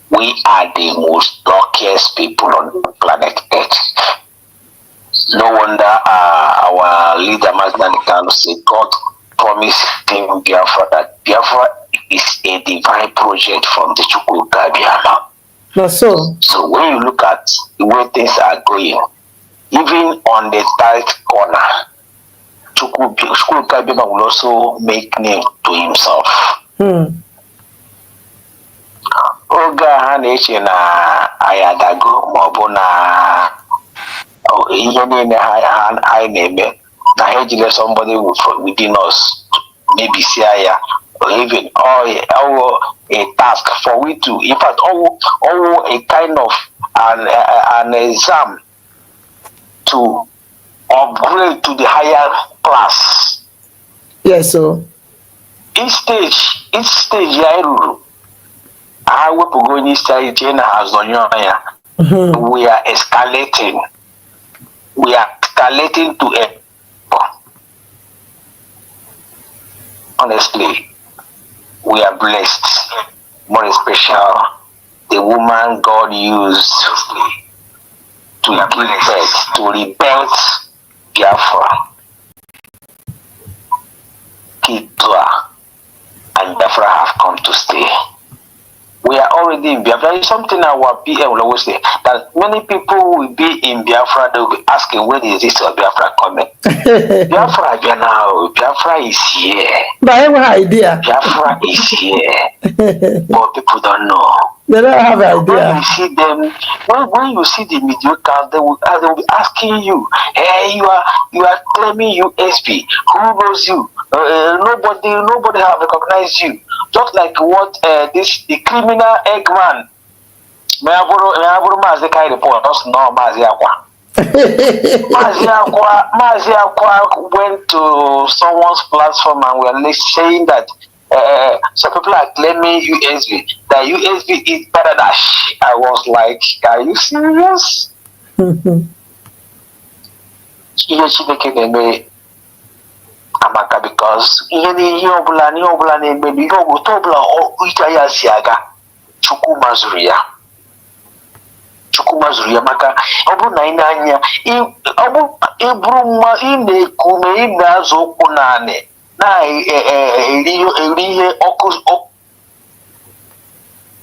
Speaker 12: we are the most luckiest people on planet Earth. No wonder our leader Mazdan Kanu said God promised him Biafra that Biafra is a divine project from the Chukwuka Biafra.
Speaker 1: No, so
Speaker 12: when you look at the way things are going, even on the tight corner, Chukwuka Biafra will also make name to himself. Oga ha na-eche na ayadago maọbụ na ihe niile ha na-eme na ha ejile somebody within us maybe see ya or even a task for we to, in fact all a kind of an exam to upgrade to the higher class.
Speaker 1: Yes, so
Speaker 12: each stage ya ruru I will go in stage has on your we are escalating to a honestly we are blessed, more special the woman God used to give birth to rebuild Biafra, Kitwa and Biafra have come to stay. We are already in Biafra. There is something our PM will always say, that many people will be in Biafra, they will be asking, when is this Biafra coming? Biafra now, Biafra is here.
Speaker 1: But I have an idea.
Speaker 12: Biafra is here. But people don't know.
Speaker 1: They don't have an idea.
Speaker 12: When you see them, when you see the mediocre, they will be asking you, hey, you are claiming USB. Who knows you? Nobody have recognized you. Just like what the criminal Eggman, Mazi Akwa went to someone's platform and were saying that some people are claiming USB, that USB is better than shit. I was like, are you serious? Amaka, because ihe ọbụla na-emebi ihe obodo ọbụla ike ya si aga Chukwu mazuru ya maka ọ bụrụ na ị na-anya ọ bụ eburu mma ị na-eku ume ị na-azụ ụkwụ naanị na-eri ihe ọkụ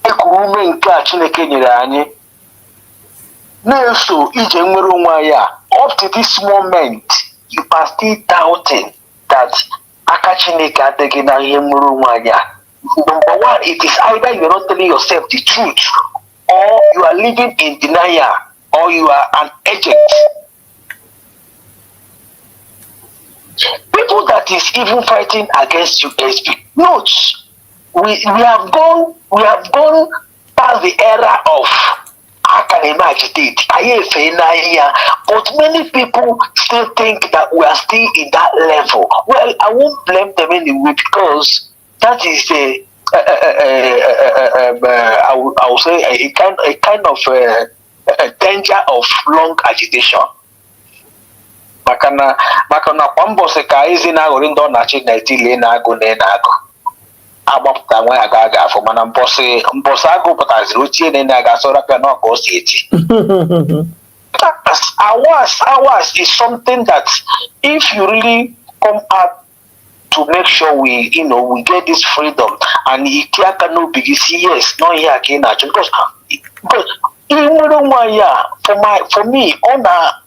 Speaker 12: ekuru ume nke a Chineke nyere anyị na-eso ije nwere onwe ya. Up to this moment you are still doubting that aka Chineke adịghị na ihe nwere onwe ya. Number one, it is either you are not telling yourself the truth, or you are living in denial, or you are an agent. People that is even fighting against USB. Note, we have gone past the era of how can I agitate? But many people still think that we are still in that level. Well, I won't blame them anyway, because that is I will say a kind of a danger of long agitation. Makana kwa mbọsị ka ezi na-aghọrị ndị ọ na-achị na-etili na-agụ agbapụta nwa ya ga-aga afọ, mana mbọsị agụ pụtaziri ochie na-aga asọrọ apịa na ọka o si eti. Ours is something that if you really come out to make sure we get this freedom and Ikiaka no bigisi, yes, no here again because for me, on agro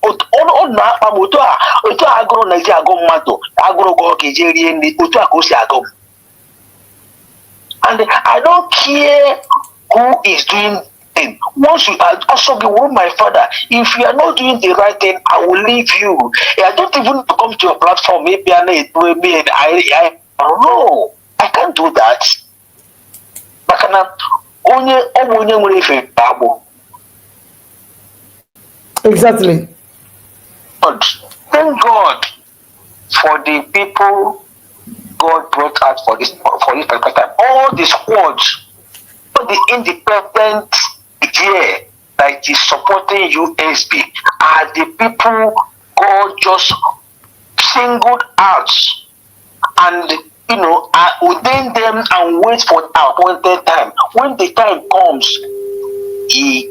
Speaker 12: na agom mato agro go kejeri ndi otu akosi agom, and I don't care who is doing it. Once you also be with my father, if you are not doing the right thing, I will leave you. I don't even come to your platform. Maybe I No, I can't do that.
Speaker 1: Exactly.
Speaker 12: But thank God for the people God brought out for this particular time. All the squads, all the independent idea that is supporting USB are the people God just singled out and ordain them and wait for the appointed time. When the time comes,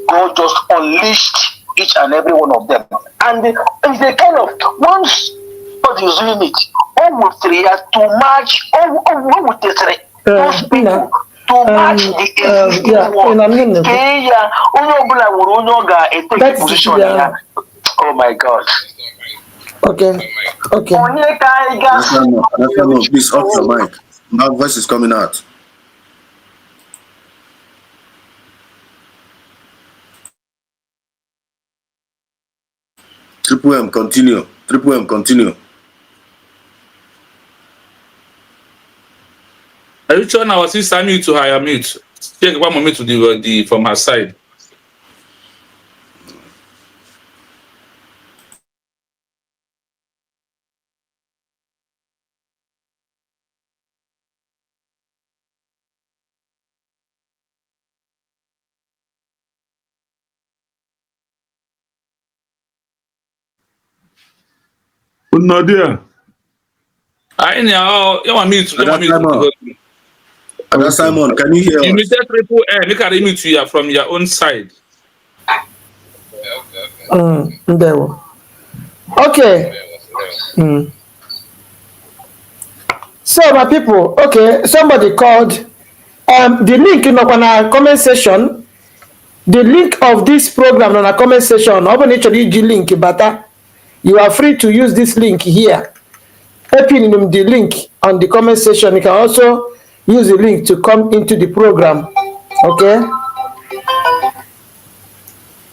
Speaker 12: God just unleashed each and every one of them. And it's a kind of, once God is doing it, almost to match, almost those people to match the existing one. Oh my God.
Speaker 1: Okay. Okay.
Speaker 4: Please off your mic. My voice is coming out. Triple M, continue. Triple M, continue.
Speaker 6: Are you sure our sister mute to her mute? Take one moment to the from her side.
Speaker 3: Nadia.
Speaker 6: I know you want me to
Speaker 4: Simon, can you hear us?
Speaker 6: You muted Triple M. Make a mute you from your own side.
Speaker 1: Okay. So my people, okay, somebody called the link in our comment section. The link of this program on our comment section. Link, but you are free to use this link here. Open the link on the comment section. You can also use the link to come into the program. Okay.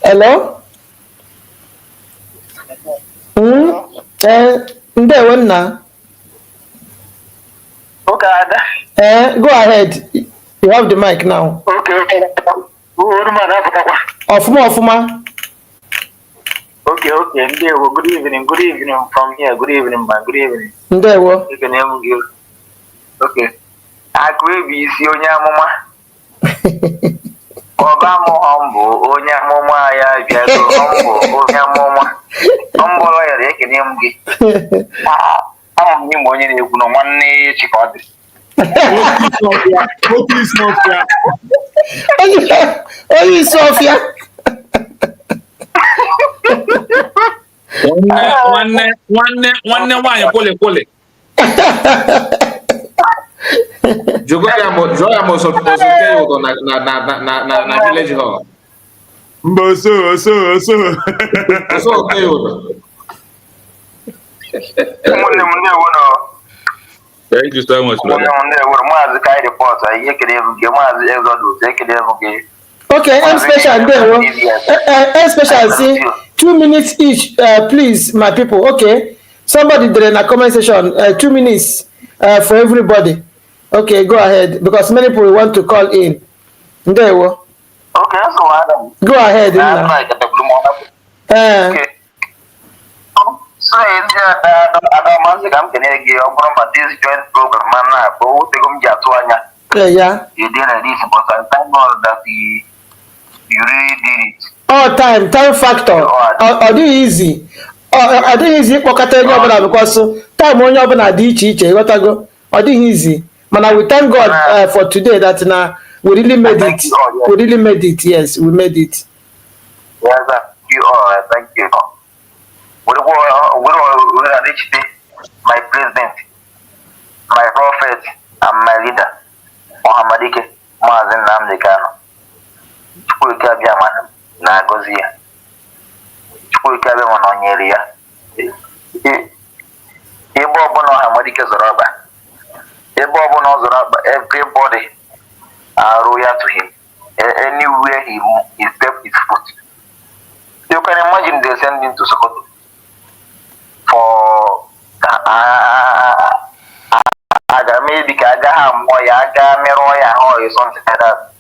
Speaker 1: Hello. Ndewo nna.
Speaker 12: Okay.
Speaker 1: Go ahead. You have the mic now.
Speaker 12: Okay.
Speaker 1: Ofuma.
Speaker 12: Okay. Ndewo. Good evening from here. Good evening, man. Good evening.
Speaker 1: Ndewo.
Speaker 12: Okay. Akwebi isi onye amụma. Ọba mụ humble onye amụma ya bịago humble onye amụma. Humble ya ekene m gị. Ama m n'ime onye na-ekwu na nwanne echi ka ọ dị.
Speaker 1: Onye isi ọfịa.
Speaker 6: Nwanne nwaanyị kwole.
Speaker 5: Joya mo so na village hall.
Speaker 3: So.
Speaker 5: So
Speaker 6: Thank you so much, brother.
Speaker 1: Okay, special see 2 minutes each, please, my people. Okay, somebody did in a comment section 2 minutes for everybody. Okay, go ahead because many people want to call in. There we go.
Speaker 12: Okay, so Adam.
Speaker 1: Go ahead.
Speaker 12: Okay. So I'm this joint program, man.
Speaker 1: Yeah.
Speaker 12: You did this, but I thank God that you really did it.
Speaker 1: Oh, time factor. Ọ dịghị easy. Ọ dịghị easy ịkpọkọta onye ọbụla because time onye ọbụla dị iche ịghọtago. Ọ dịghị easy. Mana we thank God for today that we really made it. We really made it. Yes, we made it.
Speaker 12: Yes, you all. Thank you. We reached my president, my prophet, and my leader, Muhammadike Mazin Namdekano. Chukwuka Biaman Nagozia. Chukwuka Biaman Onyeria. Ebo Bono Hamadike Zoroba. Ebo Bono Zoroba, everybody are royal to him. Anywhere he stepped his foot. You can imagine they send him to Sokoto for maybe Kagaham or Yaga, Meroya, or something like that.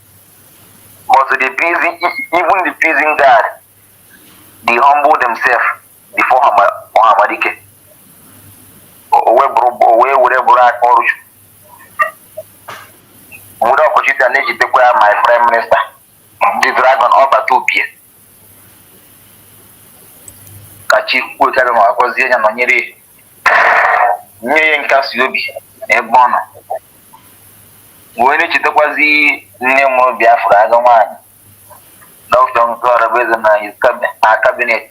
Speaker 12: But the prison, even the prison guard, they humble themselves before Muhammadike. Where whatever I call you. Would opportunity and need to take my prime minister. The dragon over 2 p.m. Kachi, who tell him I was here and on your Cassiobi, a bono. When it was the name of Biafra, I don't mind. No strong God of wisdom in his cabinet.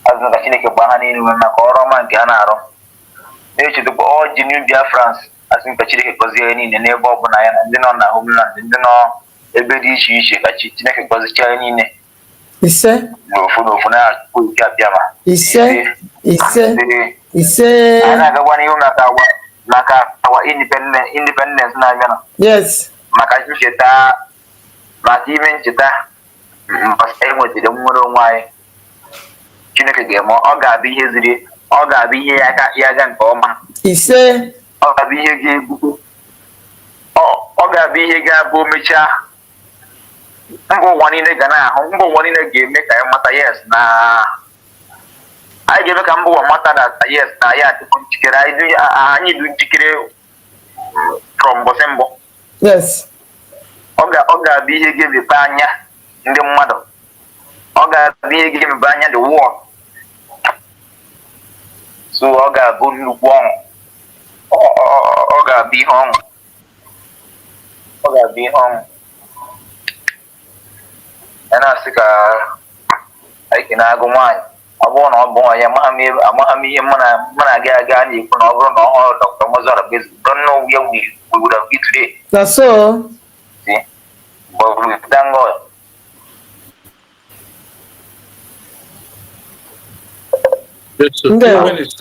Speaker 12: As the Kinaka Bahani when a Coroman Canaro. They should go all genuine Biafrans, as in Pachika was in the neighbor of Nine and then on the homeland, and then all every she Pachika was Chinese.
Speaker 1: He said,
Speaker 12: No, for now, put Yama.
Speaker 1: He said,
Speaker 12: Another one you Naka, our independence now.
Speaker 1: Yes.
Speaker 12: Makashita, not even Chita, but stay with the moon why. Chinaka game or Gabi his or Gabi Yagan Boma.
Speaker 1: He said,
Speaker 12: or Gabi Yagi, or Gabi Yaga Bomicha. Go one in the Ghana, go one in the game, make a matter, yes, nah. I give a cambo a matter that, yes, I had to put chicken. I need to chicken from Bosembo.
Speaker 1: Yes.
Speaker 12: Oga, be here give the banya in the mother. Oga, be here give banya the war. So, Oga, go to Wong. Oga, be home. Oga, be home. And I think I can go mine. I want to boy, Mahami, Managani, Dr. Mozart, don't know where we would have been today.
Speaker 1: That's so.
Speaker 12: See? But we thank God.
Speaker 6: Yes, so 2 minutes.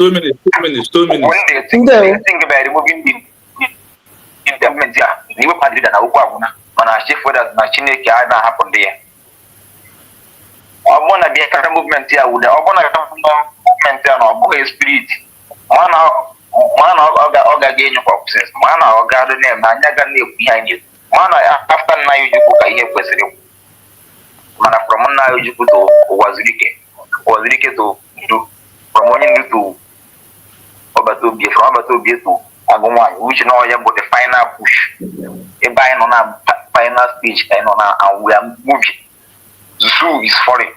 Speaker 12: When they think about removing the government, you will party than a woman, and I shift for that machine can happen there. I want to be a kind of movement here with the movement and boy spirit. Man, Oga gain of options. Man, Oga the name, and Yagan live behind you. Man, after now you book a year president. Man, from now you put was Rike to do from one to over to be from over to be to Agumai, which now you got the final push. A buying on a final speech and on a we are moving. Zoo is foreign.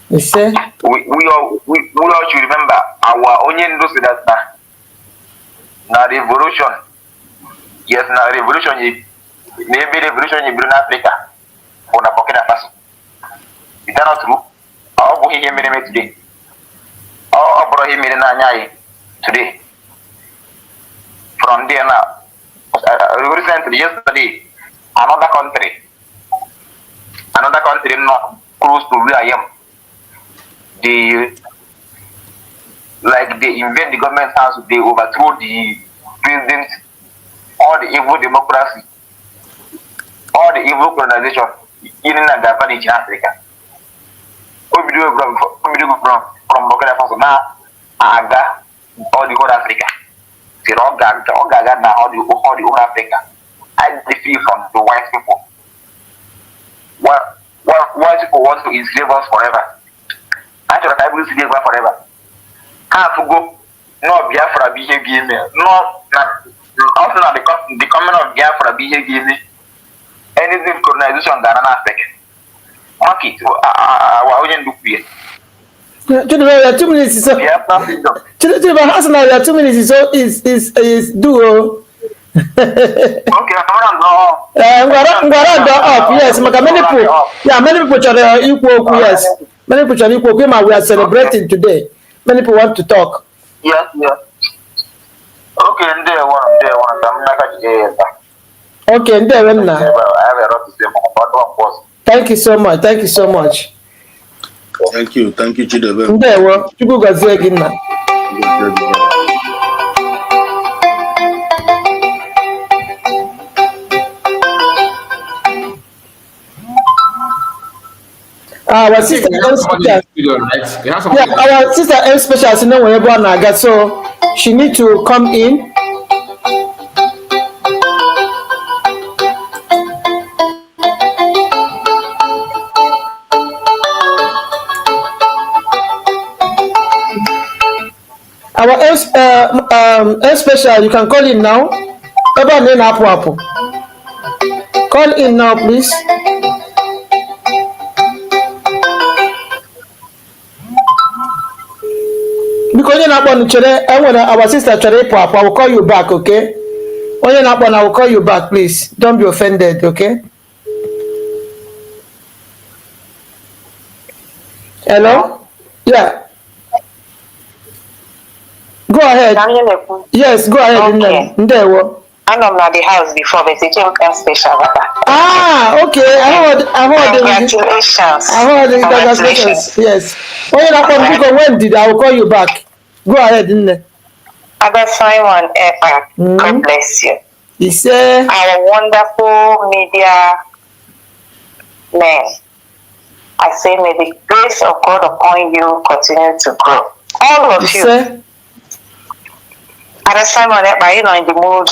Speaker 1: You say?
Speaker 12: We all should remember our onion does that now revolution. Yes, now revolution maybe revolution in Africa for the Burkina Faso. Is that not true? How about him in today? How about him in Nanyai today? From there now, recently yesterday, another country not close to where I am. They invade the government house, they overthrow the president, all the evil democracy, all the evil colonization in Africa. What we do from Burkina Faso now, Aga, all the whole Africa. See, all the whole Africa. I defeat from the white people. White people want to enslave us forever. Actually, I will enslave us forever. Can't go, no Biafra behavior, no, also not the coming of Biafra behavior. Anything colonization than an aspect. Market, our own look here.
Speaker 1: 2 minutes is so. Now 2 minutes is duo.
Speaker 12: Okay, I'm
Speaker 1: up. Yes, many people are equal. Yes, many people are equal. We are celebrating today. Many people want to talk.
Speaker 12: Yes. Okay, I'm not going to
Speaker 1: okay, and there now.
Speaker 12: I have a lot to say about.
Speaker 1: Thank you so much. Thank you, Chidebe. There, you go again now. Our sister M special. Yeah, our sister M special. So wherever I got, so she need to come in. Our special, you can call in now. Call in now, please. Because our sister I will call you back, okay? I will call you back, please. Don't be offended, okay? Hello? Yeah. Go ahead. Yes, go ahead.
Speaker 13: Okay. I know at the house before, but it's special.
Speaker 1: Okay. I heard.
Speaker 13: Congratulations.
Speaker 1: I heard. Congratulations. Yes. When did I will call you back? Go ahead.
Speaker 13: Ada Simon Epa, God bless you.
Speaker 1: He said,
Speaker 13: our wonderful media men. I say, may the grace of God upon you continue to grow. All of you. At the time on that, in the mood,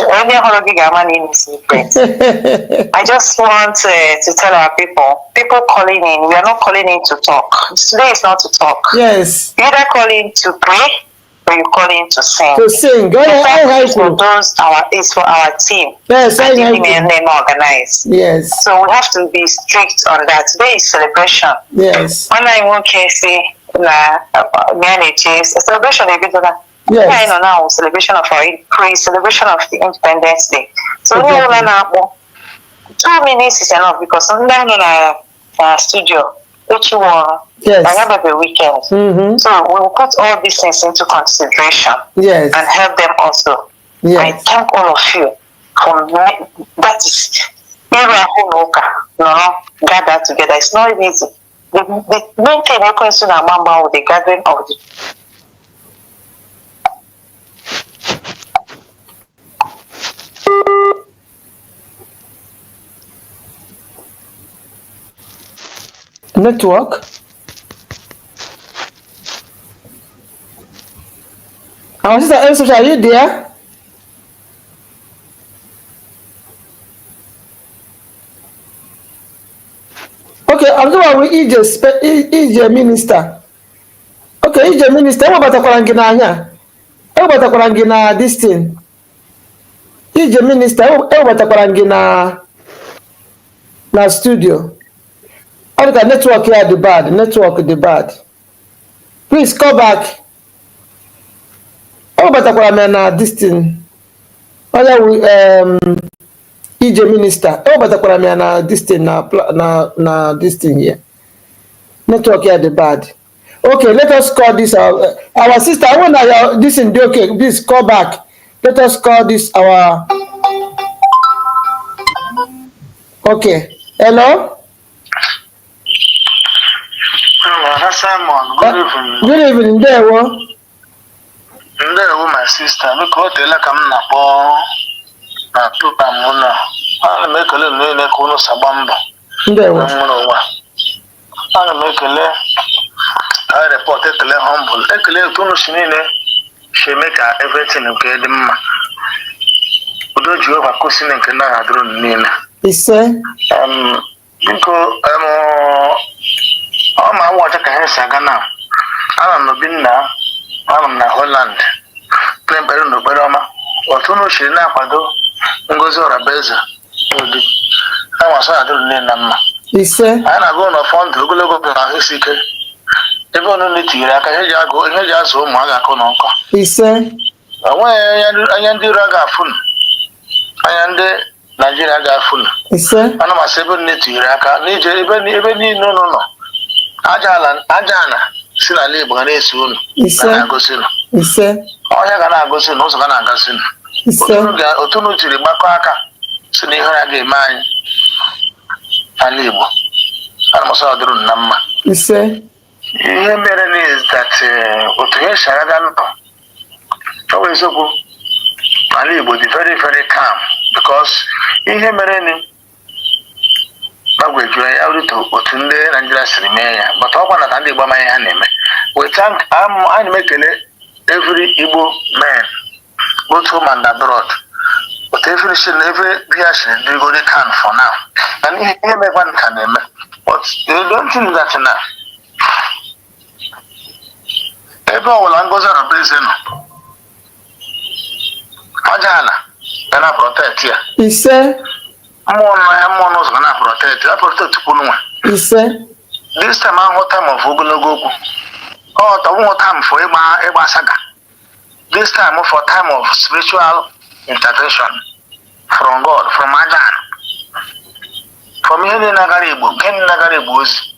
Speaker 13: I just want to tell our people calling in, we are not calling in to talk. Today is not to talk.
Speaker 1: Yes.
Speaker 13: You're either calling to pray or you call in to sing.
Speaker 1: To sing. Go ahead.
Speaker 13: It's for our team.
Speaker 1: Yes,
Speaker 13: I think they organize.
Speaker 1: Yes.
Speaker 13: So we have to be strict on that. Today is celebration.
Speaker 1: Yes.
Speaker 13: When I won't say, a celebration
Speaker 1: yes.
Speaker 13: I know now celebration of our celebration of the Independence Day. So exactly. 2 minutes is enough because sometimes in our studio, which you want,
Speaker 1: yes.
Speaker 13: I have every weekend. So we will put all these things into consideration.
Speaker 1: Yes.
Speaker 13: And help them also. Yes. I thank all of you for that is gather together. It's not easy. The main thing happens in our mama with the gathering of the
Speaker 1: network. Our sister Elsa, are you there? Okay, I'm going with EJ minister. Okay, EJ minister, what about Akwarangina? What about Akwarangina this thing? EJ minister, what about Akwarangina na studio? How the network here the bad? Network the bad. Please call back. How about Akwarangina this thing? Oh yeah, EJ minister. How about Akwarangina this thing na this thing here? Network here the bad. Okay, let us call this our sister. I want this in the okay. Please call back. Let us call this our. Okay. Hello.
Speaker 12: Hello, Simon. Good evening.
Speaker 1: Good evening. There,
Speaker 12: my sister. Look what they like. I'm not born. Na tupa muna. Ana mekele nene kuno sabamba.
Speaker 1: There.
Speaker 12: Ana mekele. I report ekele humble. Ekele kuno sinine. She make everything okay. Dem. Udo Jehovah kusine nkena adro nene.
Speaker 1: Ise.
Speaker 12: Biko ma water ka hesa gana. Ana no binna. Ana na Holland. Plan pero no beroma. Otuno shiri na kwado ngozi orabeza. Odi. Awasa adro nene na mma.
Speaker 1: Ise.
Speaker 12: Ana go no fund ogologo na hisike. Ebe onu ni tiri aka ihe ji aso ụmụ aga akọ n'ọkọ.
Speaker 1: Ise.
Speaker 12: Anya ndị iro ga-afụnụ. Anya ndị Nigeria ga-afụnụ.
Speaker 1: Ise.
Speaker 12: Ana masị ebe onu tiri aka n'ije ebe niile unu nọ. Aja ala si n'ala Igbo ga na-esi unu.
Speaker 1: Ise.
Speaker 12: Na-agosi unu.
Speaker 1: Ise.
Speaker 12: Ọhịa ga na-agosi unu, ụzọ ga na-agosi unu.
Speaker 1: Ise.
Speaker 12: Otu unu jiri gbakọ aka si na ihe ya ga-eme anyị ala Igbo. Ana masị ọ dịrị na mma.
Speaker 1: Ise.
Speaker 12: Ihe mere is that otu ihe sharaga nọ ọ eziokwu ala Igbo dị very very calm because ihe mere ni gbagwejuru ya otu ndị Nigeria siri mee ya but ọkwa na ndị Igbo amaghị ha na-eme anyị na-ekele every Igbo man both home and abroad but every bia siri dị go dey calm for now and ihe mekwa nka na-eme but you don't think that now ebe ọbụla ngozi arabeze nọ Ojana, gonna protect ya.
Speaker 1: Ise.
Speaker 12: Mmụọ n'ụzọ gonna protect. Ya protect kwunu.
Speaker 1: Ise.
Speaker 12: This time ahụ time of ogologo okwu. Oh, the time for Eba Saga. This time for time of spiritual intervention from God, from Ajan. From here in Nagaribu, Ken Nagaribus,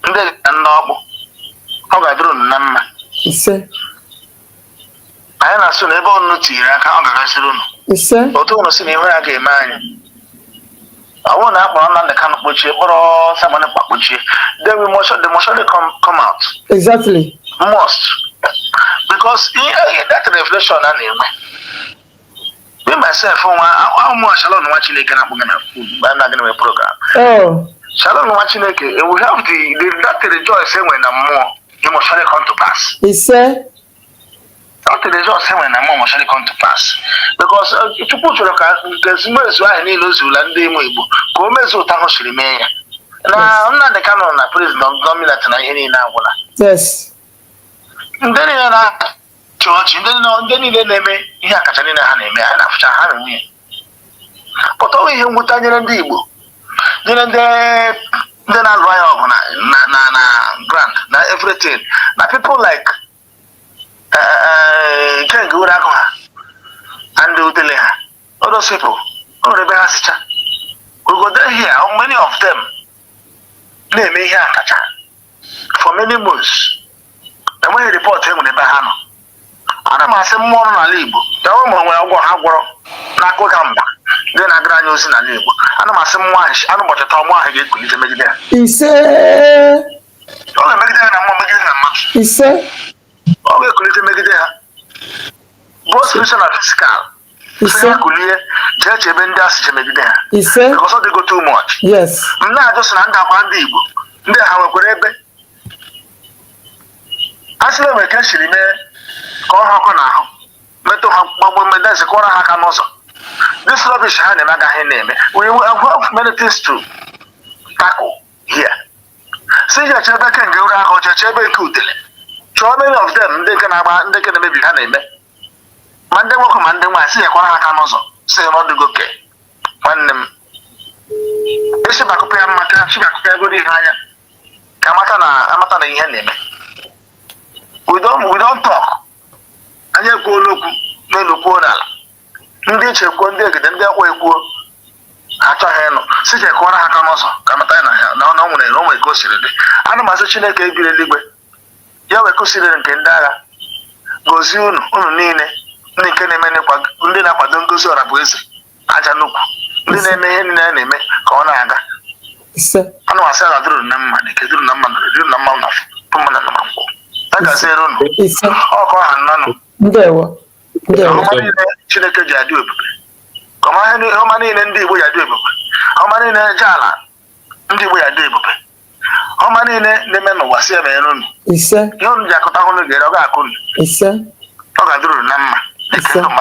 Speaker 12: and Noble. Ogadrun Nama.
Speaker 1: He said,
Speaker 12: I am soon able to hear a count.
Speaker 1: He said,
Speaker 12: Otono seen where I came man. I won't have one on the kind of which or someone about which then we must come out.
Speaker 1: Exactly.
Speaker 12: Must. Because that reflection me myself, I'm more shalom watching a can I'm not going to program.
Speaker 1: Oh,
Speaker 12: Shalom watching a we have the rejoice when I'm more emotionally come to pass.
Speaker 1: He said,
Speaker 12: After the rejoice when I'm more emotionally come to pass. Because to put your car, there's most I need those who land them with Gomez or Tamos remain. Now, I'm not the kind of president of dominant and I hear now.
Speaker 1: Yes.
Speaker 12: And then church, and then they name here Catalina Haneme and after having but only him with Daniel and Debo. Then I write na grant, na everything. Now people like Ken Guragua and Udeleha, all those people, all the Behasicha. We go there here, how many of them they may hear for many months. And when you report him with the Bahano, I don't say more than a label. The woman will go have work, not go come back. Then I grant you in a label. I don't say more, I don't want to tell more. He could make it there.
Speaker 1: He said,
Speaker 12: oh, make it there, and I'm making a match.
Speaker 1: He said,
Speaker 12: oh, we could make it there. Both Christian and physical.
Speaker 1: He said,
Speaker 12: Church even does to make it there.
Speaker 1: He said,
Speaker 12: because they go too much.
Speaker 1: Yes.
Speaker 12: Now just an under one label. They have a good as long as she remain, call her now. Let her have that's a corner hack also. This rubbish hand and I name. We have many things to tackle here. See your children can go around your children could. So many of them they can maybe have name. Monday will come and then I see a corner hack also. Say not the good care. When them it's about comparing matter, she got good higher. Kamata na name. We don't talk. And you go look, no look on that. Check one day, then that way go. After him, sit a corner hakamoso, Kamatana, no one goes to it. And I'm a such a gay be a libel. You have a consider and Kendara. Goes you, Nine, Nikan and Menapa, Undina, don't go so a place. Ajanuk. Name, Konaga. I know I said I drew number, they can do number of permanent. I say, it's all
Speaker 1: there were.
Speaker 12: How many Chineke do it? How many in the way I do it? How many in a Jala? In the way I do it? How many in the men was here? He said, you don't get a get a raccoon.
Speaker 1: He said,
Speaker 12: I drew a number. It's a man of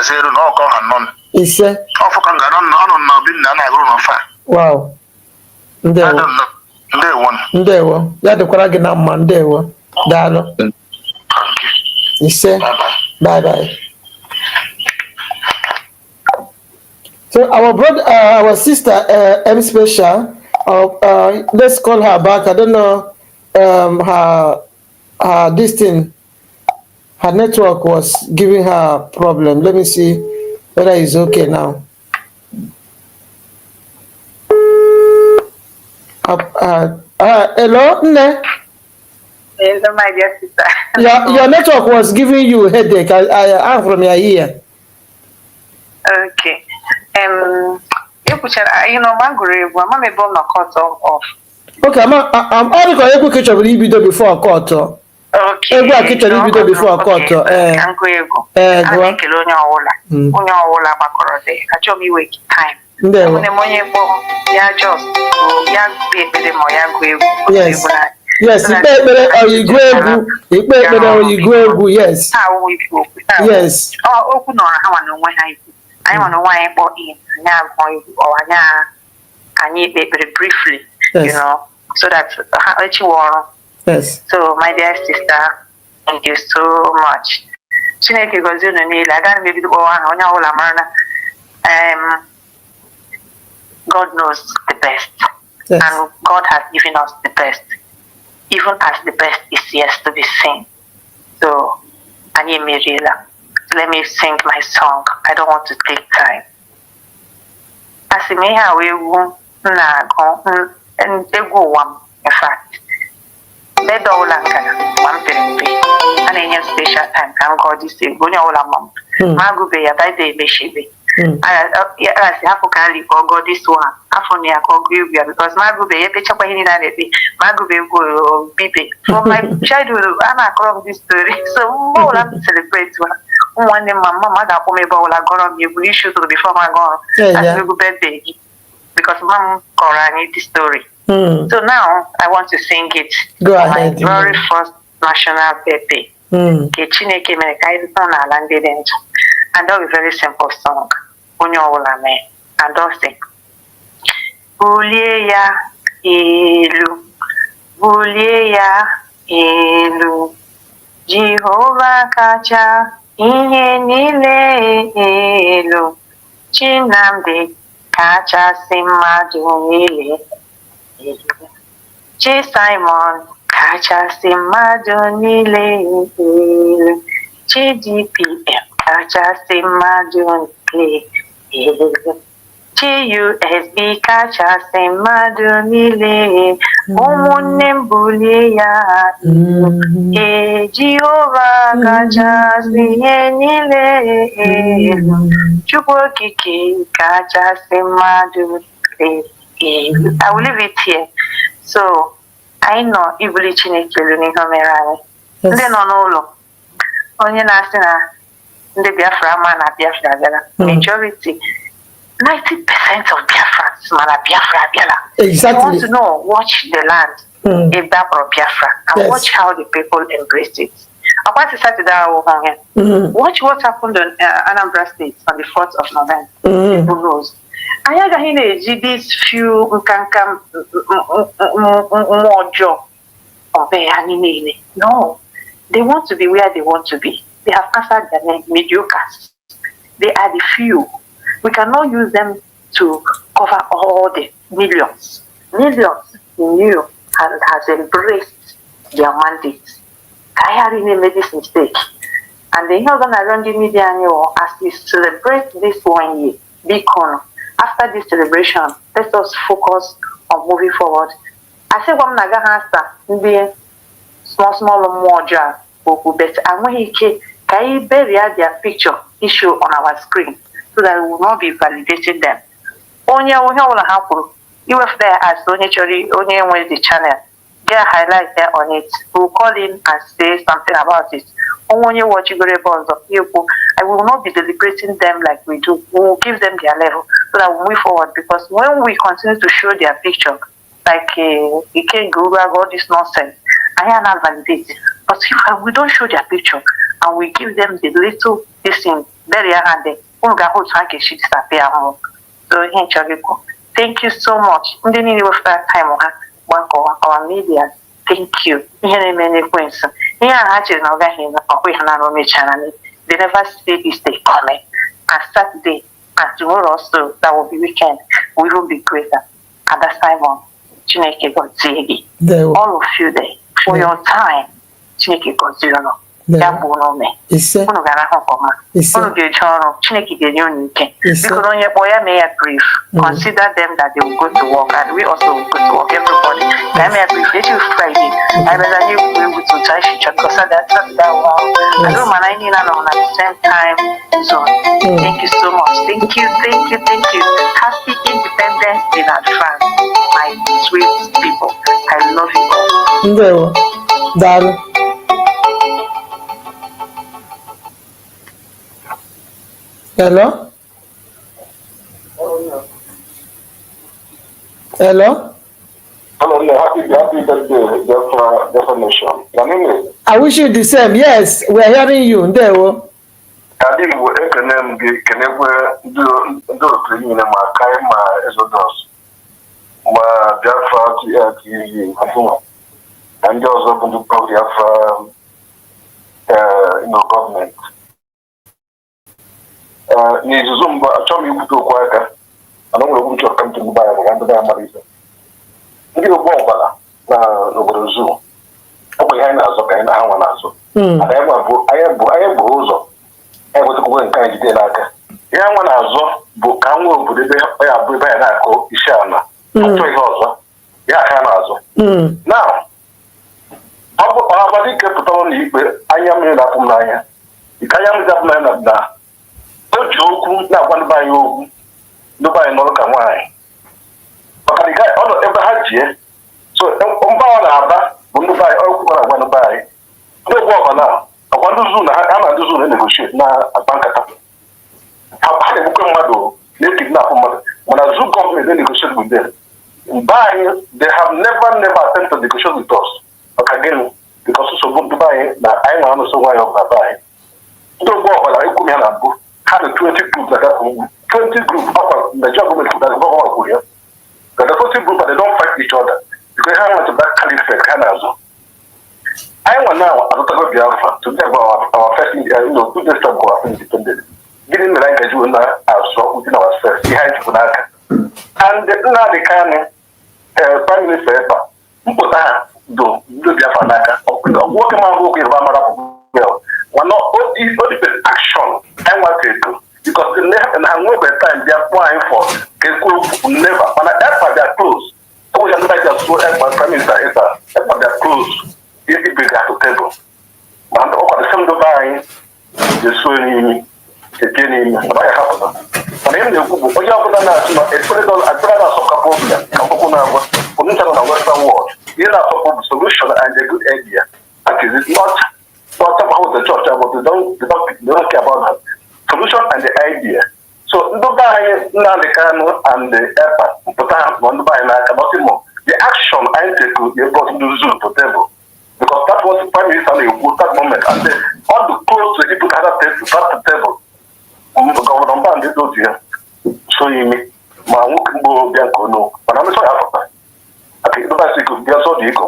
Speaker 12: say, no, call her none.
Speaker 1: He said,
Speaker 12: oh, for no, been none, I grown on fire.
Speaker 1: Wow.
Speaker 12: I don't know.
Speaker 1: Ndewo ya dịkwara gị na mma ndewo daalụ ise bye bye. So our brother our sister M Special let's call her back. I don't know her this thing, her network was giving her problem. Let me see whether it's okay now. Hello, Nne.
Speaker 13: Hello, my dear sister.
Speaker 1: Your network was giving you a headache. I am from your ear.
Speaker 13: Okay. Mangure, I'm a bomb cut off.
Speaker 1: Okay, I'm only going to catch a video before a quarter.
Speaker 13: Okay.
Speaker 1: I catch a video before a quarter.
Speaker 13: I'm going to time.
Speaker 1: Yes, yes. Yes.
Speaker 13: Oh, open on how I know when I want to why bought in now or now I need it briefly, you know, so that let you warm.
Speaker 1: Yes.
Speaker 13: So my dear sister, thank you so much. Chineke gozie unu niile. Agaghị m ebido kpọwa aha onye ọbụla mara na God knows the best. Yes. And God has given us the best. Even as the best is yet to be seen. So, Anyi Miriela, let me sing my song. I don't want to take time. Asimeha wewu na go egu wam. In fact, bedo ola kana wam perimpe. Ana enye special time kan God is say gonya ola mom. Magube ya by the meshebe. I hapo kali ko God this one. Afọ ne akọgụ because magube ye pecha kwa hini na lebi. Magube go bibe. From my childhood, I'm across this story. So more than celebrate one day my mama that for me about la go on you shoot before my go. That's my birthday. Because mom Korani this story. So now I want to sing it
Speaker 1: Go
Speaker 13: for
Speaker 1: ahead,
Speaker 13: my very first national birthday. Chineke mere ka anyị nọ n'ala ndị dị ndụ. And that was a very simple song. Onye ọbụla mee. And I'll sing. Bulie ya elu. Bulie ya elu. Jehova kacha ihe niile elu. Chinamdi kachasị mmadụ niile elu. Chi Simon kachasị mmadụ niile elu. Chi DPM kachasị mmadụ niile elu. Chi USB kachasị mmadụ niile ụmụnne m bulie ya Jehova kachasị ihe niile elu. Chukwu okike kachasị mmadụ niile elu. I will leave it here. So, I know ibuli Chineke elu n'ihe o mere anyị. Ndị nọ n'ụlọ onye na-asị na ndị Biafra ama na Biafra abịala. Majority 90% of Biafrans mana Biafra abịala.
Speaker 1: Exactly.
Speaker 13: You want to know, watch the land, if that or Biafra, and watch how the people embraced it. Watch what happened in Anambra State on the 4th of November. People knows. These few no, they want to be where they want to be. They have answered their name, mediocres. They are the few. We cannot use them to cover all the millions. Millions knew and has embraced their mandate. I really made this mistake. And they are going to run the media as we celebrate this 1 year. Because after this celebration, let us focus on moving forward. I say one naga answer be small more job but and when he can bury their picture issue on our screen so that we will not be validating them. Onye will happen. You have there as only with the channel. Get a highlight there on it. We'll call in and say something about it. Only watch you I will not be deliberating them like we do. We will give them their level so that we move forward. Because when we continue to show their picture, like you can't Google all this nonsense, I am not validated. But if we don't show their picture and we give them the little this thing, very handy, so thank you so much. Our media, thank you. They never say this day coming. And Saturday and tomorrow also, that will be weekend. We will be greater. At that time on Chineke Godzigi. All of you there, for your time, Chineke Godzigi. Ya bụ n'ome. Unu gara ahụ ọma. Unu ga-eje ọrụ. Chineke ga-enye unu ike. Biko na onye kpọọ ya mee ya brief. Consider them that they will go to work and we also will go to work, everybody. Ka mee ya brief. Echi Friday. I better you will be able to try future because that's that one. I don't mind any at the same time. So thank you so much. Thank you. Happy Independence Day in advance, my sweet people. I love you all.
Speaker 1: Ndewo. Daalụ. Hello? Hello?
Speaker 14: Hello, happy birthday, definition.
Speaker 1: I wish you the same. Yes, we are hearing you. Ndewo.
Speaker 14: Adi wo ekenem gi kenekwe ndo training ma kai ma exodus. Ma Biafra TV afuma. And also going to Biafra government. n'izuzu mbụ achọghị m ikwute okwu aka mana ọ nwere okwu nchọrọ ka m tụrụ baya maka ndị amalite ndị ụgbọ ọgbara na n'obodo zoo ọ bụ ihe anyị na-azọ ka anyị na ha nwa na-azọ anyị bụ ụzọ anyị wetakwa nke anyị jide n'aka ihe nwa na-azọ bụ ka nwa obodo ebe ya bụ ebe anyị na-akụ isi ala achọ ihe ọzọ ya aka na-azọ na ọ bụ ọbara ike pụtara n'ikpe anya mmiri na-apụ m n'anya ike anya mmiri na-apụ n'anya na o ji okwu na-agwa ndị anyị okwu ndị anyị nọrọ ka nwaanyị maka na ebe ha jie so mba ọ na-aba bụ ndị anyị okwu na-agwa ndị anyị ndị ogbu ọbala agwa ndị zuu na ha na-ndị zuu na-negotiate na-agba nkata ha na-egbukwe mmadụ na-ekidnapụ mmadụ mana zoo gọọmenti na-negotiate with them mba anyị they have never attempted to negotiate with us maka gịnị because nsogbu ndị anyị na anyị na-anụ so nwaanyị ọbụla be anyị ndị ogbu ọbala ekwu ya na mbụ ha dị 20 groups na gafụ ugwu 20 groups akwa Nigeria gọọmenti kwuru na gọvanọ kwuru ya that the 20 groups they don't fight each other because ha nwere that caliphate ha na-azụ anyị nwa now azụtago Biafra today about our first 2 days time our independence gịnị mere anyị gaji na-azụ within ourselves ihe anyị jikwu n'aka and Nnamdi Kanu prime minister ebe mpụta ha do ndị Biafra n'aka nwoke ma nwoke Yoruba mara bụ one of action and what they do because the time they are applying for never and that's why they are close. So we are not just so prime minister that's why they are close. If they bring at the table, and over the same buying the sewing again what happened. And then the group of young people a soccer problem. On Western world, you know solution and a good idea. It is not about the church, but they don't care about that solution and the idea. So Dubai, Nnamdi Kanu and the effort, the action I take you brought to the zoo to table. Because that was the prime minister at that moment. And all the close to people at the table. The government did those here. So you mean my Mukumbo Bianco no. But I'm sorry Africa. Okay, Dubai could be also the eco.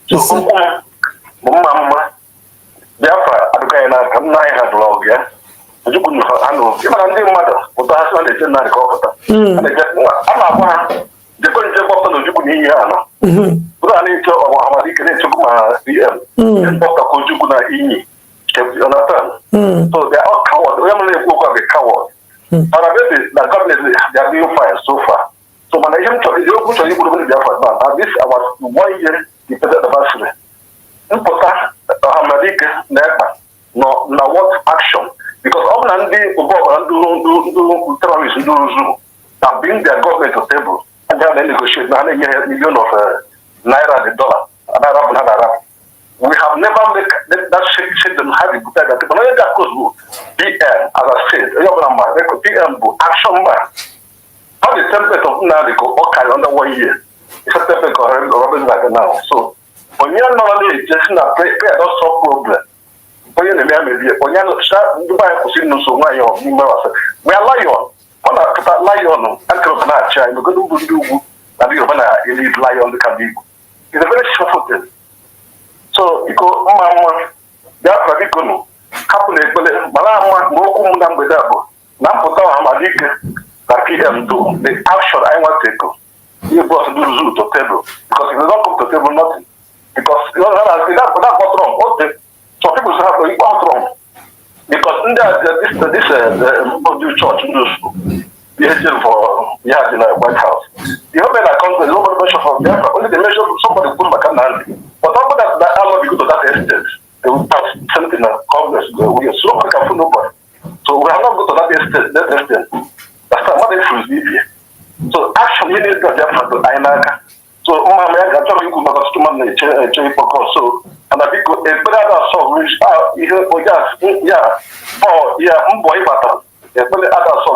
Speaker 14: So Mama Biafra Adukayana come nine had log, yeah. You couldn't handle even under mother, but the husband is in the coffee. And they just the point of you couldn't hear. But I need to Hamadi can took my DM. Dr. Kojukuna Ini. You understand? So they are all cowards. We only spoke of a coward. But I bet the government they are being fired so far. So when I came to the Yokucha, you could have Biafra now. And this was 1 year dependent anniversary. Mpụta Hamadike na-ekpa na what action because ọ bụ na ndị ụbọbara ndị terrorists ndị ozu na bring their government to table and they negotiate na na-enye ha million of naira the dollar and Arab. We have never make that shake them have it that but only that goes PM as I said PM bụ action man how the template of Nnamdi go all carry under 1 year it's a template of Robin like now so onye normally just na pray don't solve problem. Onye na maybe onye no sha Dubai kwụsị n'ụsọ nwanyị ọ n'ime wasa. We are lion. Ọ na-apụta lion akụrụ na acha anyị godo bụ ndị ugwu na ndị Yoruba na elite lion ka dị Igbo. It's a very short thing. So iko mma Biafra biko nụ hapụ na ekpele mara mma mgbe okwu m na mgbede a bụ na mpụta Hamadike na PM do the action I want to go. You brought to do to table because if you don't come to table nothing. Because you know that's what's wrong. Okay. So people have to equal wrong. Because in this church the agent for in the White House. The open account the local measure for Biafra, only the measure somebody put my canal. But after that I will go to that extent. They will pass something in Congress. We are so can nobody. So we have not go to that extent. That's not what it is. So actually need to Biafra to Ainaka. So I got you go to man so and I think a brother so which boy battle. A brother so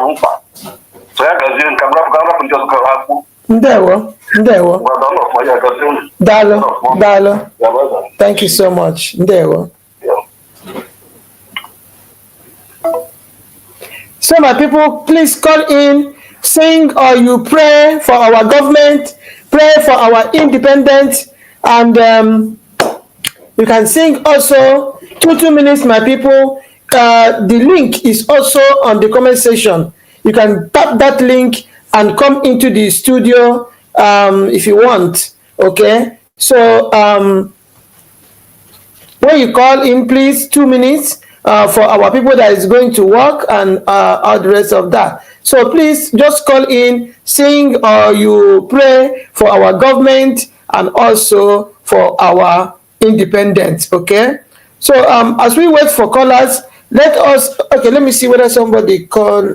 Speaker 14: so I got you come up and just go up.
Speaker 1: Ndewo. Dalo. Thank you so much. Ndewo. So my people, please call in, sing or you pray for our government, pray for our independence, and you can sing also 2 minutes, my people. the link is also on the comment section. You can tap that link and come into the studio if you want. Okay, so when you call in, please 2 minutes for our people that is going to work and all the rest of that. So please just call in, sing, or you pray for our government and also for our independence. Okay, so as we wait for callers, let us, okay, let me see whether somebody call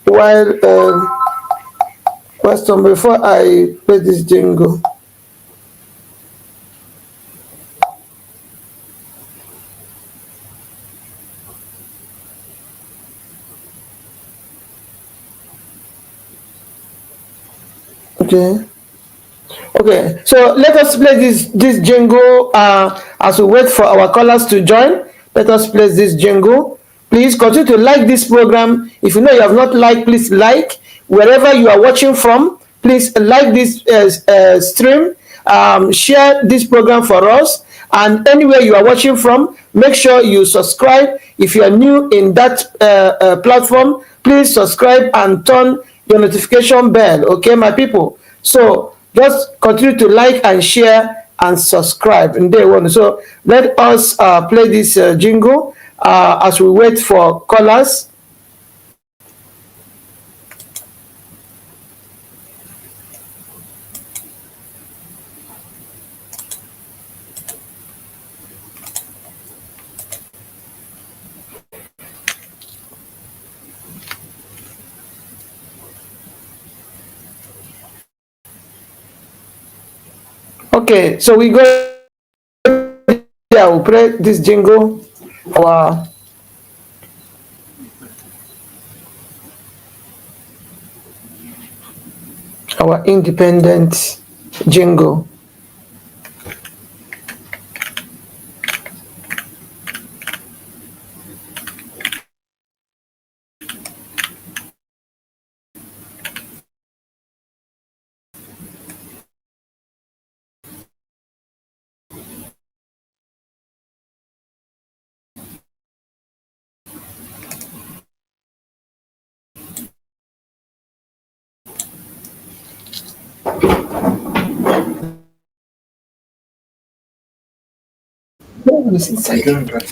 Speaker 1: while question before I play this jingle. Okay. Okay, so let us play this jingle as we wait for our callers to join. Let us play this jingle. Please continue to like this program. If you know you have not liked, please like. Wherever you are watching from, please like this stream. Share this program for us. And anywhere you are watching from, make sure you subscribe. If you are new in that platform, please subscribe and turn your notification bell. Okay, my people. So just continue to like and share and subscribe. And day one. So let us play this jingle as we wait for callers. Okay, so we go there, we'll play this jingle. Our independent jingle.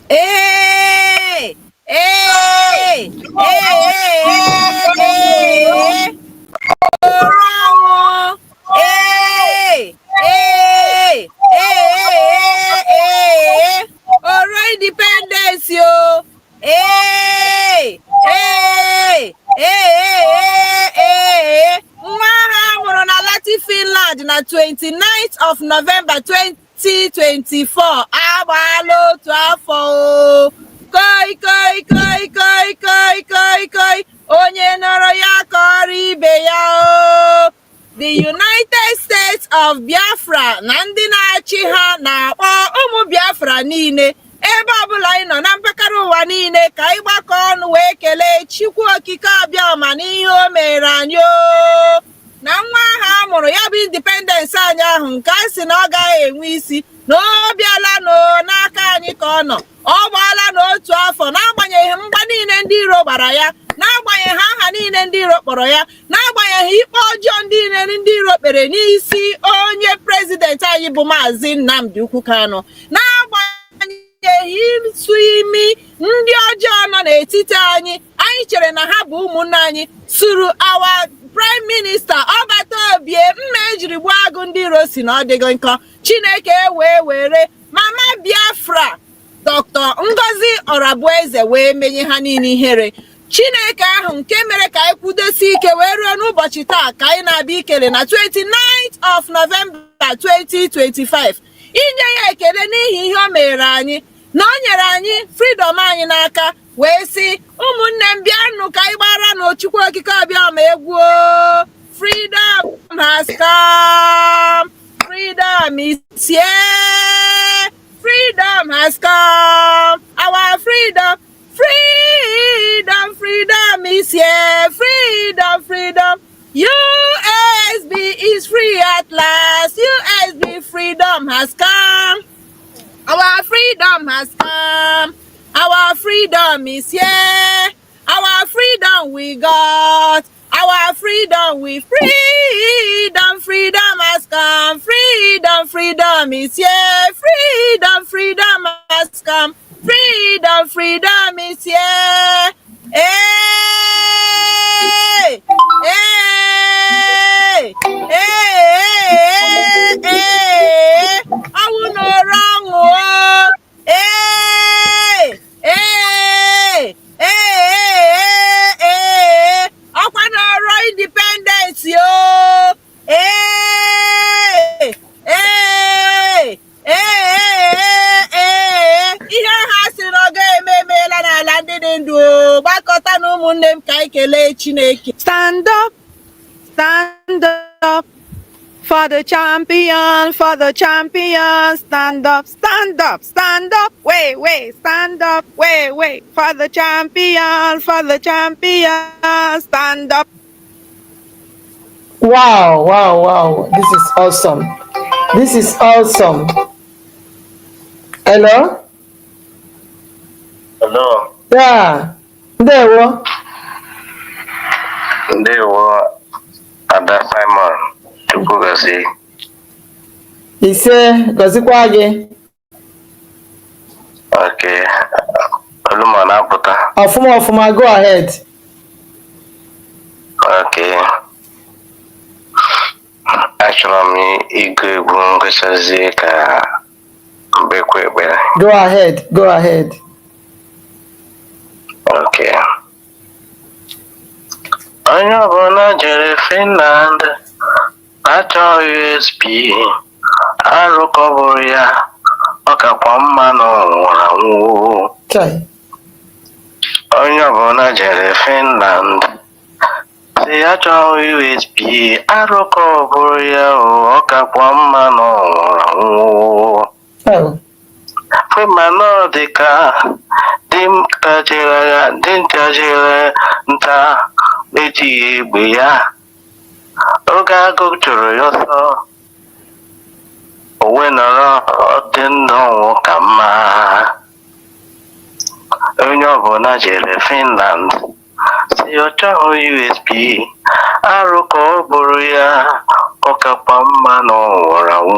Speaker 15: Hey! Hey! Hey! Orango! Hey! Hey! Hey! Oro independence yo! Hey! Hey! Hey! Nwa ha mụrụ na Lati Finland na 29th of November 2024 agbaala otu afọ o. Koi koi koi koi koi koi koi onye nọrọ ya kọrọ ibe ya o. The United States of Biafra na ndị na-achị ha na-akpọ ụmụ Biafra niile ebe ọbụla anyị nọ na mpaghara ụwa niile ka anyị gbakọ ọnụ wee kelee Chukwu okike abịaọma n'ihe o mere anyị o. Na nwa ahụ a mụrụ ya bụ independence anyị ahụ nke a sị na ọ gaghị enwe isi na ọ bịala n'aka anyị ka ọ nọ, ọ gbaala n'otu afọ n'agbanyeghị mgba niile ndị iro gbara ya, n'agbanyeghị aha niile ndị iro kpọrọ ya, n'agbanyeghị ikpe ọjọọ niile ndị iro kpere n'isi onye prezidenti anyị bụ Maazị Nnamdi Ukwu Kanu, n'agbanyeghị ịtụ imi ndị ọjọọ nọ n'etiti anyị chere na ha bụ ụmụnne anyị suru awa Prime Minister Ọbata Obie mma ejiri gbuo agụ ndị iro si na ọ dịghị nkọ. Chineke wee were Mama Biafra Dr. Ngozi Orabueze wee menye ha niile ihere. Chineke ahụ nke mere ka anyị kwudosi ike wee ruo n'ụbọchị taa ka anyị na-abịa ikele na 29th of November 2025 inye ya ekele n'ihi ihe o mere anyị na o nyere anyị freedom anyị n'aka wee sị ụmụnne m bịanụ ka anyị gbara n'Chukwu okike abịaọma egwu. Freedom has come. Freedom is here. Freedom has come. Our freedom. Freedom, freedom is here. Freedom, freedom. USB is free at last. USB freedom has come. Our freedom has come. Our freedom is here. Our freedom we got. Our freedom we freedom. Freedom has come. Freedom, freedom is here. Freedom, freedom has come. Freedom, freedom is here. Hey! Hey! Hey! Hey! I will not wrong. Oh! Hey! Hey! Hey! Ọkwa n'ọrụ independence yo! Hey! Hey! Ihe ha sị na ọ ga-eme emeela n'ala ndị dị ndụ gbakọta na ụmụnne m ka anyị kelee Chineke. Stand up, stand up for the champion, stand up, stand up, stand up, wait, stand up, wait, for the champion, stand up.
Speaker 1: Wow. This is awesome. This is awesome. Hello?
Speaker 12: Hello.
Speaker 1: Yeah. Ndewo.
Speaker 12: Ada Simon. Chukwu gozie.
Speaker 1: Ise, gozikwa gị.
Speaker 12: Okay. Oluma na-apụta.
Speaker 1: Ọfụma, go ahead.
Speaker 12: Okay. Achọrọ m ịgụ egwu ngụchazie ka mbekwa ekpere.
Speaker 1: Go ahead.
Speaker 12: Okay. Onye ọbụla jere Finland achọ USB arụkọbụrụ ya ọ kakwa mma na ọ nwụrụ anwụ. Onye ọbụla jere Finland si achọ USB arụkọbụrụ ya ọ kakwa mma na ọ nwụrụ anwụ. Fema dị ka dinta jere nta ejighị egbe ya oge agụ chụrụ ya ọsọ onwe nọrọ dị ndụ ọnwụ ka mma. Onye ọbụla jere Finland si ọ chọghị USB arụ ka ọ bụrụ ya ọ kakwa mma na ọ nwụrụ anwụ.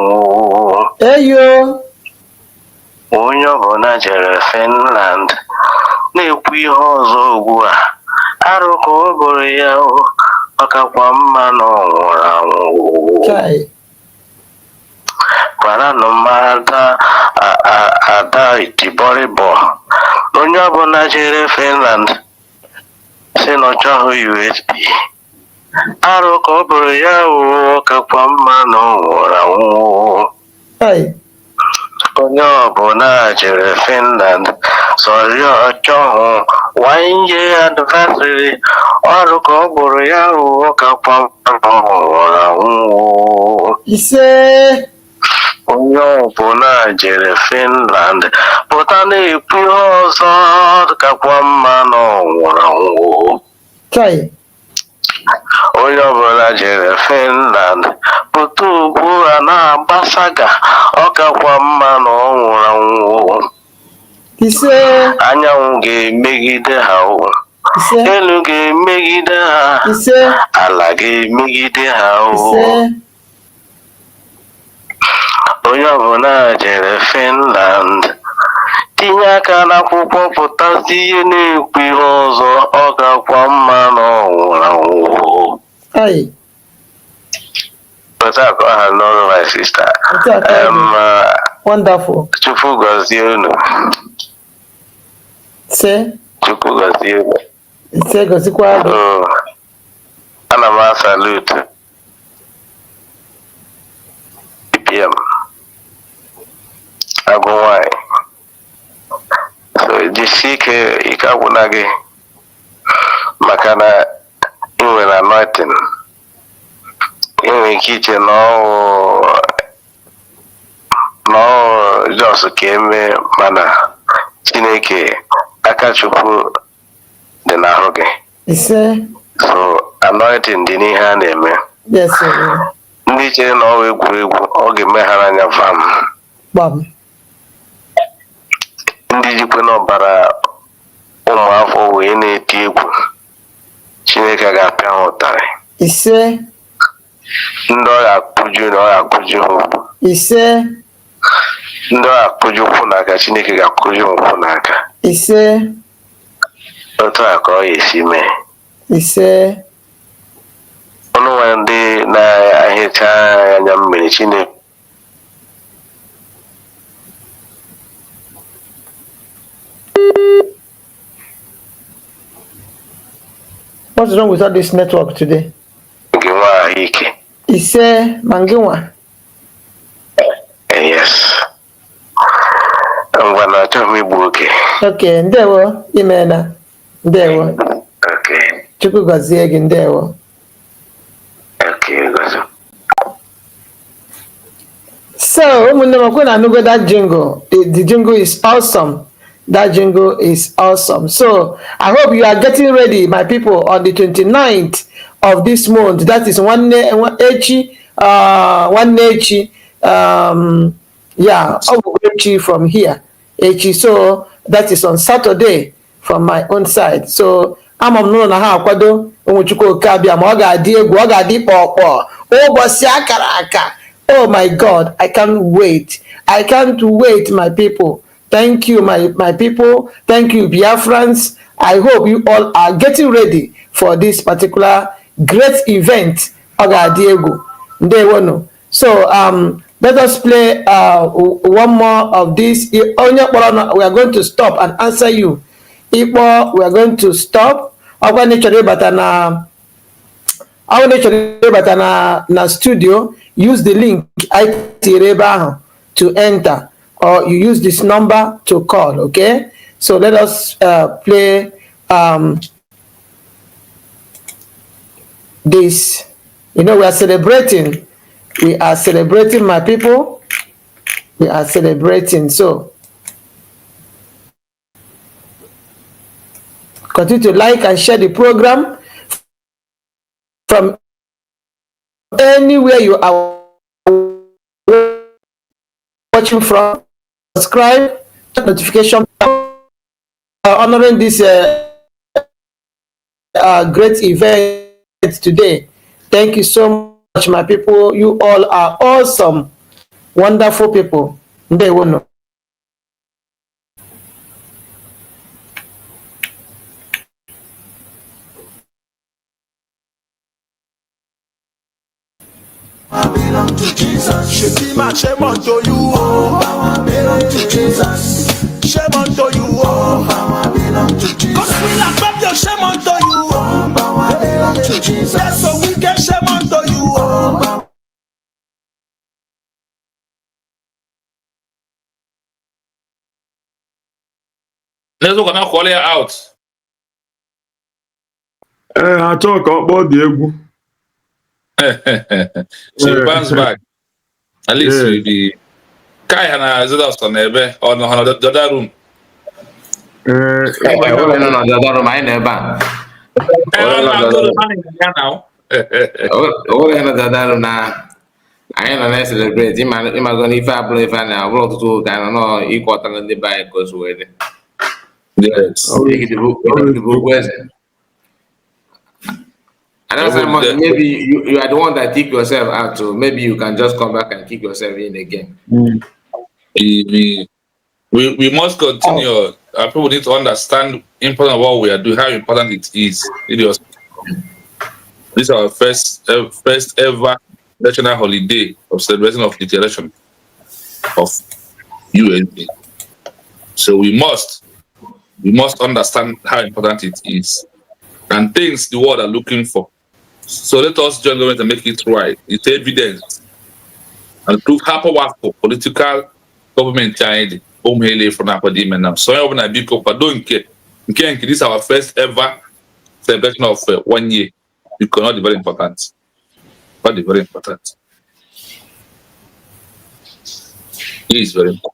Speaker 12: Onye ọbụla jere Finland na-ekwu ihe ọzọ ugbu a arụ ka ọ bụrụ ya ọ kakwa mma na ọ nwụrụ anwụ. Gwaranụ m ada itibọrịbọ onye ọbụla jere Finland si na ọ chọghị USB arụ ka ọ bụrụ ya ọ kakwa mma na ọ nwụrụ anwụ. Onye ọbụla jere Finland sọrị ọchọhụ 1 year anniversary ọrụ ka ọ bụrụ ya ọ kakwa mma na ọ nwụrụ anwụ. Onye ọbụla jere Finland pụta na-ekwu ihe ọzọ kakwa mma na ọ nwụrụ anwụ. Onye ọbụla jere Finland pụta ugbu a na-agbasaga ọ kakwa mma na ọ nwụrụ anwụ. Anyanwụ ga-emegide ha elu ga-emegide ha ala ga-emegide ha onye ọbụla jere Finland tinye aka n'akwụkwọ pụtazi ihe na-ekwu ihe ọzọ ọ gakwa mma na ọ nwụrụ anwụ. Hello, my sister.
Speaker 1: Wonderful.
Speaker 12: Chukwu gọzie unu. Chukwu gọzie unu.
Speaker 1: Gọzikwa gị.
Speaker 12: Ana m asalute BPM agụ nwanyị. So jisi ike agwụna gị maka na ị nwere anointing. Ị nwere ike iche na Jos ka eme mana Chineke aka Chukwu dị n'ahụ gị. So anointing dị n'ihe a na-eme. Ndị chere na ọ egwuregwu ọ ga-eme ha n'anya vam. ndị jikwa n'ọbara ụmụafọ wee na-eti egwu Chineke ga-apịa ha ụtarị.
Speaker 1: Ise.
Speaker 12: Ndị ọ ga-akụju na ọ ga-akụju ha okwu.
Speaker 1: Ise.
Speaker 12: Ndị ọ ga-akụju ụkwụ n'aka Chineke ga-akụju ụkwụ n'aka.
Speaker 1: Ise.
Speaker 12: Otu a ka ọ ga-esi mee.
Speaker 1: Ise.
Speaker 12: Ọnụ nwere ndị na-ehicha anya mmiri Chineke.
Speaker 1: What's wrong with all this network today? Ise Mangiwa.
Speaker 12: Yes.
Speaker 1: Okay, ndewo imena. Ndewo.
Speaker 12: Okay.
Speaker 1: Chukwu gọzie gị, ndewo.
Speaker 12: Okay, gọzie.
Speaker 1: So, ụmụnne m kwena anugo that jingle. The jingle is awesome. That jingle is awesome. So I hope you are getting ready, my people, on the 29th of this month. That is one Echi, Echi from here. Echi. So that is on Saturday from my own side. So I'm on na ha akwado onwuchukwu kabia ma ọ ga-adị egwu, ọ ga-adị kpọkpọ. Ụbọchị akara aka. Oh my God, I can't wait. I can't wait, my people. Thank you, my people. Thank you, Biafrans. I hope you all are getting ready for this particular great event. Oga Diego. So let us play one more of this. We are going to stop and answer you. Ipo, we are going to stop. Na studio, use the link to enter, or you use this number to call. Okay, so let us play this. You know, we are celebrating, my people. We are celebrating. So continue to like and share the program from anywhere you are watching from. Subscribe, notification, honoring this great event today. Thank you so much, my people. You all are awesome, wonderful people. They will know.
Speaker 8: I belong to Jesus. Shame unto you. Oh, I belong to Jesus. Shame unto you. Oh, I belong to Jesus. Cause we laugh up your shame unto you. Oh, I belong to Jesus. That's so we get shame unto you. Oh,
Speaker 6: let's look at now, call it out.
Speaker 3: I talk about the egwu.
Speaker 6: She bounce back. At least you be Kai and Zedos on the or no the other room.
Speaker 5: No, the other room I never.
Speaker 6: Now.
Speaker 5: Oh, the other room now. I ain't gonna celebrate. Im going if I believe I now want to I don't know equal than the bike goes with it.
Speaker 6: Yes.
Speaker 5: The book and that's maybe you are the one that kick yourself out, so maybe you can just come back and kick yourself in again.
Speaker 6: We must continue. People need to understand important what we are doing, how important it is. This is our first ever national holiday of celebration of the declaration of UNC. So we must understand how important it is and things the world are looking for. So let us join government and make it right. It's evidence and prove how powerful political government change from academia now. So I want to be don't care. This is our first ever celebration of 1 year. It cannot be very important. But it's very important. It is very important.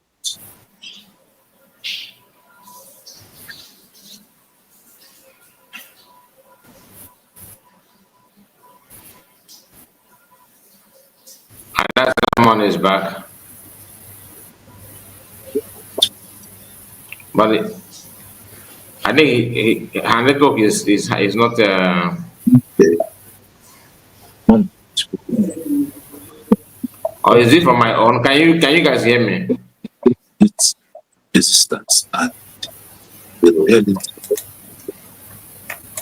Speaker 5: That someone is back. but I think her network is not. Or is it from my own? Can you guys hear me?
Speaker 2: It's resistance and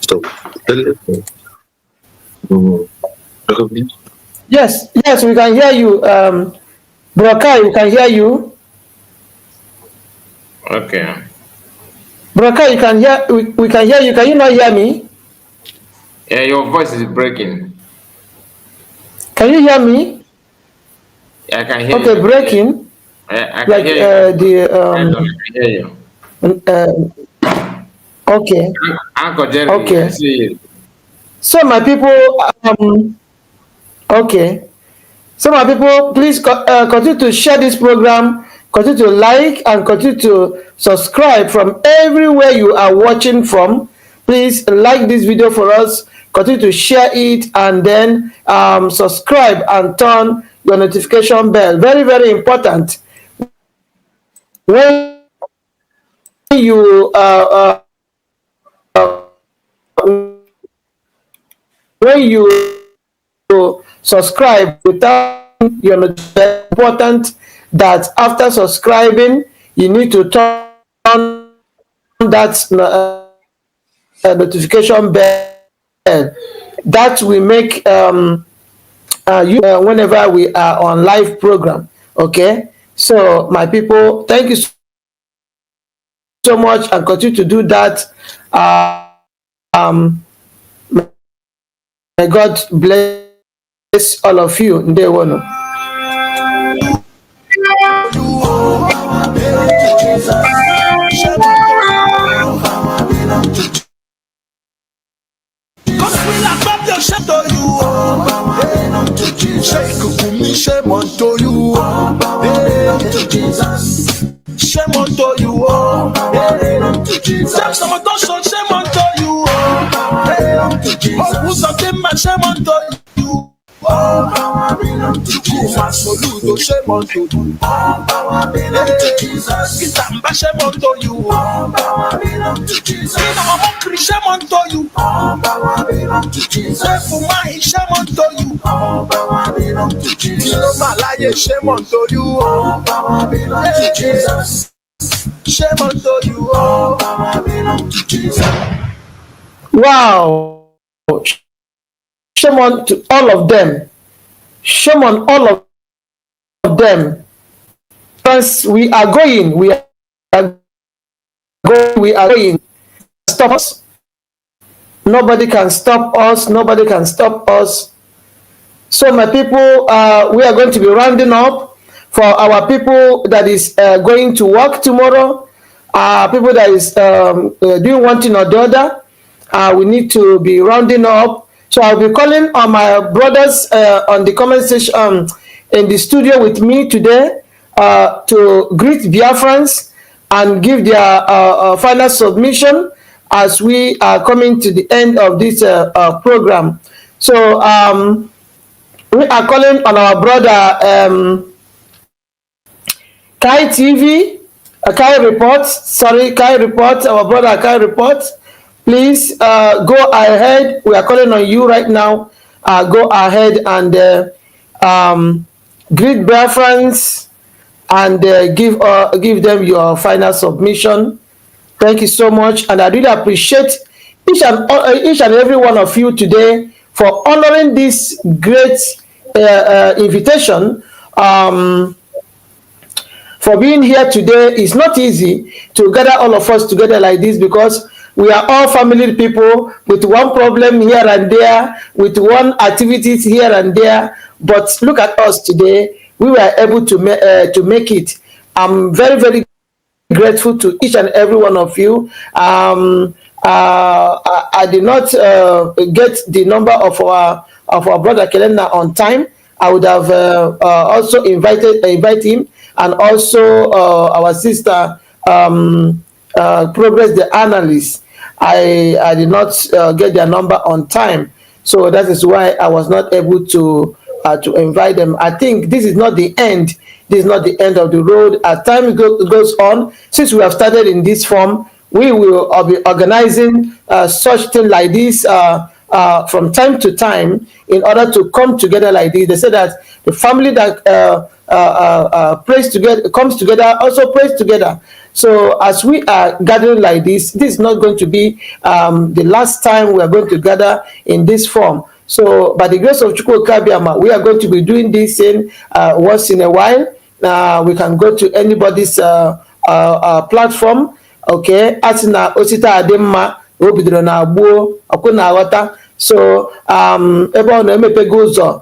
Speaker 2: so
Speaker 1: yes, we can hear you. Brokai, we can hear you.
Speaker 5: Okay.
Speaker 1: Brokai, you can hear. We can hear you. Can you not hear me?
Speaker 5: Yeah, your voice is breaking.
Speaker 1: Can you hear me?
Speaker 5: I can hear you.
Speaker 1: Okay, breaking.
Speaker 5: I can
Speaker 1: like
Speaker 5: hear you.
Speaker 1: the
Speaker 5: I can hear you.
Speaker 1: Okay.
Speaker 5: Uncle Jerry,
Speaker 1: Okay.
Speaker 5: I see you.
Speaker 1: So my people, okay. So my people, please continue to share this program, continue to like and continue to subscribe from everywhere you are watching from. Please like this video for us, continue to share it, and then subscribe and turn your notification bell. Very, very important. When you when you subscribe without your notification, important that after subscribing you need to turn that notification bell. That will make you whenever we are on live program. Okay, so my people, thank you so much and continue to do that. May God bless all of you. Ndewonu.
Speaker 8: Shame unto you, shame unto you, shame unto you, who's a man, shame unto you. All power belongs to Jesus. Shame unto you. All power belongs to Jesus. Shame unto you. All power belongs to Jesus. Shame unto you. All power belongs to Jesus. Shame unto you. All power belongs to Jesus. Shame unto you. All power belongs to Jesus. Shame unto you. All power belongs to Jesus.
Speaker 1: Wow. Shame on to all of them. Shame on all of them. Because we are going. We are going. Stop us. Nobody can stop us. Nobody can stop us. So my people, we are going to be rounding up for our people that is going to work tomorrow. People that is doing one thing or the other. We need to be rounding up. So I'll be calling on my brothers on the comment section in the studio with me today to greet Biafrans and give their final submission as we are coming to the end of this program. So we are calling on our brother Kai TV, Kai Report, our brother Kai Report. Please go ahead. We are calling on you right now. Go ahead and greet Biafrans and give them your final submission. Thank you so much, and I really appreciate each and every one of you today for honoring this great invitation. For being here today. It's not easy to gather all of us together like this because we are all family people with one problem here and there, with one activities here and there. But look at us today. We were able to make it. I'm very, very grateful to each and every one of you. I did not get the number of our brother Kelena on time. I would have also invite him, and also our sister Progress the analyst. I did not get their number on time, so that is why I was not able to to invite them. I think this is not the end. This is not the end of the road. As time goes on, since we have started in this form, we will be organizing such thing like this from time to time in order to come together like this. They say that the family that prays together, comes together, also prays together. So as we are gathering like this is not going to be the last time we are going to gather in this form. So by the grace of Chukwu Kabiama, we are going to be doing this thing once in a while. We can go to anybody's platform. Okay, asina osita ademma obidoro na agbuo ọkụ na aghọta. So ebe ọ na-emepego ụzọ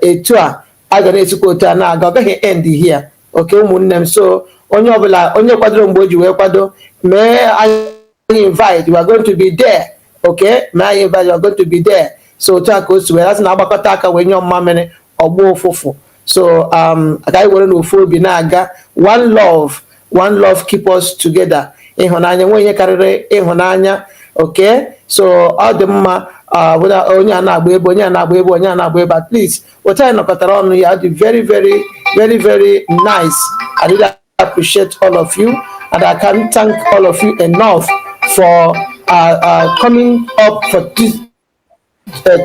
Speaker 1: etu a aga na-esikwa otu a na-aga, ọ gaghị end here. Okay, ụmụnne m, so onye ọbụla onye kwadoro mgbe o ji wee kwado, mee anyị invite, we are going to be there. Okay, mee anyị invite, we are going to be there. So otu a ka o si wee asị na agbakọta aka wee nye ọmụma mere ọgbọ ụfụfụ. So agaghị were n'ofu obi na-aga. One love keep us together. Ịhụnanya nwe ihe karịrị ịhụnanya. Okay, so ọ dị mma onye a na-agba ebe, onye a na-agba ebe, onye a na-agba ebe. At least otu anyị nọkọtara ọnụ ya dị very very very very nice. I really appreciate all of you, and I can't thank all of you enough for coming up for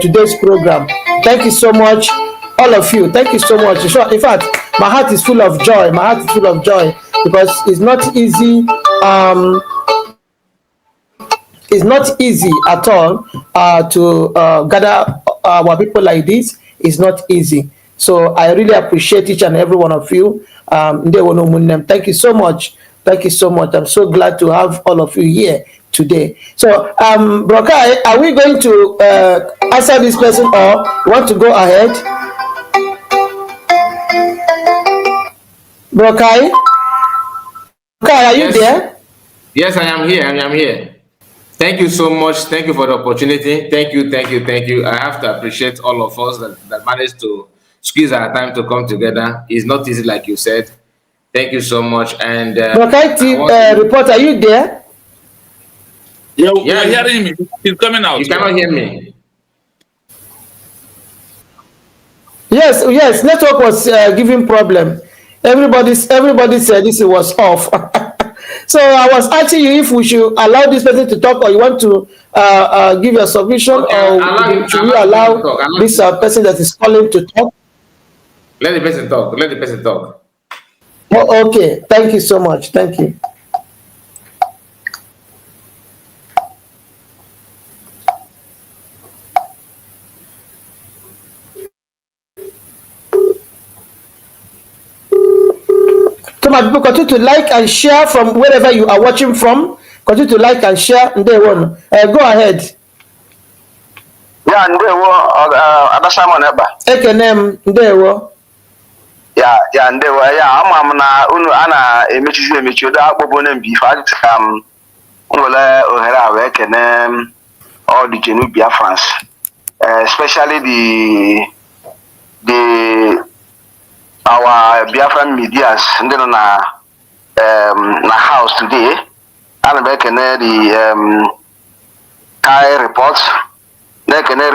Speaker 1: today's program. Thank you so much, all of you. Thank you so much. In fact, my heart is full of joy. My heart is full of joy because it's not easy. It's not easy at all to gather our people like this. It's not easy. So I really appreciate each and every one of you. Thank you so much. Thank you so much. I'm so glad to have all of you here today. So, Brokai, are we going to answer this question or want to go ahead? Brokai? Brokai, are you there?
Speaker 5: Yes, I am here. I am here. Thank you so much. Thank you for the opportunity. Thank you. I have to appreciate all of us that managed to squeeze our time to come together. It's not easy, like you said. Thank you so much. And
Speaker 1: Brokai reporter, are you there?
Speaker 6: Yeah, you're hearing me. He's coming out.
Speaker 5: You cannot hear me.
Speaker 1: Yes. Network was giving problem. Everybody said this was off. So I was asking you if we should allow this person to talk, or you want to give your submission, or should we allow this person that is calling to talk?
Speaker 5: Let the person talk.
Speaker 1: Oh, okay. Thank you so much. Thank you. So my people, continue to like and share from wherever you are watching from. Continue to like and share. Go ahead.
Speaker 12: Yeah, ndewo Adasamon eba.
Speaker 1: Ekenem ndewo.
Speaker 12: Yeah, ndewo. Yeah, ama m na unu ana emechi odo akpobo na mbi fa nwele ohere a wee kene all the Genu Biafrans, especially our Biafran medias ndị nọ na house today. Ana m ekene the Kai Report, na-ekene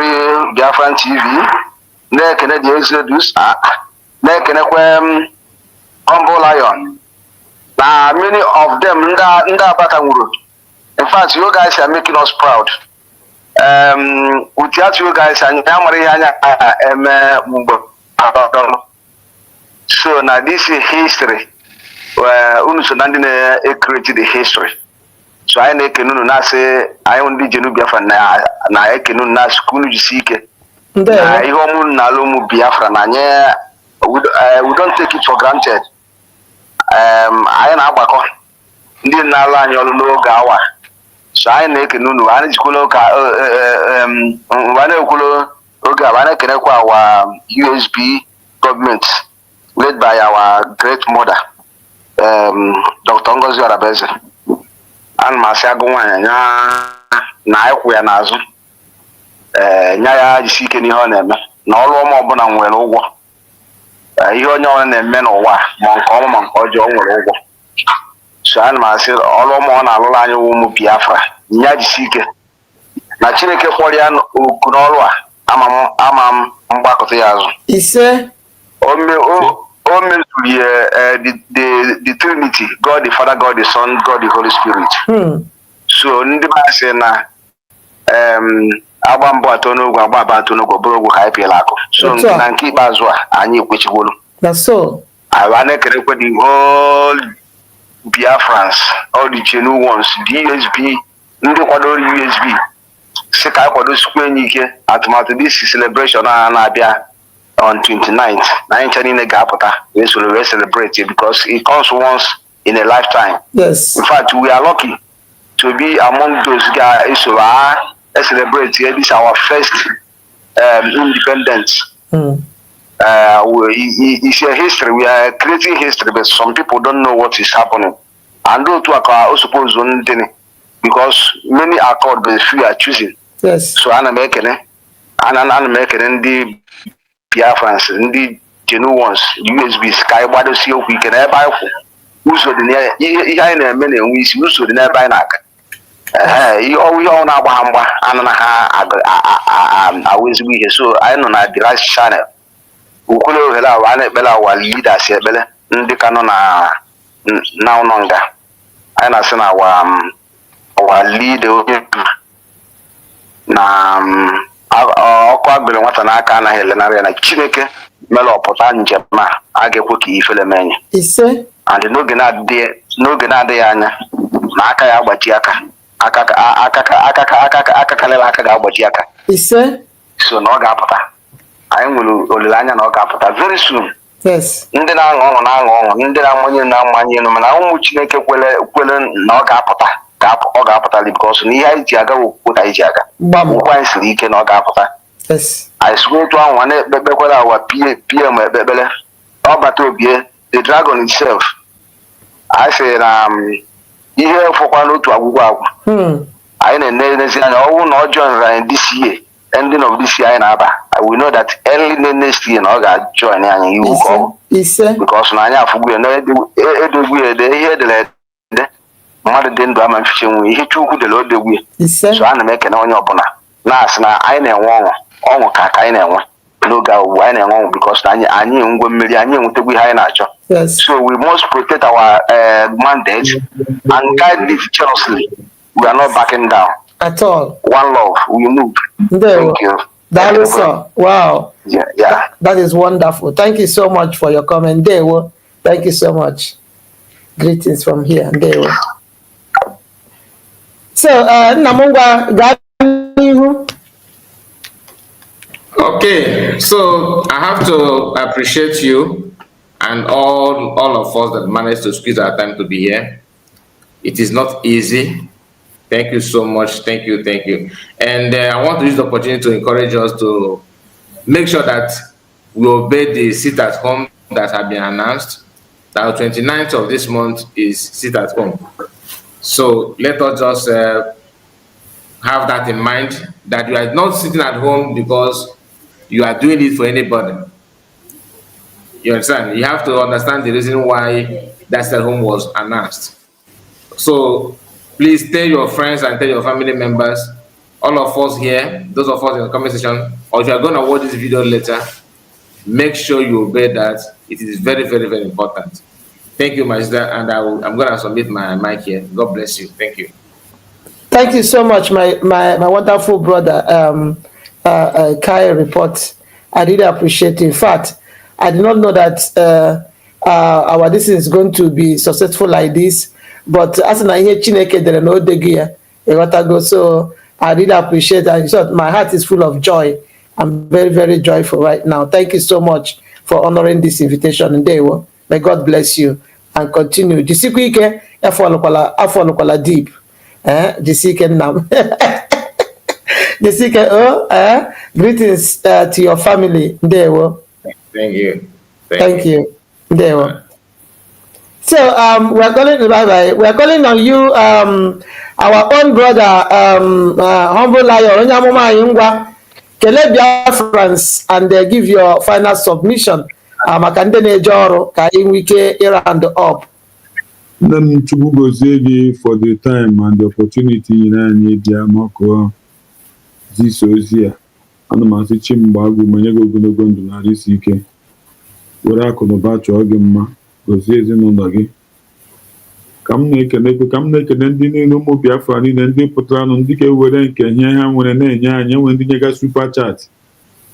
Speaker 12: Biafran TV, na-ekene the Exodus, na-ekenekwe Humble Lion. Now many of them ndị Abata nwụrụ. In fact, you guys are making us proud. Without you guys, anyị amara ihe anya eme mgbe. So now this is history. Unu so ndị na-create the history. So anyị na-ekene unu na-asị anyị ndị Genu Biafra na ekene unu na-asị ka unu jisi ike. Na ihe ọmụ na-alụ ụmụ Biafra na anyị we don't take it for granted. Anyị na-agbakọ ndị na-alụ anyị ọrụ n'oge awa. So anyị na-ekene unu, anyị jikwala ka na-ekwulo oge a, anyị na-ekenekwa our USB government led by our great mother, Dr. Ngozi Arabeze. Ana m asị agụ nwaanyị na ịkwụ ya n'azụ, nya ya jisi ike n'ihe ọ na-eme, na ọrụ ọma ọbụla nwere ụgwọ. Ihe onye ọbụla na-eme n'ụwa ma nke ọma ma nke ọjọọ nwere ụgwọ. So ana m asị ọrụ ọma ọ na-alụrụ anyị ụmụ Biafra, nya jisi ike na Chineke kpọrọ ya oku n'ọrụ a, ama mgbakọta ya azụ.
Speaker 1: Ise.
Speaker 12: O mezuru the Trinity, God the Father, God the Son, God the Holy Spirit. So ndị masị na agba mbụ atọ n'ogwe agba atọ n'ogwe bụrụ ogwe ka anyị pịala akụ. So na nke ikpeazụ a anyị ekwechigolu.
Speaker 1: That's so.
Speaker 12: I na-ekerekwe the whole Biafrans, all the genuine ones, the USB, ndị kwadoro USB. Si ka anyị kwadosikwa enyi ike atụmatụ this celebration a na-abịa on 29th. Na anyị ncha niile ga-apụta wee celebrate it because it comes once in a lifetime.
Speaker 1: Yes.
Speaker 12: In fact, we are lucky to be among those guys who are celebrating. This is our first independence. It's a history. We are creating history, but some people don't know what is happening. And those who are supposed to because many are called, but few are choosing.
Speaker 1: Yes.
Speaker 12: So I'm making the Biafrans, the genuine ones, USB Sky, what do you we can have? Who's the near many and we use the nearby knock. You all know Bahamba, and I always be here. So I know that the last channel. Ukulo hela wane bela wa leaders here bela ndi kanona now longer. I na sena wa leader na ọkụ agbere nwata n'aka na Helena na Chineke mere ọpụta njem a ga-ekwe ka ifele menye.
Speaker 1: Ise.
Speaker 12: And n'oge na-adịghị anya na aka ya agbaji aka kalịla aka ga-agbaji aka.
Speaker 1: Ise.
Speaker 12: So na ọ ga-apụta. Anyị nwere olileanya na ọ ga-apụta very soon.
Speaker 1: Yes.
Speaker 12: Ndị na-aṅụ ọṅụ, ndị na-amanye elu mana ụmụ Chineke kwele na ọ ga-apụta. Ọ ga-apụta because na ihe anyị ji aga okwukwe ka anyị ji aga. Okwu anyị siri ike na ọ ga-apụta.
Speaker 1: Yes.
Speaker 12: I swear to our na-ekpekwara awa PM ekpekpele ọ bata obie the dragon itself. I say na ihe fọkwa n'otu agwụgwọ agwụ. Anyị na-enezi anya ọwụ na ọ join anyị this year, ending of this year anyị na-aba. We know that early next year na ọ ga-join anyị iwu ka ọ bụ. Because na anyị afụgbu ya na edogbu ya ihe edere ede mmadụ dị ndụ ama mfiche nwe ihe Chukwu dere odegbu ya. So ana m ekene onye ọbụla na-asị na anyị na-enwe ọṅụ ka anyị na-enwe n'oge ugbu anyị na-enwe ọṅụ because na anyị ngwe mmiri anyị enwetegwu ihe anyị na-achọ. So we must protect our mandate and guide it jealously. We are not backing down
Speaker 1: at all.
Speaker 12: One love, we move. Thank you.
Speaker 1: That is so. Wow.
Speaker 12: Yeah.
Speaker 1: That is wonderful. Thank you so much for your comment. Dewo. Thank you so much. Greetings from here. Dewo. So, Namungwa,
Speaker 5: okay, so I have to appreciate you and all of us that managed to squeeze our time to be here. It is not easy. Thank you so much. Thank you. And I want to use the opportunity to encourage us to make sure that we obey the sit at home that have been announced. That 29th of this month is sit at home. So let us just have that in mind, that you are not sitting at home because you are doing it for anybody. You understand? You have to understand the reason why that sit at home was announced. So please tell your friends and tell your family members, all of us here, those of us in the comment section, or if you are going to watch this video later, make sure you obey that. It is very, very, very important. Thank you, my sister, and I'm going to submit my mic here. God bless you. Thank you.
Speaker 1: Thank you so much, my wonderful brother, Kai report. I really appreciate it. In fact, I did not know that our this is going to be successful like this. But as I hear Chineke there no degia, so I really appreciate it. And so my heart is full of joy. I'm very, very joyful right now. Thank you so much for honoring this invitation. And may God bless you and continue. Jisikwike afọ deep. Jisike nam. Jisike greetings to your family. Ndewo.
Speaker 5: Thank you.
Speaker 1: Thank you. Ndewo. So we're calling on you, our own brother, humble lion, Onyamuma Ayungwa, Kele Biafrans, and give your final submission. Makandene Joro, Kaimwike, round up.
Speaker 3: Then Chubugo for the time and the opportunity in any Diamako this was here. And ana m asị chi m gbaa gị ume, nye gị ogologo ndụ na arụ isi ike, were akụ na ụba chọọ gị mma, gozie ezinụlọ gị. Ka m na-ekene ndị niile ụmụ Biafra niile ndị pụtaranụ, ndị ga-ewere nke ihe ha nwere na-enye anyị, enwere ndị nyega super chat.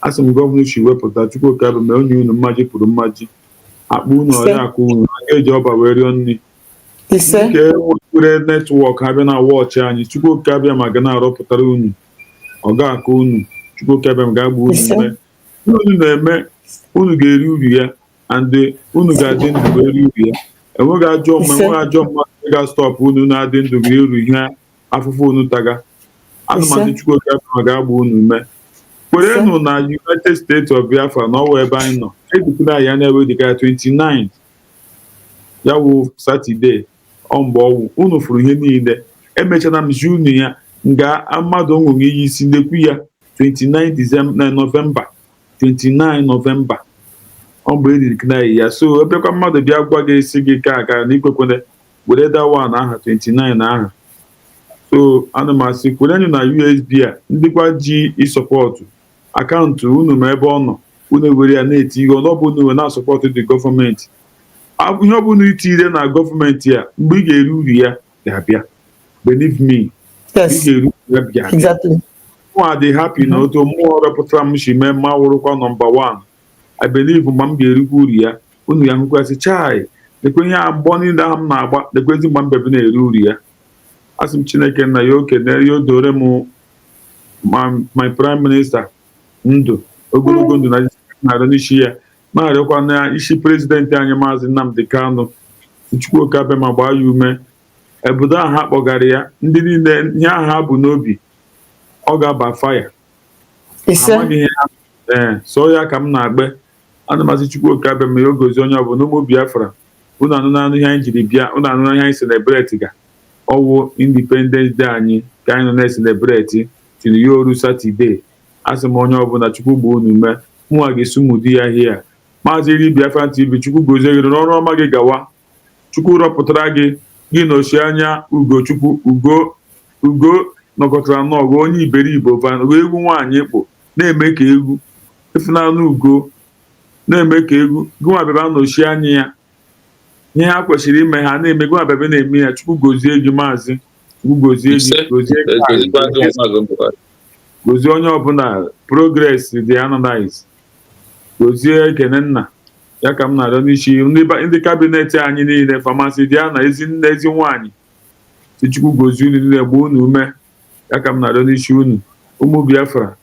Speaker 3: Asị m gọvanọ si wepụta Chukwuka bụ mee onye unu mmaji pụrụ mmaji, akpụ unu ọrịa akụ unu, a ga-eji ọba wee rịọ nri. Nke nwere netwọk ha bịa na wọchị anyị, Chukwuka bịa ma ga na-arọpụtara unu, ọ ga-akụ unu, Chukwuka bịa ma ga-agba unu ume. Unu na-eme, unu ga-eri uru ya, and unu ga-adị ndụ wee rie uru ya. Enweghị ajọ mmadụ ga-stọpụ unu na-adị ndụ wee uru ihe afụfụ unu taga. Anụmanụ Chukwuka bịa ma ga-agba unu ume. Kwerenụ na United States of Biafra na ọwa ebe anyị nọ, edukuna ya na-ewe dịka 29 ya wụ Satọde mgbe ọwụ unu fụrụ ihe niile, emechana m ji unu ya nga mmadụ ṅụrụ iyi isi ndekwu ya 29 Novemba 29 Novemba mgbe edikna ya. So ebekwa mmadụ bịa gwa gị esi gị ka aka na ikwekwere were dawa na aha 29 aha. So ana m asị kwerenụ na USB a ndịkwa ji ịsọpọtụ akaụntụ unu ma ebe ọ nọ, unu were ya na-eti ihe ọnọbụ unu were na-asọpọtụ dị gọọmenti. Ihe ọ bụla itire na gọọmenti ya, mgbe ị ga-eri uru ya ga-abịa. Believe me, ị ga-eri uru ya bịa. Nwa dị happy na otu mmụọ rọpụtara m si mee mma wụrụkwa nọmba 1. I believe mgbe m ga-erikwa uru ya, unu ya hụkwasị chai lekwe ihe mgbọ niile ahụ m na-agba, lekwezi mgbe mbebi na-eri uru ya. Asị m Chineke nna ya okene ya odore m my prime minister ndụ ogologo ndụ na-arịọ n'isi ya, na-arịọkwa na isi prezidenti anyị maazị Nnamdi Kanu, Chukwuka bịa ma gbaa ya ume. Obodo ahụ ha kpọgara ya, ndị niile ihe ahụ ha bụ n'obi, ọ ga-aba faya. Amaghị ihe ha so ya ka m na-agbe. Ana maazị Chukwuka bịa ma ya ogozi onye ọbụla ụmụ Biafra, unu anụ ihe anyị jiri bịa, unu anụ ihe anyị celebrate ga ọwụ Independence Day anyị ka anyị nọ na-celebrate tiri ya oru Satọde. Asị m onye ọbụla Chukwu gbuo unu ume, mụnwa ga-esi mụdi ya hia. Maazị Iri Biafra TV, Chukwu gozie gị n'ọrụ ọma gị gawa. Chukwu rọpụtara gị na Ochianya Ugochukwu Ugo nọkọtara n'ọgụ onye iberibe wee egwu nwaanyị kpụ na-eme ka egwu Ifunanụ Ugo na-eme ka egwu gụnwa bịaba na Ochianya ya, ihe ha kwesịrị ime ha na-eme, gụnwa bịaba na-eme ya. Chukwu gozie gị maazị, Chukwu gozie gị, gozie onye ọbụla. Progress dị analyze, gozie Ekene nna ya ka m na-arịọ n'isi ndị kabinet anyị niile, famasi dị ya na ezi nne ezi nwaanyị, si Chukwu gozie unu niile, gbuo unu ume ya ka m na-arịọ n'isi unu. Ụmụ Biafra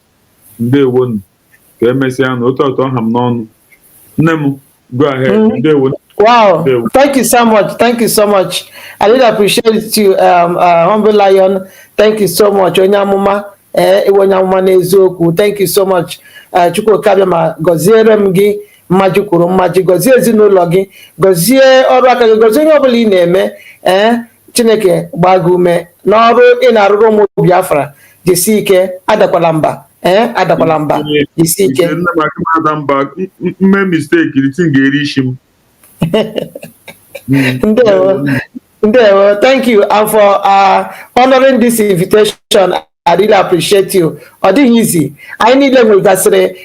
Speaker 3: ndewonu, ka emesịa na otu ọtọ ọha m n'ọnụ. Nne m, go ahead. Ndewonu.
Speaker 1: Wow, thank you so much. Thank you so much. I really appreciate you, Humble Lion. Thank you so much. Onye amụma n'eziokwu. Thank you so much. Chukwuka bịa ma gọziere m gị mmaji kwuru mmaji, gọzie ezinụlọ gị, gọzie ọrụ aka gị, gọzie ihe ọbụla ị na-eme. Chineke gbaa gị ume n'ọrụ ị na-arụrụ ụmụ Biafra. Jisi ike, adakwala mba. Adakwala mba, jisi ike.
Speaker 3: Mme mistake iti ga-eri isi m.
Speaker 1: Ndewo. Thank you and for honoring this invitation. I really appreciate you. Ọ dịghị easy. Anyị niile nwegasịrị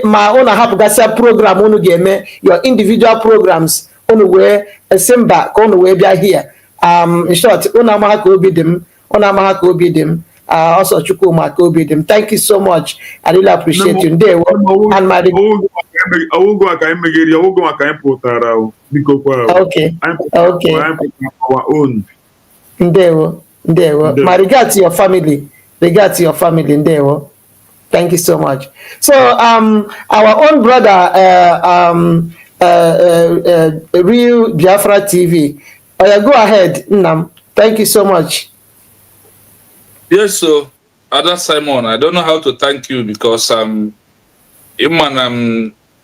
Speaker 1: ma unu hapụgasịa program unu ga-eme, your individual programs unu wee si mba ka unu wee bịa here. In short, unu amaha ka obi dị m, ọsọ Chukwu ma ka obi dị m. Thank you so much. I really appreciate you. Ndewo. And my
Speaker 3: ọwụgwọ aka anyị meghere, ọwụgwọ aka anyị pụtara biko kwa.
Speaker 1: Okay.
Speaker 3: Our own.
Speaker 1: Ndewo. My regard to your family. Ndewo. Thank you so much. So our own brother, Real Biafra TV. Go ahead, Nnam. Thank you so much.
Speaker 6: Yes, so Ada Simon, I don't know how to thank you because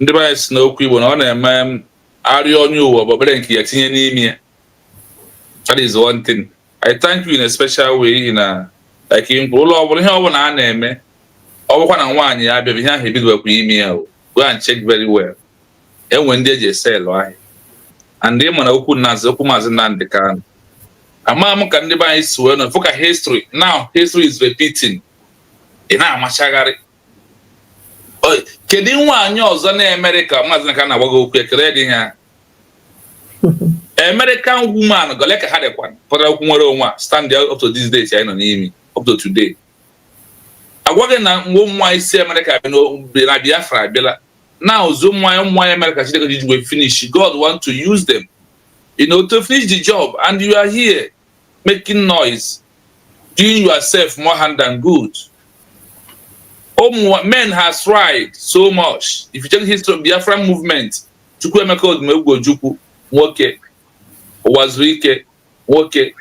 Speaker 6: ndị be si n'okwu Igbo na ọ na-eme arịọ onye ụwa ọbụbere nke ya tinye n'ime ya. That is one thing. I thank you in a special way like ụlọ ọbụla ihe ọbụla a na-eme ọ bụkwa na nwaanyị ya abịa ihe ahụ ebidowekwa ime ya. Go and check very well. Enwe ndị eji ese elu ahịa and ịma na okwu maazị Nnamdi Kanu ama m ka ndị be anyị si wee nọ fụ ka history is repeating. Ị na-amachagharị kedu nwaanyị ọzọ na America maazị ka na-agwago okwu ekere dị ha American woman gole ka ha dịkwa pụtara okwu nwere onwe stand there up to these days anyị nọ n'imi up to today agwaghị na mgbe ụmụ nwaanyị si America bi na Biafra abịala na ụzọ ụmụ nwaanyị America Chineke ji wee finish God want to use them to finish the job, and you are here making noise, doing yourself more harm than good. Men has tried so much. If you check the history of the Biafra movement, Chukwuemeka Odumegwu nwoke, Wazirike nwoke,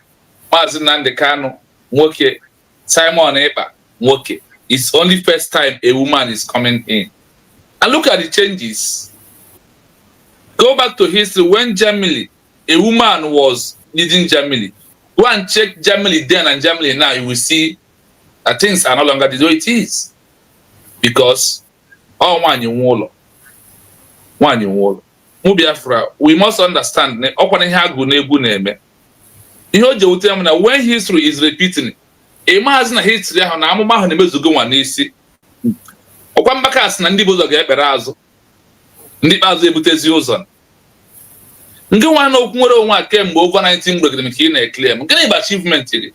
Speaker 6: Mazi Nnamdi Kanu nwoke, Simon Ekpa nwoke. It's only first time a woman is coming in. And look at the changes. Go back to history when Germany, a woman was leading Germany. Go and check Germany then and Germany now, you will see that things are no longer the way it is. Because all one in wall. Biafra, we must understand when history is repeating, imagine history na amụma ahụ na-emezugo nwa n'isi. Ọkwa mbakas na ndị bozo ga-ekpere azụ. Ndị azụ ebutezi ụzọ. Nke nwa na okwu nwere onwe kemgbe over 19 gbegere m ka ị na-eclaim. Gịnị bụ achievement gị?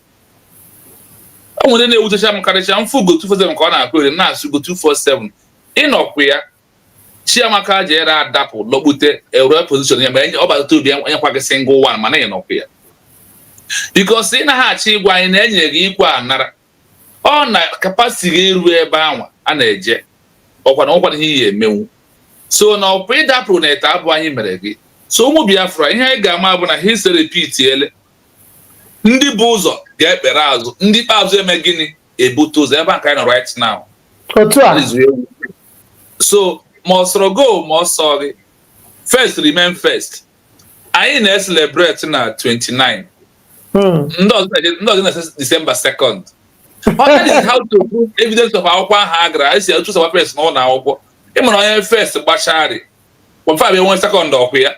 Speaker 6: O nwere na-ewutecha m karịcha mfu go 247 ka ọ na-akụ na-asụ go 247. Ịnọkwu ya Chiamaka jere adapụ lọgbute ero position ya mgbe ọ batata obi enyekwa gị single one mana ịnọkwu ya. Because ị na-achị ịgwa anyị na enye gị ikwe anara. Ọ na capacity eru ebe anwa a na-eje. Ọkwa ihe emenwu. So na ọpụ ịdapụ na eta abụ anyị mere gị. So ụmụ Biafra ihe anyị ga-ama bụ na history repeat ele. Ndị bụ ụzọ ga-ekpere azụ, ndị ikpeazụ eme gịnị ebute ụzọ ebe nke anyị nọ right now. So must go, must sorry. First remain first. Anyị na-celebrate na 29. Ndị ọzọ na December 2nd. That is how to prove evidence of akwụkwọ ahụ agara. Anyị si choose our first n'ụlọ akwụkwọ. Ị mara onye first gbachari. Kwa ebe onye second ọkụ ya.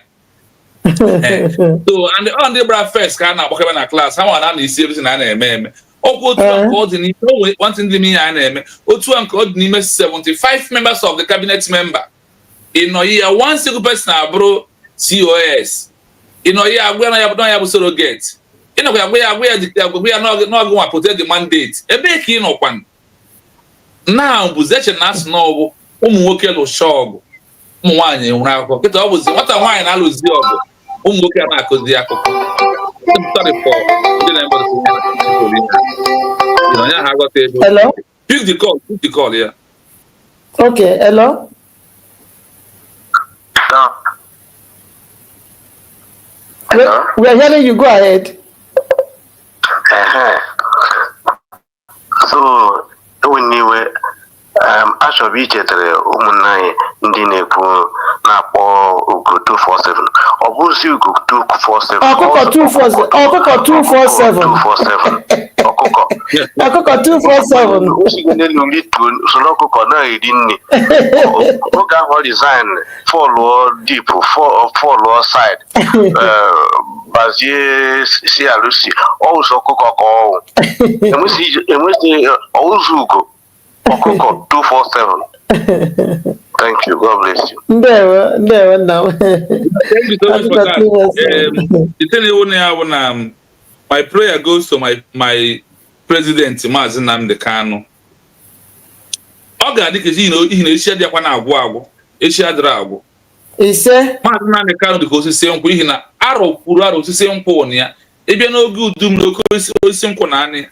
Speaker 6: So and on the bra first ka na-agbakebe na class. Ha nwa na isi everything a na-eme. Okwu otu a nke ọ dị n'ime one thing dị n'ime a na-eme. Otu a nke ọ dị n'ime 75 members of the cabinet member. Ịnọ ya one single person abụrụ COS. Ịnọ ya agwa na ya bụ surrogate. Ịnọ ya agwa ya n'ọgụ nwa protect the mandate. Ebe ka ị nọkwan. Na bụzeche na asụ n'ọgụ ụmụ nwoke lụsha ọgụ. Ụmụ nwaanyị nwere akụkọ. Kịta ọ bụzi nwata nwaanyị na-alụzi ọgụ. Ụmụ nwoke a na-akụzi akụkọ.
Speaker 1: Hello?
Speaker 6: Pick the call, yeah.
Speaker 1: Okay, hello?
Speaker 12: Hello?
Speaker 1: We are hearing you, go ahead.
Speaker 12: So, when you were achọrọ ichetara ụmụnne anyị ndị na-ekwu na-akpọ ugo 247 ọ bụzi ugo 247
Speaker 1: ọkụkọ 247 ọkụkọ 247
Speaker 12: osighi n'elu nri soro ọkụkọ na-eri nri oge ahụ resign fọlụọ deep fọlụọ side bazie si alụsi ọwụzụ ọkụkọ ka ọwụ enwezi ọwụzụ ugo ọkụkọ 247. Thank you. God bless you.
Speaker 1: Ndewo now.
Speaker 6: Thank you so much for that. My prayer goes to my president, Mazi Nnamdi Kanu. Ọ ga-adị ka ihe na esi adịakwa na-agwụ agwụ. Esi adịrị agwụ.
Speaker 1: Ise.
Speaker 6: Mazi Nnamdi Kanu dị ka osisi nkwụ ihe na arọ kwuru arọ osisi nkwụ na ya. Ịbịa n'oge udu mmiri oke osisi nkwụ na anị.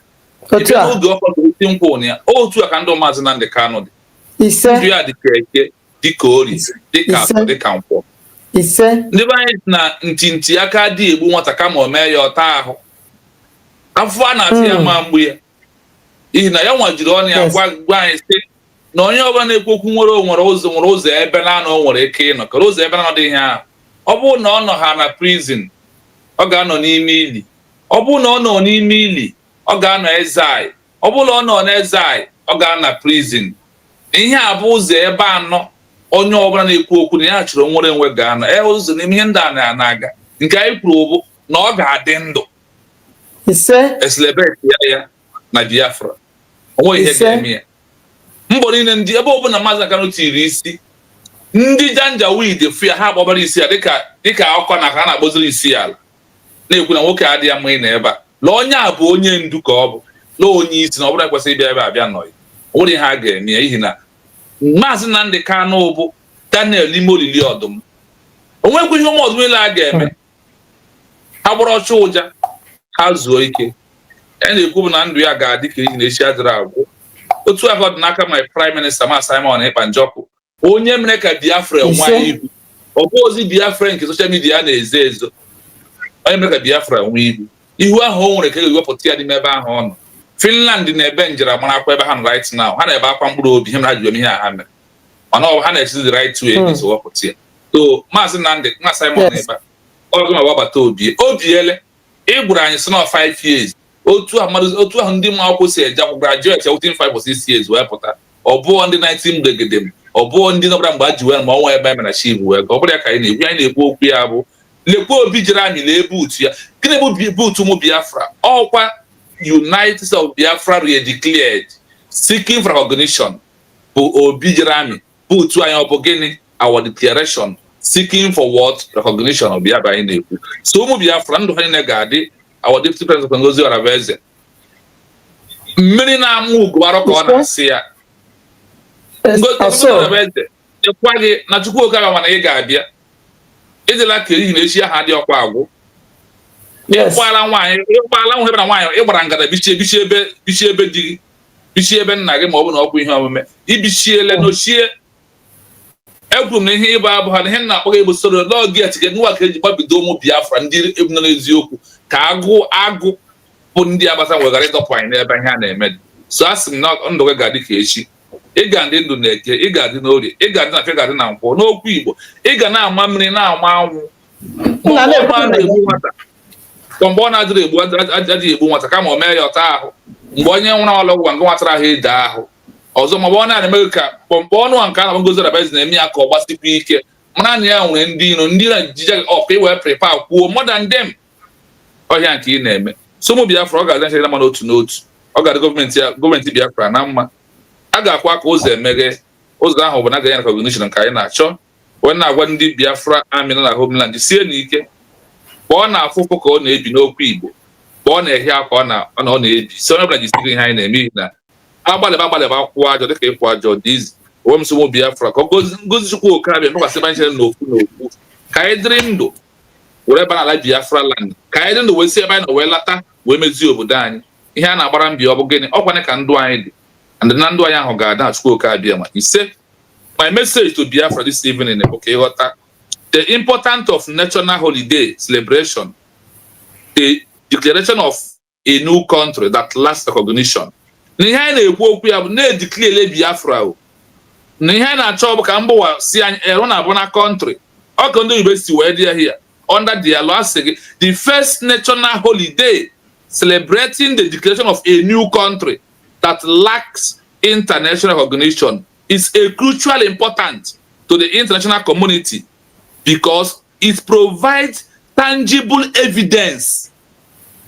Speaker 6: Ịbịa n'oge ọkọchị osisi nkwụ na ya. Otu a ka ndị Mazi Nnamdi Kanu dị.
Speaker 1: Ise.
Speaker 6: Ndị ya dịka eke, dịka ori, dịka afọ, dịka nkwọ.
Speaker 1: Ise.
Speaker 6: Ndị be anyị na ntị aka dị egbu nwata kama o mee ya ọta ahụ. Afọ a na-atị ya ma mgbu ya. Ihi na ya nwajiri ọnụ ya gwa anyị sị na onye ọbụla na-ekwu okwu nwere ụzọ ebe na-anọ o nwere ike ịnọ kara ụzọ ebe na-anọ dị ihe ahụ. Ọ bụrụ na ọ nọ ha na prison, ọ ga-anọ n'ime ili. Ọ bụrụ na ọ nọ n'ime ili, ọ ga-anọ ezai. Ọ bụrụ na ọ nọ n'ezai, ọ ga-anọ na prison. Ihe a bụ ụzọ ebe anọ onye ọbụla na-ekwu okwu na ya chọrọ nwere enwe ga-anọ. Ụzọ n'ime ihe ndị a na-aga. Nke anyị kwuru bụ na ọ ga-adị ndụ.
Speaker 1: Ise.
Speaker 6: Celebrate ya na Biafra. Onwe ihe ga-eme ya. mbọ niile ndị ebe ọbụla Maazị Kanu tiri isi ndị Janjaweed fia ha gbabara isi ya dịka ọkọ na ka a na-akpọziri isi ala na-ekwu na nwoke adịghị mma ị na ebe a la onye a bụ onye ndu ka ọ bụ la onye isi na ọ bụla ekwesịghị ịbịa ebe abịa nọghị onwere ha ga-eme ihi na Maazị Nnamdi Kanu bụ Daniel ime olili ọdụm onwekwa ihe ụmụ ọdụm niile a ga-eme ha gbara ọchụ ụja ha zuo ike a na-ekwu bụ na ndụ ya ga-adị ka ihi na echi adịrị agwụ otu aka ọ dị n'aka my prime minister ma Simon Ekpa Njọkụ onye mere ka Biafra nwa ihu ọ bụ ozi Biafra nke social media na-ezo ezo onye mere ka Biafra nwee ihu ahụ o nwere ka ewepụta ya n'ime ebe ahụ ọ nọ Finland na-ebe njirimara akwa ebe ha nọ right now ha na-ebe akwa mkpụrụ obi ha ji eme ihe ha mere mana ọ bụ ha na-echizi the right way isi wepụta ya so Maazị Nnamdi na Simon Ekpa ọzọ ma gbabata obiele ị gwara anyị si na 5 years otu ahụ ndị nwa akwụkwọ si eje akwụkwọ graduate within 5 or 6 years wee pụta ọ bụọ ndị 19 mgbegede m ọ bụọ ndị nọbara mgbe a ji wee ma ọnwa ebe mere chi bụ wee ọ bụrụ ya ka anyị na-ekwu okwu ya bụ lekwa obi jere anyị lee buutu ya gịnị bụ buutu ụmụ Biafra ọkwa United States of Biafra re-declared seeking for recognition bụ obi jere anyị buutu anyị ọ bụ gịnị our declaration seeking for what recognition of Biafra anyị na-ekwu so ụmụ Biafra ndụ ha niile ga-adị our deputy president Ngozi Oraveze mmiri na-amụ ugo arụ ka ọ na-asị ya Ngozi Oraveze ekwa gị na Chukwuoke aga mana ị ga-abịa ịdịla ka ehi na echi aha dị ọkwa agwụ ịgbaala nwaanyị ebe na nwaanyị ịgbara ngada bichie ebe di gị bichie ebe nna gị ma ọ bụ na ọkwa ihe omume ibichiele n'ochie ekwuru m na ihe ịba abụ ha na ihe na-akpọ gị bụ soro n'oge etige nwa ka eji gbabido ụmụ Biafra ndị nọ n'eziokwu ka agụ bụ ndị agbata wegara ịdọpụ anyị n'ebe ihe a na-eme so a sị m na ndụ gị ga-adị ka echi ị ga-adị ndụ na eke ị ga-adị n'orie ị ga-adị na Afịa ga-adị na Nkwọ n'okwu Igbo ị ga na-ama mmiri na-ama anwụ mgbe ọ na-adịghị egbu nwata kama o mee ya ọta ahụ mgbe onye nwụrụ ọlụ ọgwụ nga nwatara ahụ ede ahụ ọzọ ma ọ na-eme ka pọmpọ ọnụ nke a na Ngozi Oraveze na-eme ya ka ọ gbasikwa ike mana na ya nwere ndị iro ndị na-ejije ọka iwee prepa kwuo more than them ọhịa nke ị na-eme so ụmụ Biafra ọ ga-adị nchekwa n'otu n'otu ọ ga-adị gọọmenti Biafra na mma a ga-akwa ka ụzọ emeghe ụzọ ahụ bụ na agaghị recognition nke anyị na-achọ wee na-agwa ndị Biafra amị nọ na homeland sie n'ike ka ọ na-afụ ụfụ ka ọ na-ebi n'okwu Igbo ka ọ na-ehi akwa ọ na-ebi si onye ọbụla jisiri ihe anyị na-eme na agbalịba akwụkwọ ajọ dịka ịkwụ ajọ dị izi onwe m so ụmụ Biafra ka Ngozi Chukwuoke abịa mekwasị ebe nchere n'okwu ka anyị dịrị ndụ were ebe n'ala Biafra land ka anyị dị ndụ wee si ebe anyị nọ wee lata wee mezie obodo anyị ihe a na-agbara mbịa ọ bụ gịnị ọkwane ka ndụ anyị dị and na ndụ anyị ahụ ga-ada na Chukwuoke abịa ma ise my message to Biafra this evening bụ ka ịghọta the importance of national holiday celebration, the declaration of a new country that lacks recognition. N'ihe anyị na-ekwu okwu ya bụ na-edeclare Biafra o. N'ihe anyị na-achọ bụ ka mba ụwa si anyị eru na abụ na country. Ọ ka ndị university wee dị ya here under the law asị the first national holiday celebrating the declaration of a new country that lacks international recognition is a crucial important to the international community because it provides tangible evidence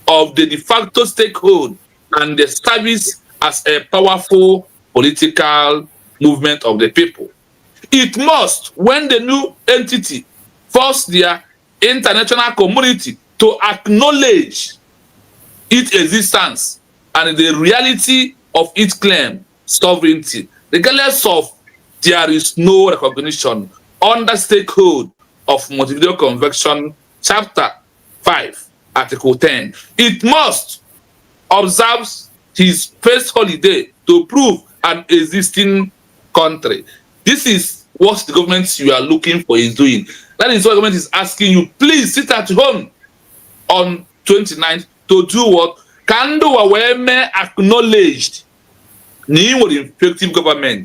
Speaker 6: of the de facto stakehold and the service as a powerful political movement of the people. It must, when the new entity force their international community to acknowledge its existence and the reality of its claim sovereignty, regardless of there is no recognition under stakehold of Montevideo Convention, Chapter 5, Article 10. It must observe his first holiday to prove an existing country. This is what the government you are looking for is doing. That is what the government is asking you. Please sit at home on 29th to do what? Can do a acknowledged new effective government.